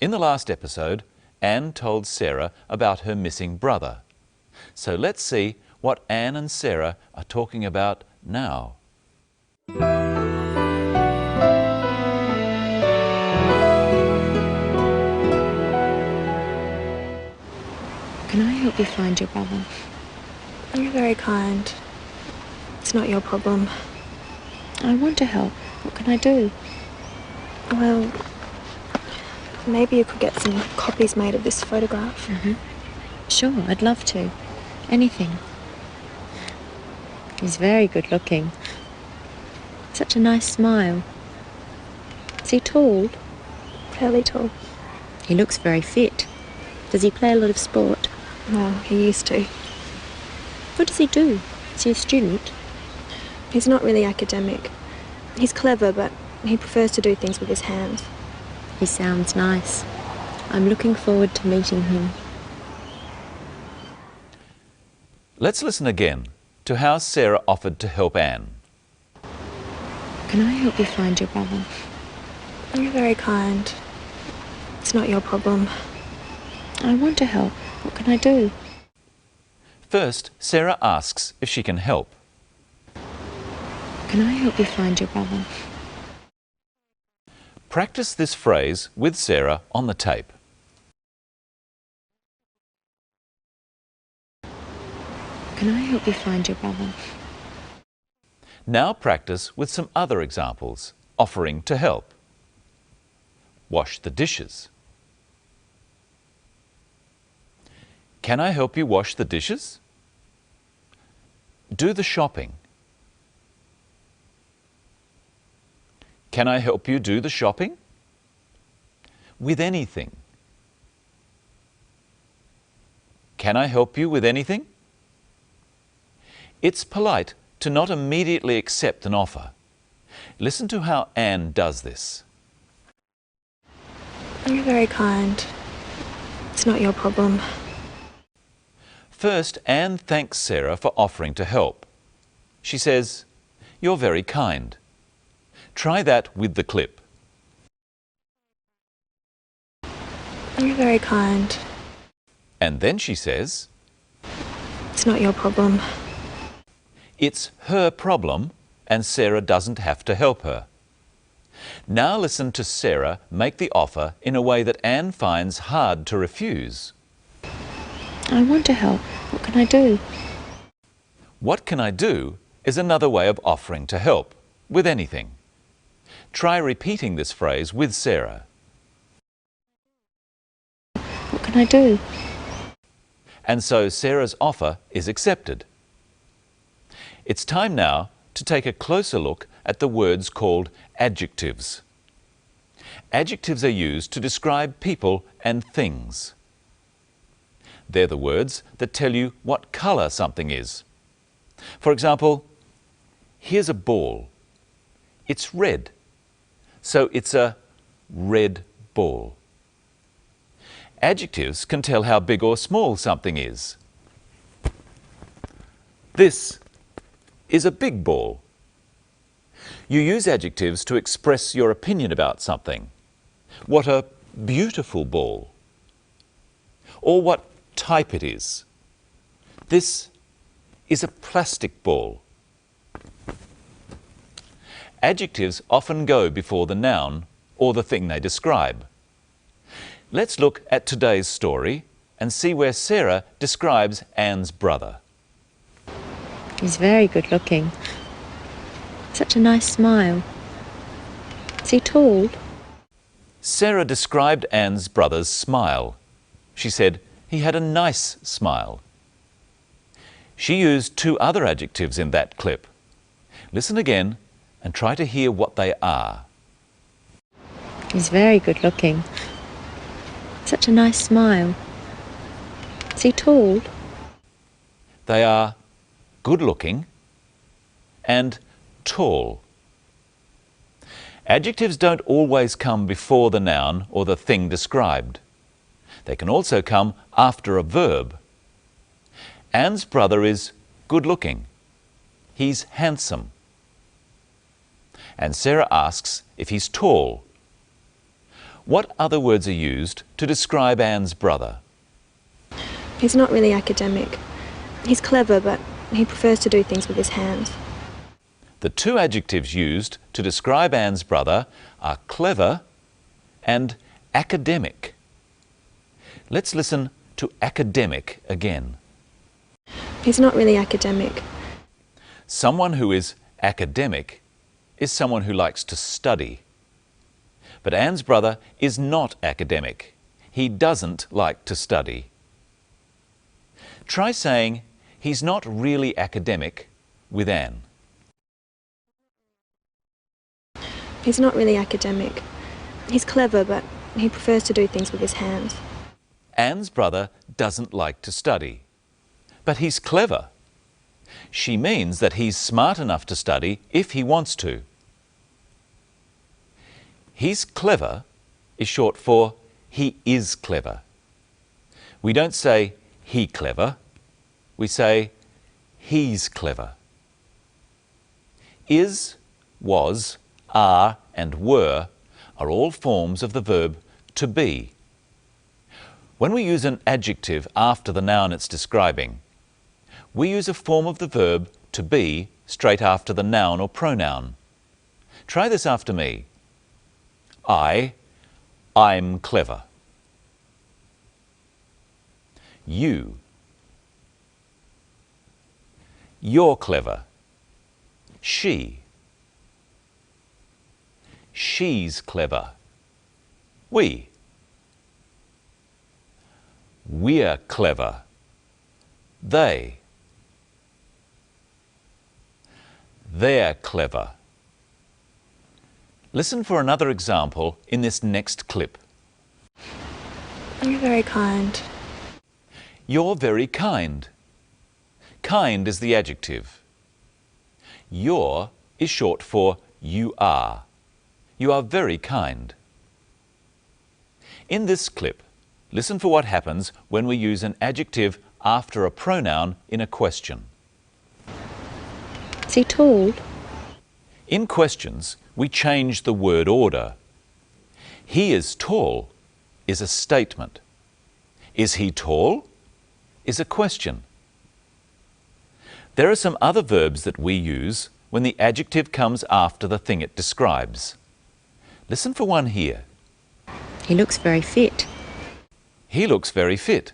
In the last episode, Anne told Sarah about her missing brother. So let's see what Anne and Sarah are talking about now. Can I help you find your brother? You're very kind. It's not your problem. I want to help. What can I do? Well, maybe you could get some copies made of this photograph. Sure, I'd love to. Anything. He's very good looking. Such a nice smile. Is he tall? Fairly tall. He looks very fit. Does he play a lot of sport? Well, he used to. What does he do? Is he a student? He's not really academic. He's clever, but he prefers to do things with his hands. He sounds nice. I'm looking forward to meeting him. Let's listen again to how Sarah offered to help Anne. Can I help you find your brother? You're very kind. It's not your problem. I want to help. What can I do? First, Sarah asks if she can help. Can I help you find your brother? Practice this phrase with Sarah on the tape. Can I help you find your brother? Now practice with some other examples, offering to help. Wash the dishes. Can I help you wash the dishes? Do the shopping. Can I help you do the shopping? With anything. Can I help you with anything? It's polite to not immediately accept an offer. Listen to how Anne does this. You're very kind. It's not your problem. First, Anne thanks Sarah for offering to help. She says, "You're very kind." Try that with the clip. You're very kind. And then she says, It's not your problem. it's her problem and Sarah doesn't have to help her. Now listen to Sarah make the offer in a way that Anne finds hard to refuse. I want to help. What can I do? What can I do is another way of offering to help with anything. Try repeating this phrase with Sarah. What can I do? And so Sarah's offer is accepted. It's time now to take a closer look at the words called adjectives. Adjectives are used to describe people and things. They're the words that tell you what colour something is. For example, here's a ball. It's red, so it's a red ball. Adjectives can tell how big or small something is. This is a big ball. You use adjectives to express your opinion about something. What a beautiful ball. Or what type it is. This is a plastic ball. Adjectives often go before the noun or the thing they describe. Let's look at today's story and see where Sarah describes Anne's brother. He's very good looking. Such a nice smile. Is he tall? Sarah described Anne's brother's smile. She said he had a nice smile. She used two other adjectives in that clip. Listen again and try to hear what they are. He's very good looking. Such a nice smile. Is he tall? They are good looking and tall. Adjectives don't always come before the noun or the thing described. They can also come after a verb. Anne's brother is good looking. He's handsome. And Sarah asks if he's tall. What other words are used to describe Anne's brother? He's not really academic. He's clever, but he prefers to do things with his hands. The two adjectives used to describe Anne's brother are clever and academic. Let's listen to academic again. He's not really academic. Someone who is academic is someone who likes to study. But Anne's brother is not academic. He doesn't like to study. Try saying, he's not really academic with Anne. He's not really academic. He's clever, but he prefers to do things with his hands. Anne's brother doesn't like to study. But he's clever. She means that he's smart enough to study if he wants to. He's clever is short for he is clever. We don't say he clever, we say he's clever. Is, was, are and were are all forms of the verb to be. When we use an adjective after the noun it's describing, we use a form of the verb to be straight after the noun or pronoun. Try this after me. I'm clever. You're clever. She's clever. We're clever. They're clever. Listen for another example in this next clip. You're very kind. You're very kind. Kind is the adjective. You're is short for you are. You are very kind. In this clip, listen for what happens when we use an adjective after a pronoun in a question. Is he tall? In questions, we change the word order. He is tall is a statement. Is he tall is a question. There are some other verbs that we use when the adjective comes after the thing it describes. Listen for one here. He looks very fit. He looks very fit.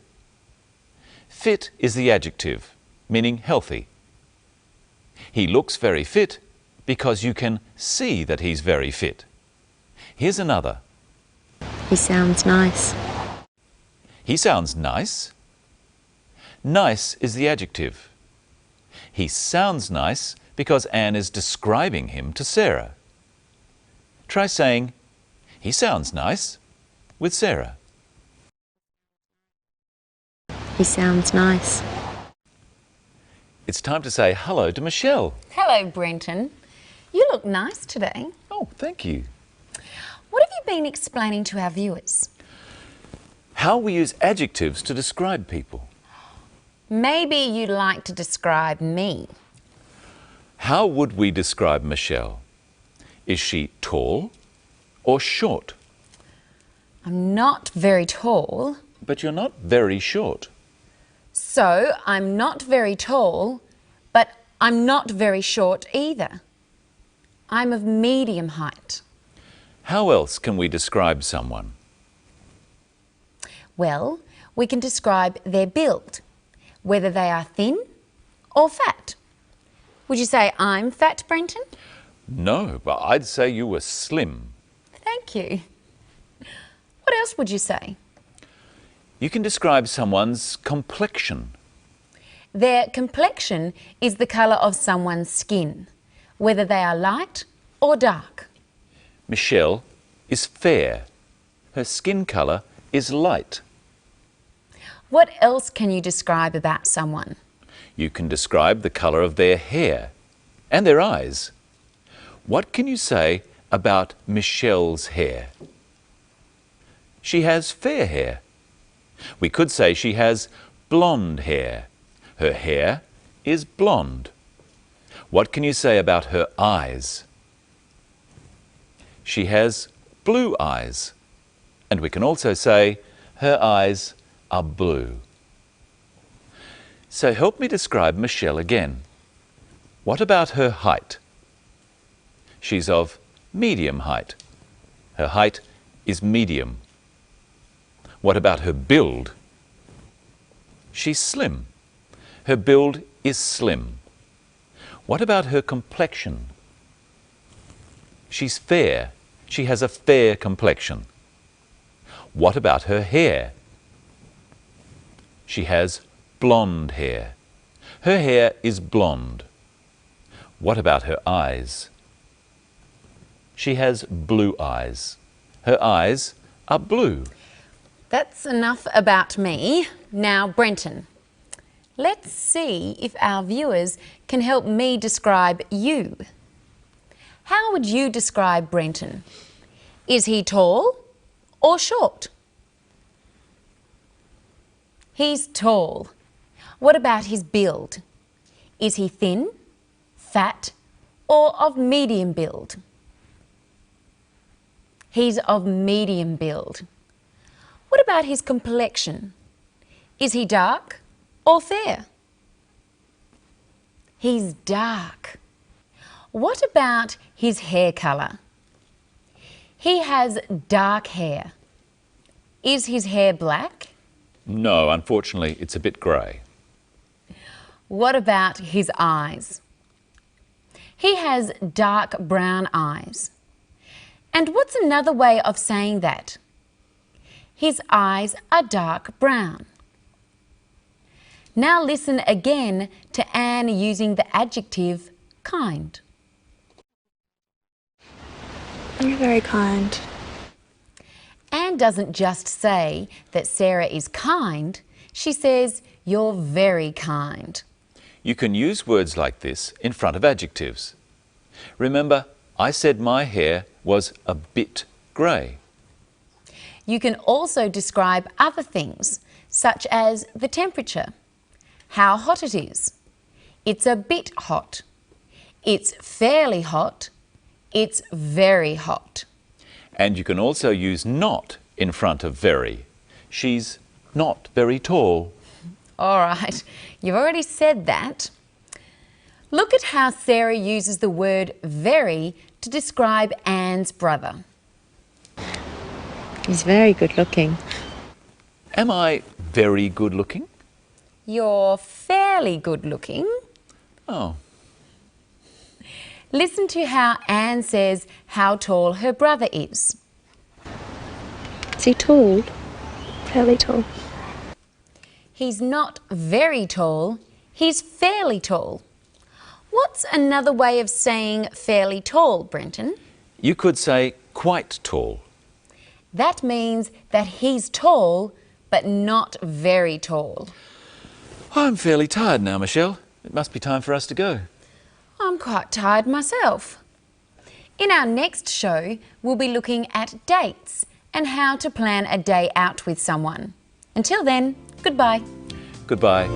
Fit is the adjective, meaning healthy. He looks very fit because you can see that he's very fit. Here's another. He sounds nice. He sounds nice. Nice is the adjective. He sounds nice because Anne is describing him to Sarah. Try saying, he sounds nice, with Sarah. He sounds nice. It's time to say hello to Michelle. Hello, Brenton. You look nice today. Oh, thank you. What have you been explaining to our viewers? How we use adjectives to describe people. Maybe you'd like to describe me. How would we describe Michelle? Is she tall or short? I'm not very tall. But you're not very short. So I'm not very tall, but I'm not very short either. I'm of medium height. How else can we describe someone? Well, we can describe their build, whether they are thin or fat. Would you say I'm fat, Brenton? No, but I'd say you were slim. Thank you. What else would you say? You can describe someone's complexion. Their complexion is the colour of someone's skin, whether they are light or dark. Michelle is fair. Her skin colour is light. What else can you describe about someone? You can describe the colour of their hair and their eyes. What can you say about Michelle's hair? She has fair hair. We could say she has blonde hair. Her hair is blonde. What can you say about her eyes? She has blue eyes. And we can also say her eyes are blue. So help me describe Michelle again. What about her height? She's of medium height. Her height is medium. What about her build? She's slim. Her build is slim. What about her complexion? She's fair. She has a fair complexion. What about her hair? She has blonde hair. Her hair is blonde. What about her eyes? She has blue eyes. Her eyes are blue. That's enough about me. Now, Brenton, let's see if our viewers can help me describe you. How would you describe Brenton? Is he tall or short? He's tall. What about his build? Is he thin, fat, or of medium build? He's of medium build. What about his complexion? Is he dark or fair? He's dark. What about his hair colour? He has dark hair. Is his hair black? No, unfortunately, it's a bit grey. What about his eyes? He has dark brown eyes. And what's another way of saying that? His eyes are dark brown. Now listen again to Anne using the adjective kind. You're very kind. Anne doesn't just say that Sarah is kind, she says you're very kind. You can use words like this in front of adjectives. Remember, I said my hair was a bit grey. You can also describe other things, such as the temperature, how hot it is. It's a bit hot. It's fairly hot, It's very hot. And you can also use not in front of very. She's not very tall. All right, you've already said that. Look at how Sarah uses the word very to describe Anne's brother. He's very good looking. Am I very good looking? You're fairly good looking. Oh. Listen to how Anne says how tall her brother is. Is he tall? Fairly tall. He's not very tall, he's fairly tall. What's another way of saying fairly tall, Brenton? You could say quite tall. That means that he's tall, but not very tall. I'm fairly tired now, Michelle. It must be time for us to go. I'm quite tired myself. In our next show, we'll be looking at dates and how to plan a day out with someone. Until then, goodbye. Goodbye.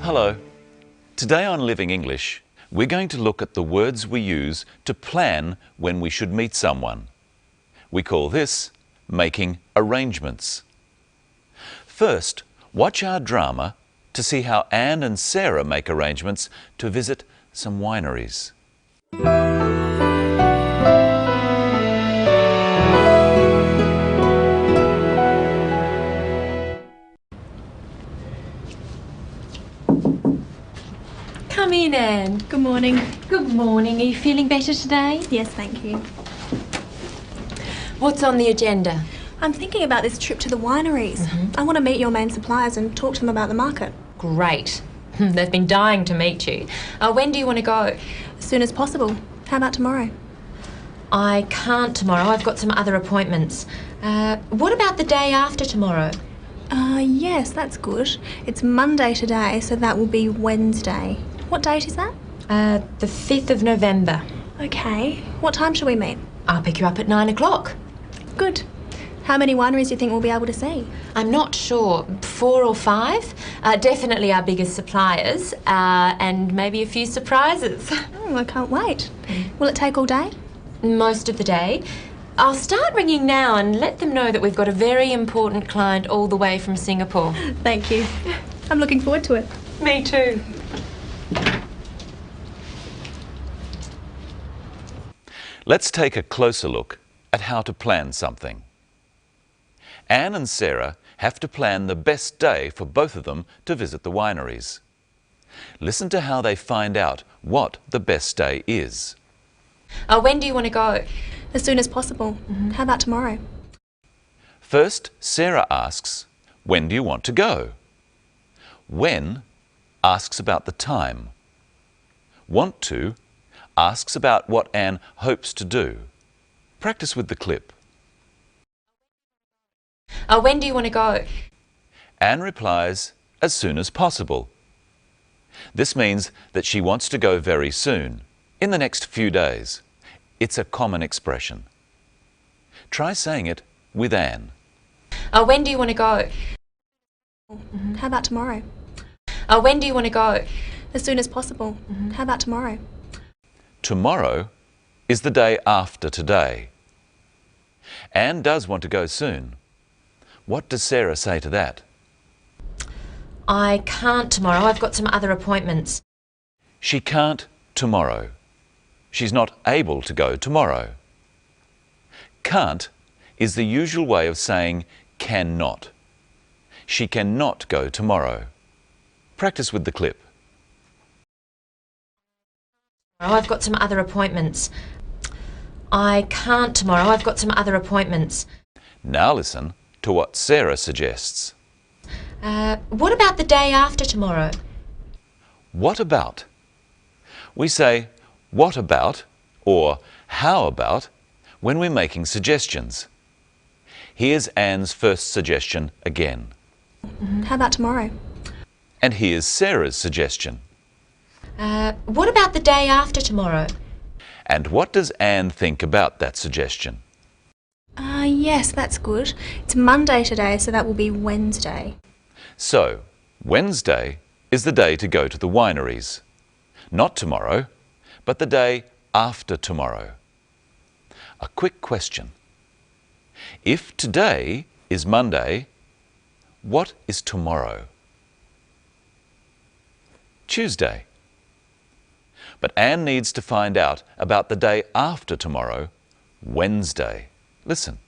Hello. Today on Living English, we're going to look at the words we use to plan when we should meet someone. We call this making arrangements. First, watch our drama to see how Anne and Sarah make arrangements to visit some wineries. Come in, Anne. Good morning. Good morning. Are you feeling better today? Yes, thank you. What's on the agenda? I'm thinking about this trip to the wineries. I want to meet your main suppliers and talk to them about the market. Great. They've been dying to meet you. When do you want to go? As soon as possible. How about tomorrow? I can't tomorrow. I've got some other appointments. What about the day after tomorrow? Yes, that's good. It's Monday today, so that will be Wednesday. What date is that? The 5th of November. Okay. What time shall we meet? I'll pick you up at 9 o'clock. Good. How many wineries do you think we'll be able to see? I'm not sure. 4 or 5. Definitely our biggest suppliers, and maybe a few surprises. Oh, I can't wait. Will it take all day? Most of the day. I'll start ringing now and let them know that we've got a very important client all the way from Singapore. Thank you. I'm looking forward to it. Me too. Let's take a closer look at how to plan something. Anne and Sarah have to plan the best day for both of them to visit the wineries. Listen to how they find out what the best day is. When do you want to go? As soon as possible. How about tomorrow? First, Sarah asks, when do you want to go? When asks about the time. Want to asks about what Anne hopes to do. Practice with the clip. When do you want to go? Anne replies, as soon as possible. This means that she wants to go very soon, in the next few days. It's a common expression. Try saying it with Anne. When do you want to go? How about tomorrow? When do you want to go? As soon as possible. How about tomorrow? Tomorrow is the day after today. Anne does want to go soon. What does Sarah say to that? I can't tomorrow. I've got some other appointments. She can't tomorrow. She's not able to go tomorrow. Can't is the usual way of saying cannot. She cannot go tomorrow. Practice with the clip. I've got some other appointments. I can't tomorrow. I've got some other appointments. Now listen to what Sarah suggests. What about the day after tomorrow? What about? We say what about or how about when we're making suggestions. Here's Anne's first suggestion again. How about tomorrow? And here's Sarah's suggestion. What about the day after tomorrow? And what does Anne think about that suggestion? Yes, that's good. It's Monday today, so that will be Wednesday. So, Wednesday is the day to go to the wineries. Not tomorrow, but the day after tomorrow. A quick question. If today is Monday, what is tomorrow? Tuesday. But Anne needs to find out about the day after tomorrow, Wednesday. Listen.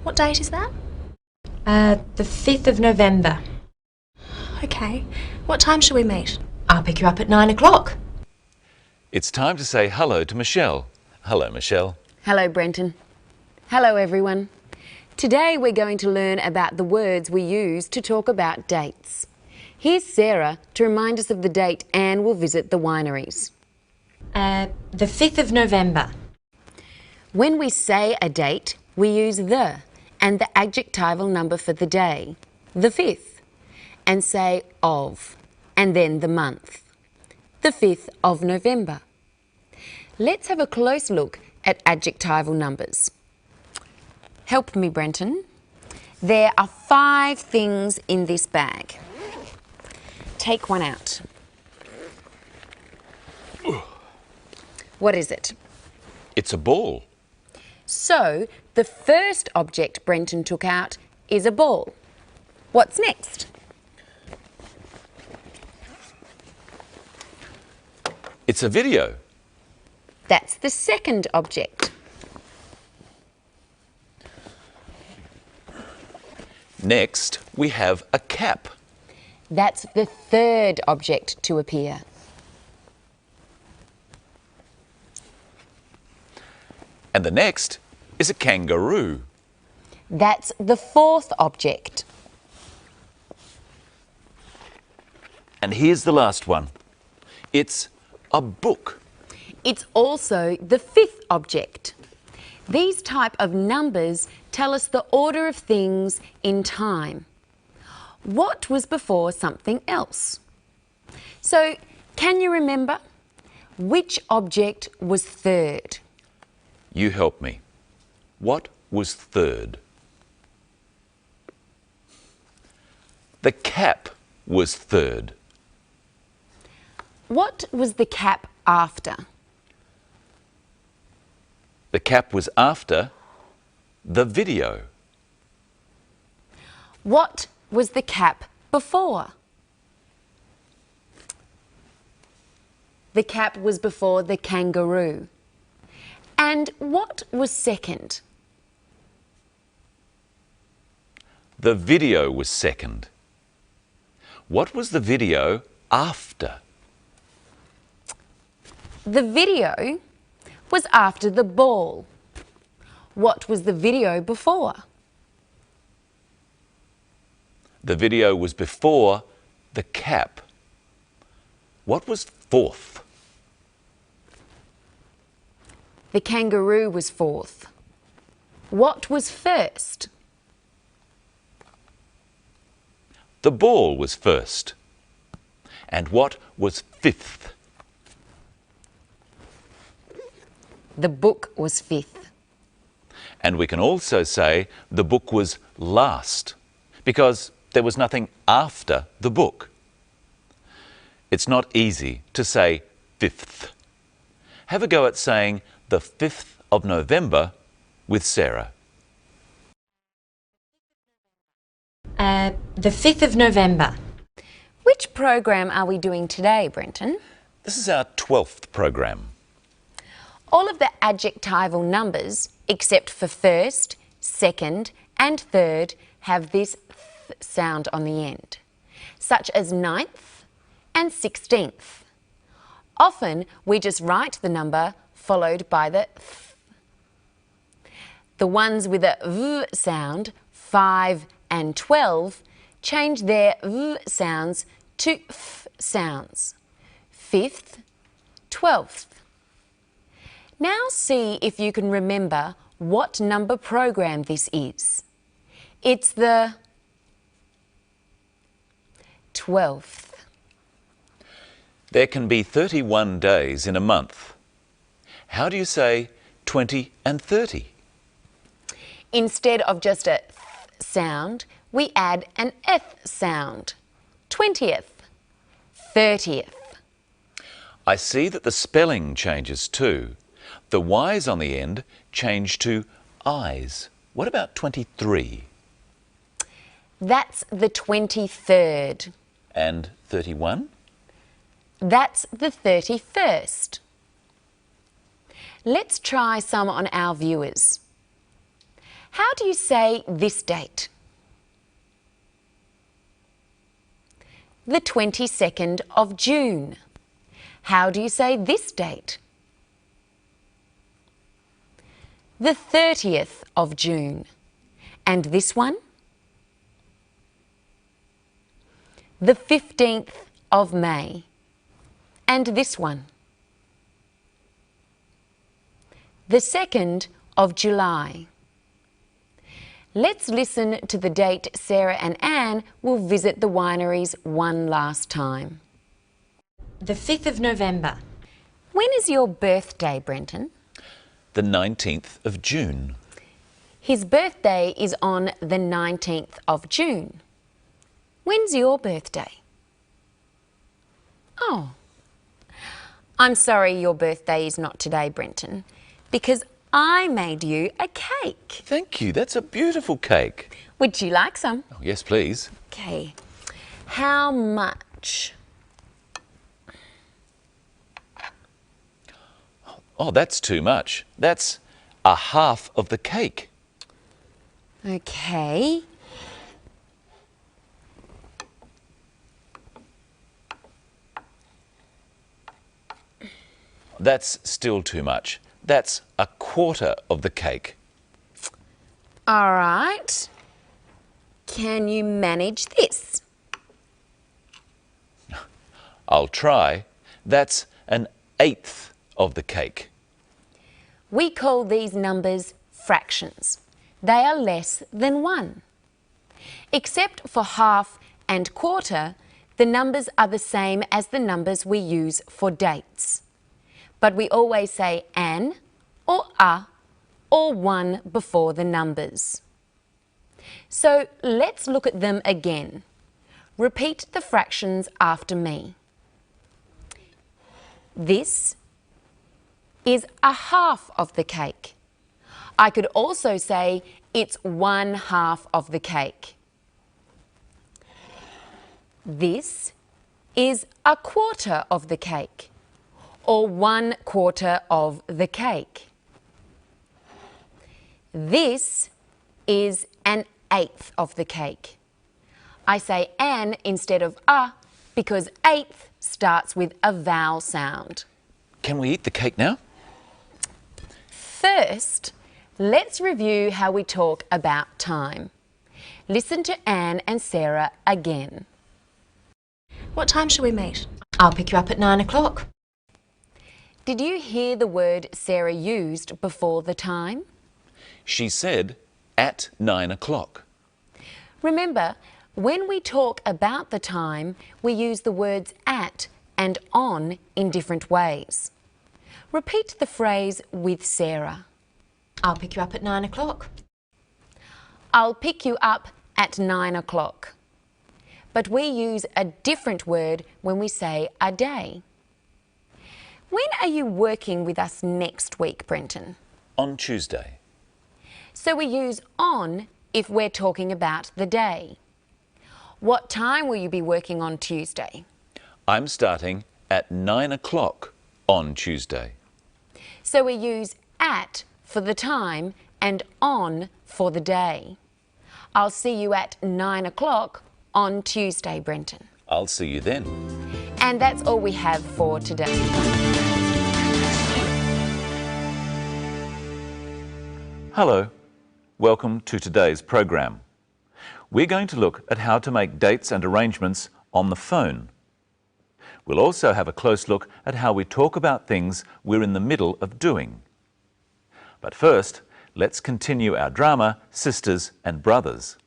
What date is that? The 5th of November. Okay. What time shall we meet? I'll pick you up at 9 o'clock. It's time to say hello to Michelle. Hello, Michelle. Hello, Brenton. Hello, everyone. Today we're going to learn about the words we use to talk about dates. Here's Sarah to remind us of the date Anne will visit the wineries. The 5th of November. When we say a date, we use the and the adjectival number for the day, the 5th, and say of, and then the month, the 5th of November. Let's have a close look at adjectival numbers. Help me, Brenton. There are 5 things in this bag. Take one out. What is it? It's a ball. So, the first object Brenton took out is a ball. What's next? It's a video. That's the second object. Next, we have a cap. That's the third object to appear. And the next is a kangaroo. That's the fourth object. And here's the last one. It's a book. It's also the fifth object. These type of numbers tell us the order of things in time. What was before something else? So, can you remember? Which object was third? You help me. What was third? The cap was third. What was the cap after? The cap was after the video. What was the cap before? The cap was before the kangaroo. And what was second? The video was second. What was the video after? The video was after the ball. What was the video before? The video was before the cap. What was fourth? The kangaroo was fourth. What was first? The ball was first. And what was fifth? The book was fifth. And we can also say the book was last, because there was nothing after the book. It's not easy to say fifth. Have a go at saying the 5th of November with Sarah. The 5th of November. Which program are we doing today, Brenton? This is our 12th program. All of the adjectival numbers, except for first, second and third, have this th sound on the end, such as 9th and 16th. Often we just write the number followed by the th. The ones with a v sound, 5 and 12, change their v sounds to f sounds. 5th, 12th. Now see if you can remember what number program this is. It's the 12th. There can be 31 days in a month. How do you say 20 and 30? Instead of just a th sound, we add an eth sound. 20th, 30th. I see that the spelling changes too. The Y's on the end change to I's. What about 23? That's the 23rd. And 31? That's the 31st. Let's try some on our viewers. How do you say this date? The 22nd of June. How do you say this date? The 30th of June. And this one? The 15th of May. And this one? The 2nd of July. Let's listen to the date Sarah and Anne will visit the wineries one last time. The 5th of November. When is your birthday, Brenton? The 19th of June. His birthday is on the 19th of June. When's your birthday? Oh. I'm sorry your birthday is not today, Brenton, because I made you a cake. Thank you. That's a beautiful cake. Would you like some? Oh, yes, please. Okay. How much? Oh, that's too much. That's a half of the cake. Okay. That's still too much. That's a quarter of the cake. All right. Can you manage this? I'll try. That's an eighth of the cake. We call these numbers fractions. They are less than 1. Except for half and quarter, the numbers are the same as the numbers we use for dates. But we always say an or a or 1 before the numbers. So let's look at them again. Repeat the fractions after me. This is a half of the cake. I could also say it's 1/2 of the cake. This is a quarter of the cake, or 1/4 of the cake. This is an eighth of the cake. I say an instead of a because eighth starts with a vowel sound. Can we eat the cake now? First, let's review how we talk about time. Listen to Anne and Sarah again. What time should we meet? I'll pick you up at 9 o'clock. Did you hear the word Sarah used before the time? She said at 9 o'clock. Remember, when we talk about the time, we use the words at and on in different ways. Repeat the phrase with Sarah. I'll pick you up at 9 o'clock. I'll pick you up at 9 o'clock. But we use a different word when we say a day. When are you working with us next week, Brenton? On Tuesday. So we use on if we're talking about the day. What time will you be working on Tuesday? I'm starting at 9 o'clock on Tuesday. So we use at for the time and on for the day. I'll see you at 9 o'clock on Tuesday, Brenton. I'll see you then. And that's all we have for today. Hello. Welcome to today's program. We're going to look at how to make dates and arrangements on the phone. We'll also have a close look at how we talk about things we're in the middle of doing. But first, let's continue our drama, Sisters and Brothers.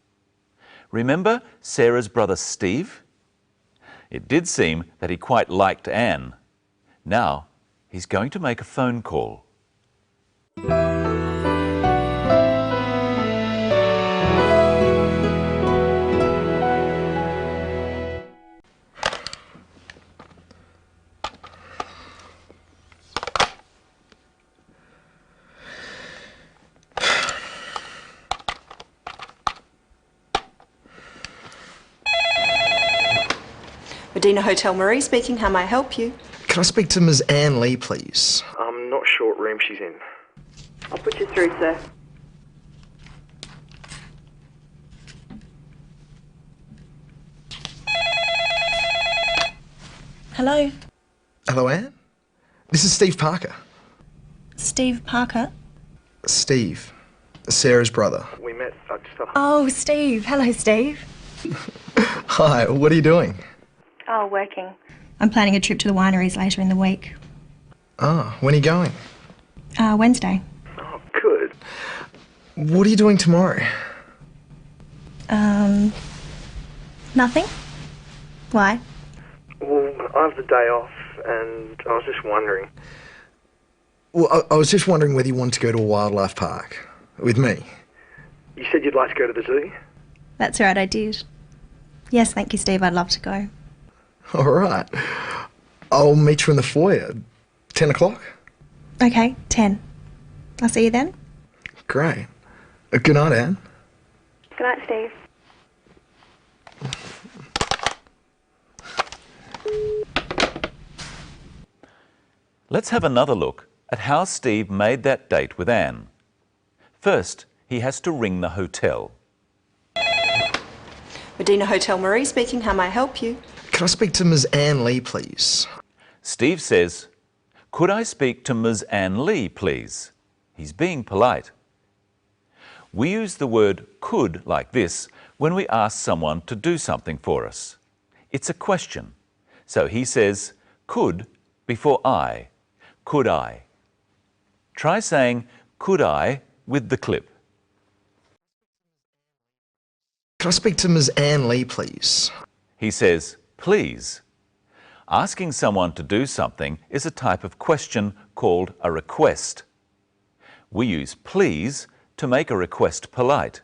Remember Sarah's brother Steve? It did seem that he quite liked Anne. Now, he's going to make a phone call. Medina Hotel Marie speaking. How may I help you? Can I speak to Ms. Anne Lee, please? I'm not sure what room she's in. I'll put you through, sir. Hello. Hello, Anne? This is Steve Parker. Steve Parker? Steve. Sarah's brother. We met, Oh, Steve. Hello, Steve. Hi, what are you doing? Oh, working. I'm planning a trip to the wineries later in the week. Ah, when are you going? Wednesday. Oh, good. What are you doing tomorrow? Nothing? Why? Well, I have the day off, and I was just wondering. Well, I was just wondering whether you wanted to go to a wildlife park with me. You said you'd like to go to the zoo? That's right, I did. Yes, thank you, Steve. I'd love to go. All right. I'll meet you in the foyer. 10 o'clock? Okay, 10. I'll see you then. Great. Good night, Anne. Good night, Steve. Let's have another look at how Steve made that date with Anne. First, he has to ring the hotel. Medina Hotel Marie speaking. How may I help you? Can I speak to Ms. Anne Lee, please? Steve says, "Could I speak to Ms. Anne Lee, please?" He's being polite. We use the word could like this when we ask someone to do something for us. It's a question. So he says, could before I. Could I? Try saying, could I, with the clip. Can I speak to Ms. Anne Lee, please? He says, please. Asking someone to do something is a type of question called a request. We use please to make a request polite.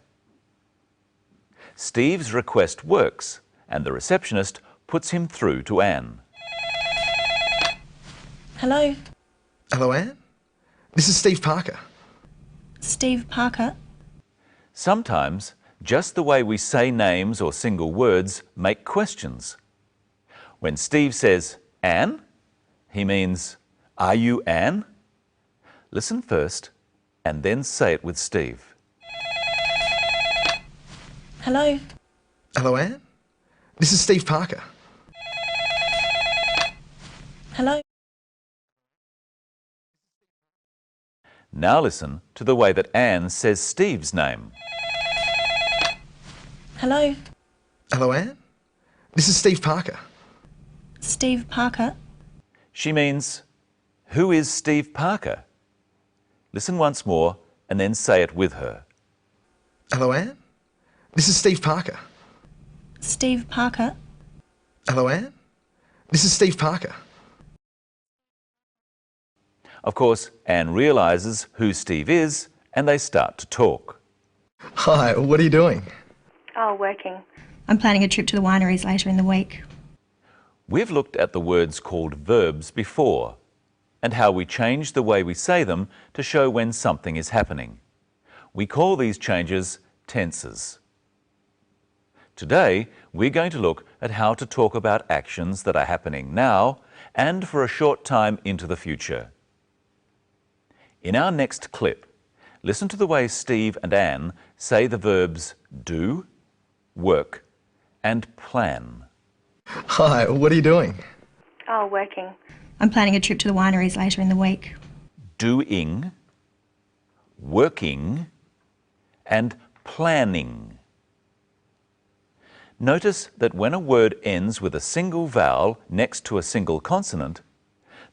Steve's request works, and the receptionist puts him through to Anne. Hello. Hello, Anne? This is Steve Parker. Steve Parker? Sometimes, just the way we say names or single words make questions. When Steve says, Anne, he means, are you Anne? Listen first, and then say it with Steve. Hello. Hello, Anne? This is Steve Parker. Hello. Now listen to the way that Anne says Steve's name. Hello. Hello, Anne? This is Steve Parker. Steve Parker? She means, who is Steve Parker? Listen once more and then say it with her. Hello, Anne? This is Steve Parker. Steve Parker? Hello, Anne? This is Steve Parker. Of course, Anne realises who Steve is and they start to talk. Hi, what are you doing? Oh, working. I'm planning a trip to the wineries later in the week. We've looked at the words called verbs before and how we change the way we say them to show when something is happening. We call these changes tenses. Today, we're going to look at how to talk about actions that are happening now and for a short time into the future. In our next clip, listen to the way Steve and Anne say the verbs do, work, and plan. Hi, what are you doing? Oh, working. I'm planning a trip to the wineries later in the week. Doing, working, and planning. Notice that when a word ends with a single vowel next to a single consonant,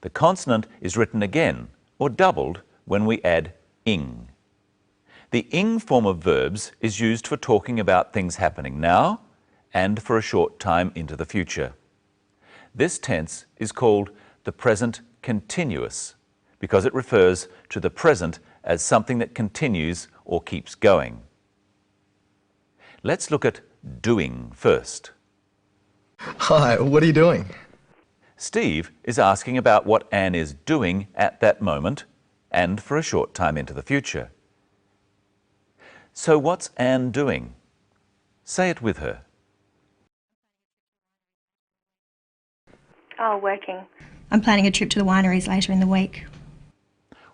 the consonant is written again or doubled when we add ing. The ing form of verbs is used for talking about things happening now and for a short time into the future. This tense is called the present continuous because it refers to the present as something that continues or keeps going. Let's look at doing first. Hi, what are you doing? Steve is asking about what Anne is doing at that moment and for a short time into the future. So what's Anne doing? Say it with her. Oh, working. I'm planning a trip to the wineries later in the week.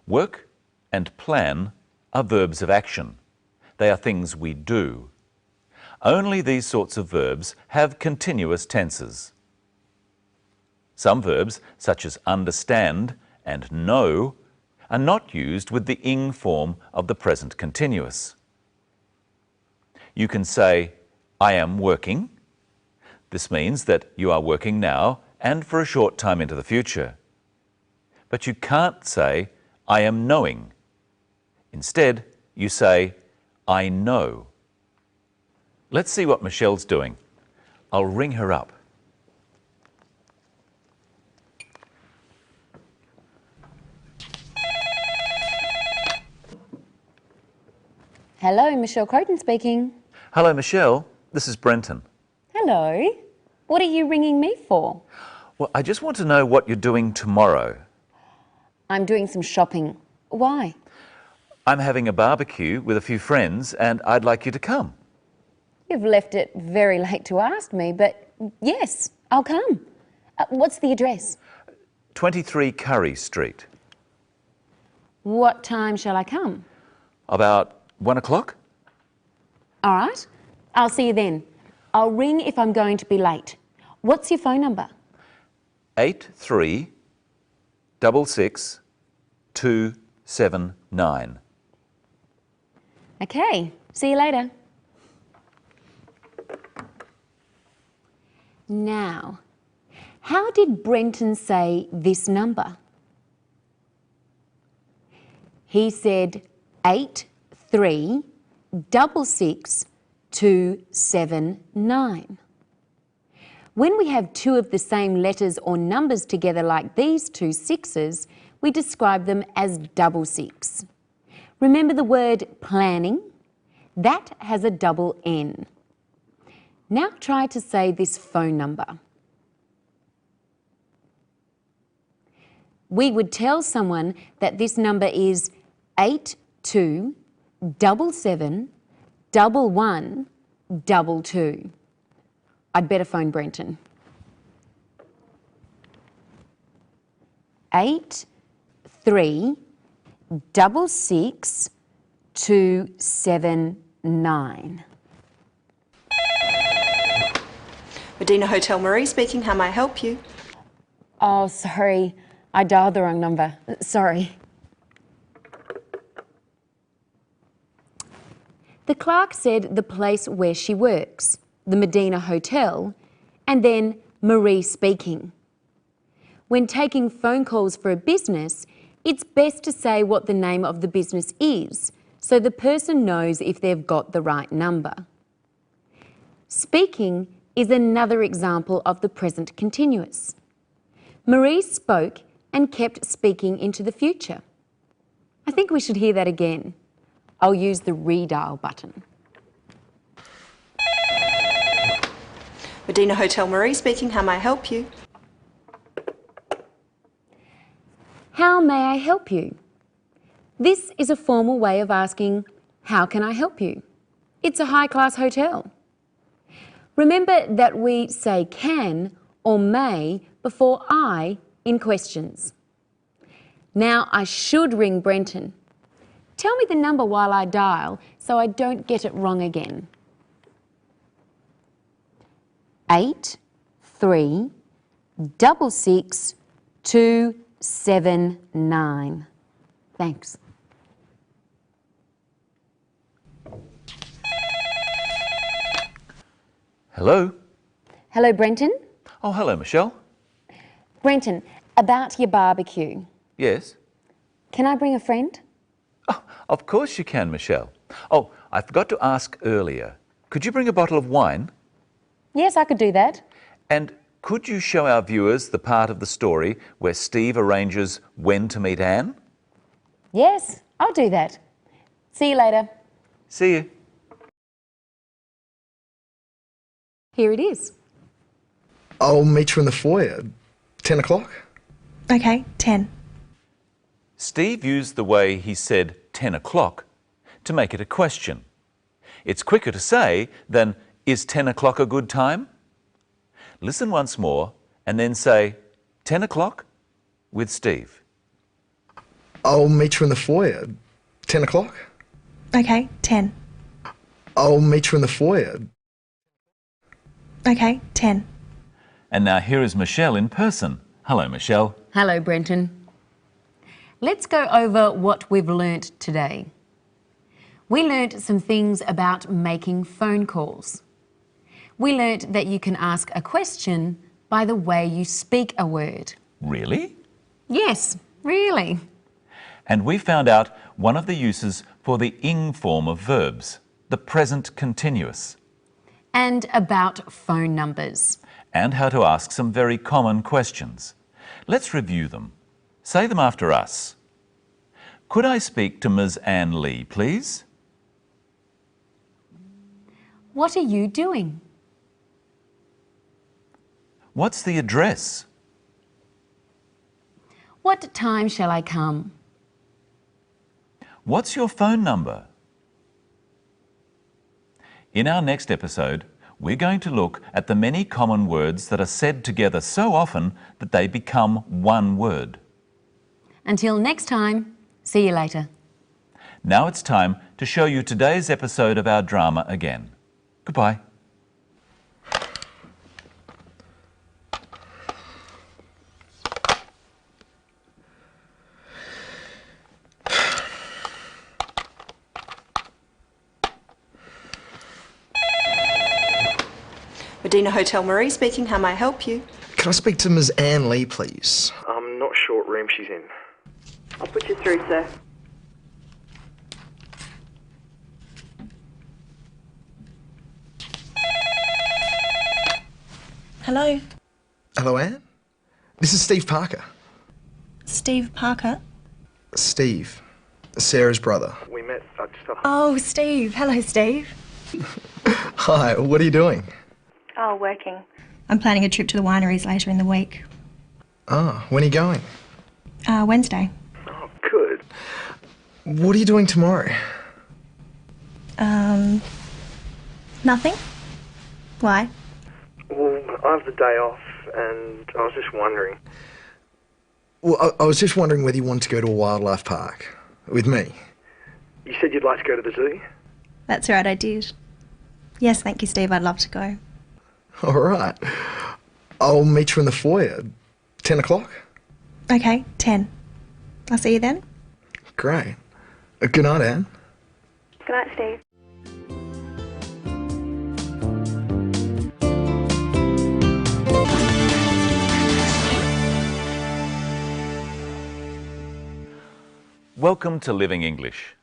Work and plan are verbs of action. They are things we do. Only these sorts of verbs have continuous tenses. Some verbs, such as understand and know, are not used with the ing form of the present continuous. You can say, I am working. This means that you are working now and for a short time into the future. But you can't say, I am knowing. Instead, you say, I know. Let's see what Michelle's doing. I'll ring her up. Hello, Michelle Croton speaking. Hello, Michelle. This is Brenton. Hello. What are you ringing me for? Well, I just want to know what you're doing tomorrow. I'm doing some shopping. Why? I'm having a barbecue with a few friends and I'd like you to come. You've left it very late to ask me, but yes, I'll come. What's the address? 23 Curry Street. What time shall I come? About 1 o'clock? All right. I'll see you then. I'll ring if I'm going to be late. What's your phone number? 8366 279. Okay. See you later. Now, how did Brenton say this number? He said 8366 279. When we have two of the same letters or numbers together like these two sixes, we describe them as double six. Remember the word planning? That has a double N. Now try to say this phone number. We would tell someone that this number is 82771122. I'd better phone Brenton. 8366 279. Medina Hotel Marie speaking. How may I help you? Oh, sorry. I dialed the wrong number. Sorry. The clerk said the place where she works, the Medina Hotel, and then Marie speaking. When taking phone calls for a business, it's best to say what the name of the business is so the person knows if they've got the right number. Speaking is another example of the present continuous. Marie spoke and kept speaking into the future. I think we should hear that again. I'll use the redial button. Medina Hotel Marie speaking. How may I help you? How may I help you? This is a formal way of asking, how can I help you? It's a high-class hotel. Remember that we say can or may before I in questions. Now I should ring Brenton. Tell me the number while I dial so I don't get it wrong again. 8366 279. Thanks. Hello? Hello, Brenton. Oh, hello, Michelle. Brenton, about your barbecue. Yes? Can I bring a friend? Oh, of course you can, Michelle. Oh, I forgot to ask earlier. Could you bring a bottle of wine? Yes, I could do that. And could you show our viewers the part of the story where Steve arranges when to meet Anne? Yes, I'll do that. See you later. See you. Here it is. I'll meet you in the foyer. 10 o'clock? Okay, 10. Steve used the way he said 10 o'clock to make it a question. It's quicker to say than, is 10 o'clock a good time? Listen once more and then say, 10 o'clock with Steve. I'll meet you in the foyer. 10 o'clock? Okay, 10. I'll meet you in the foyer. Okay, 10. And now here is Michelle in person. Hello, Michelle. Hello, Brenton. Let's go over what we've learnt today. We learnt some things about making phone calls. We learnt that you can ask a question by the way you speak a word. Really? Yes, really. And we found out one of the uses for the ing form of verbs, the present continuous. And about phone numbers. And how to ask some very common questions. Let's review them. Say them after us. Could I speak to Ms. Anne Lee, please? What are you doing? What's the address? What time shall I come? What's your phone number? In our next episode, we're going to look at the many common words that are said together so often that they become one word. Until next time, see you later. Now it's time to show you today's episode of our drama again. Goodbye. Medina Hotel Marie speaking. How may I help you? Can I speak to Ms. Anne Lee, please? I'm not sure what room she's in. I'll put you through, sir. Hello. Hello, Anne? This is Steve Parker. Steve Parker? Steve. Sarah's brother. We met at Oh, Steve. Hello, Steve. Hi, what are you doing? Oh, working. I'm planning a trip to the wineries later in the week. Ah, when are you going? Wednesday. Oh, good. What are you doing tomorrow? Nothing. Why? Well, I have the day off and I was just wondering. Well, I was just wondering whether you want to go to a wildlife park with me. You said you'd like to go to the zoo? That's right, I did. Yes, thank you, Steve. I'd love to go. All right. I'll meet you in the foyer. 10 o'clock? Okay, 10. I'll see you then. Great. Good night, Anne. Good night, Steve. Welcome to Living English.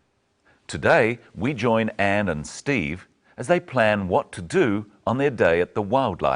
Today, we join Anne and Steve as they plan what to do on their day at the wildlife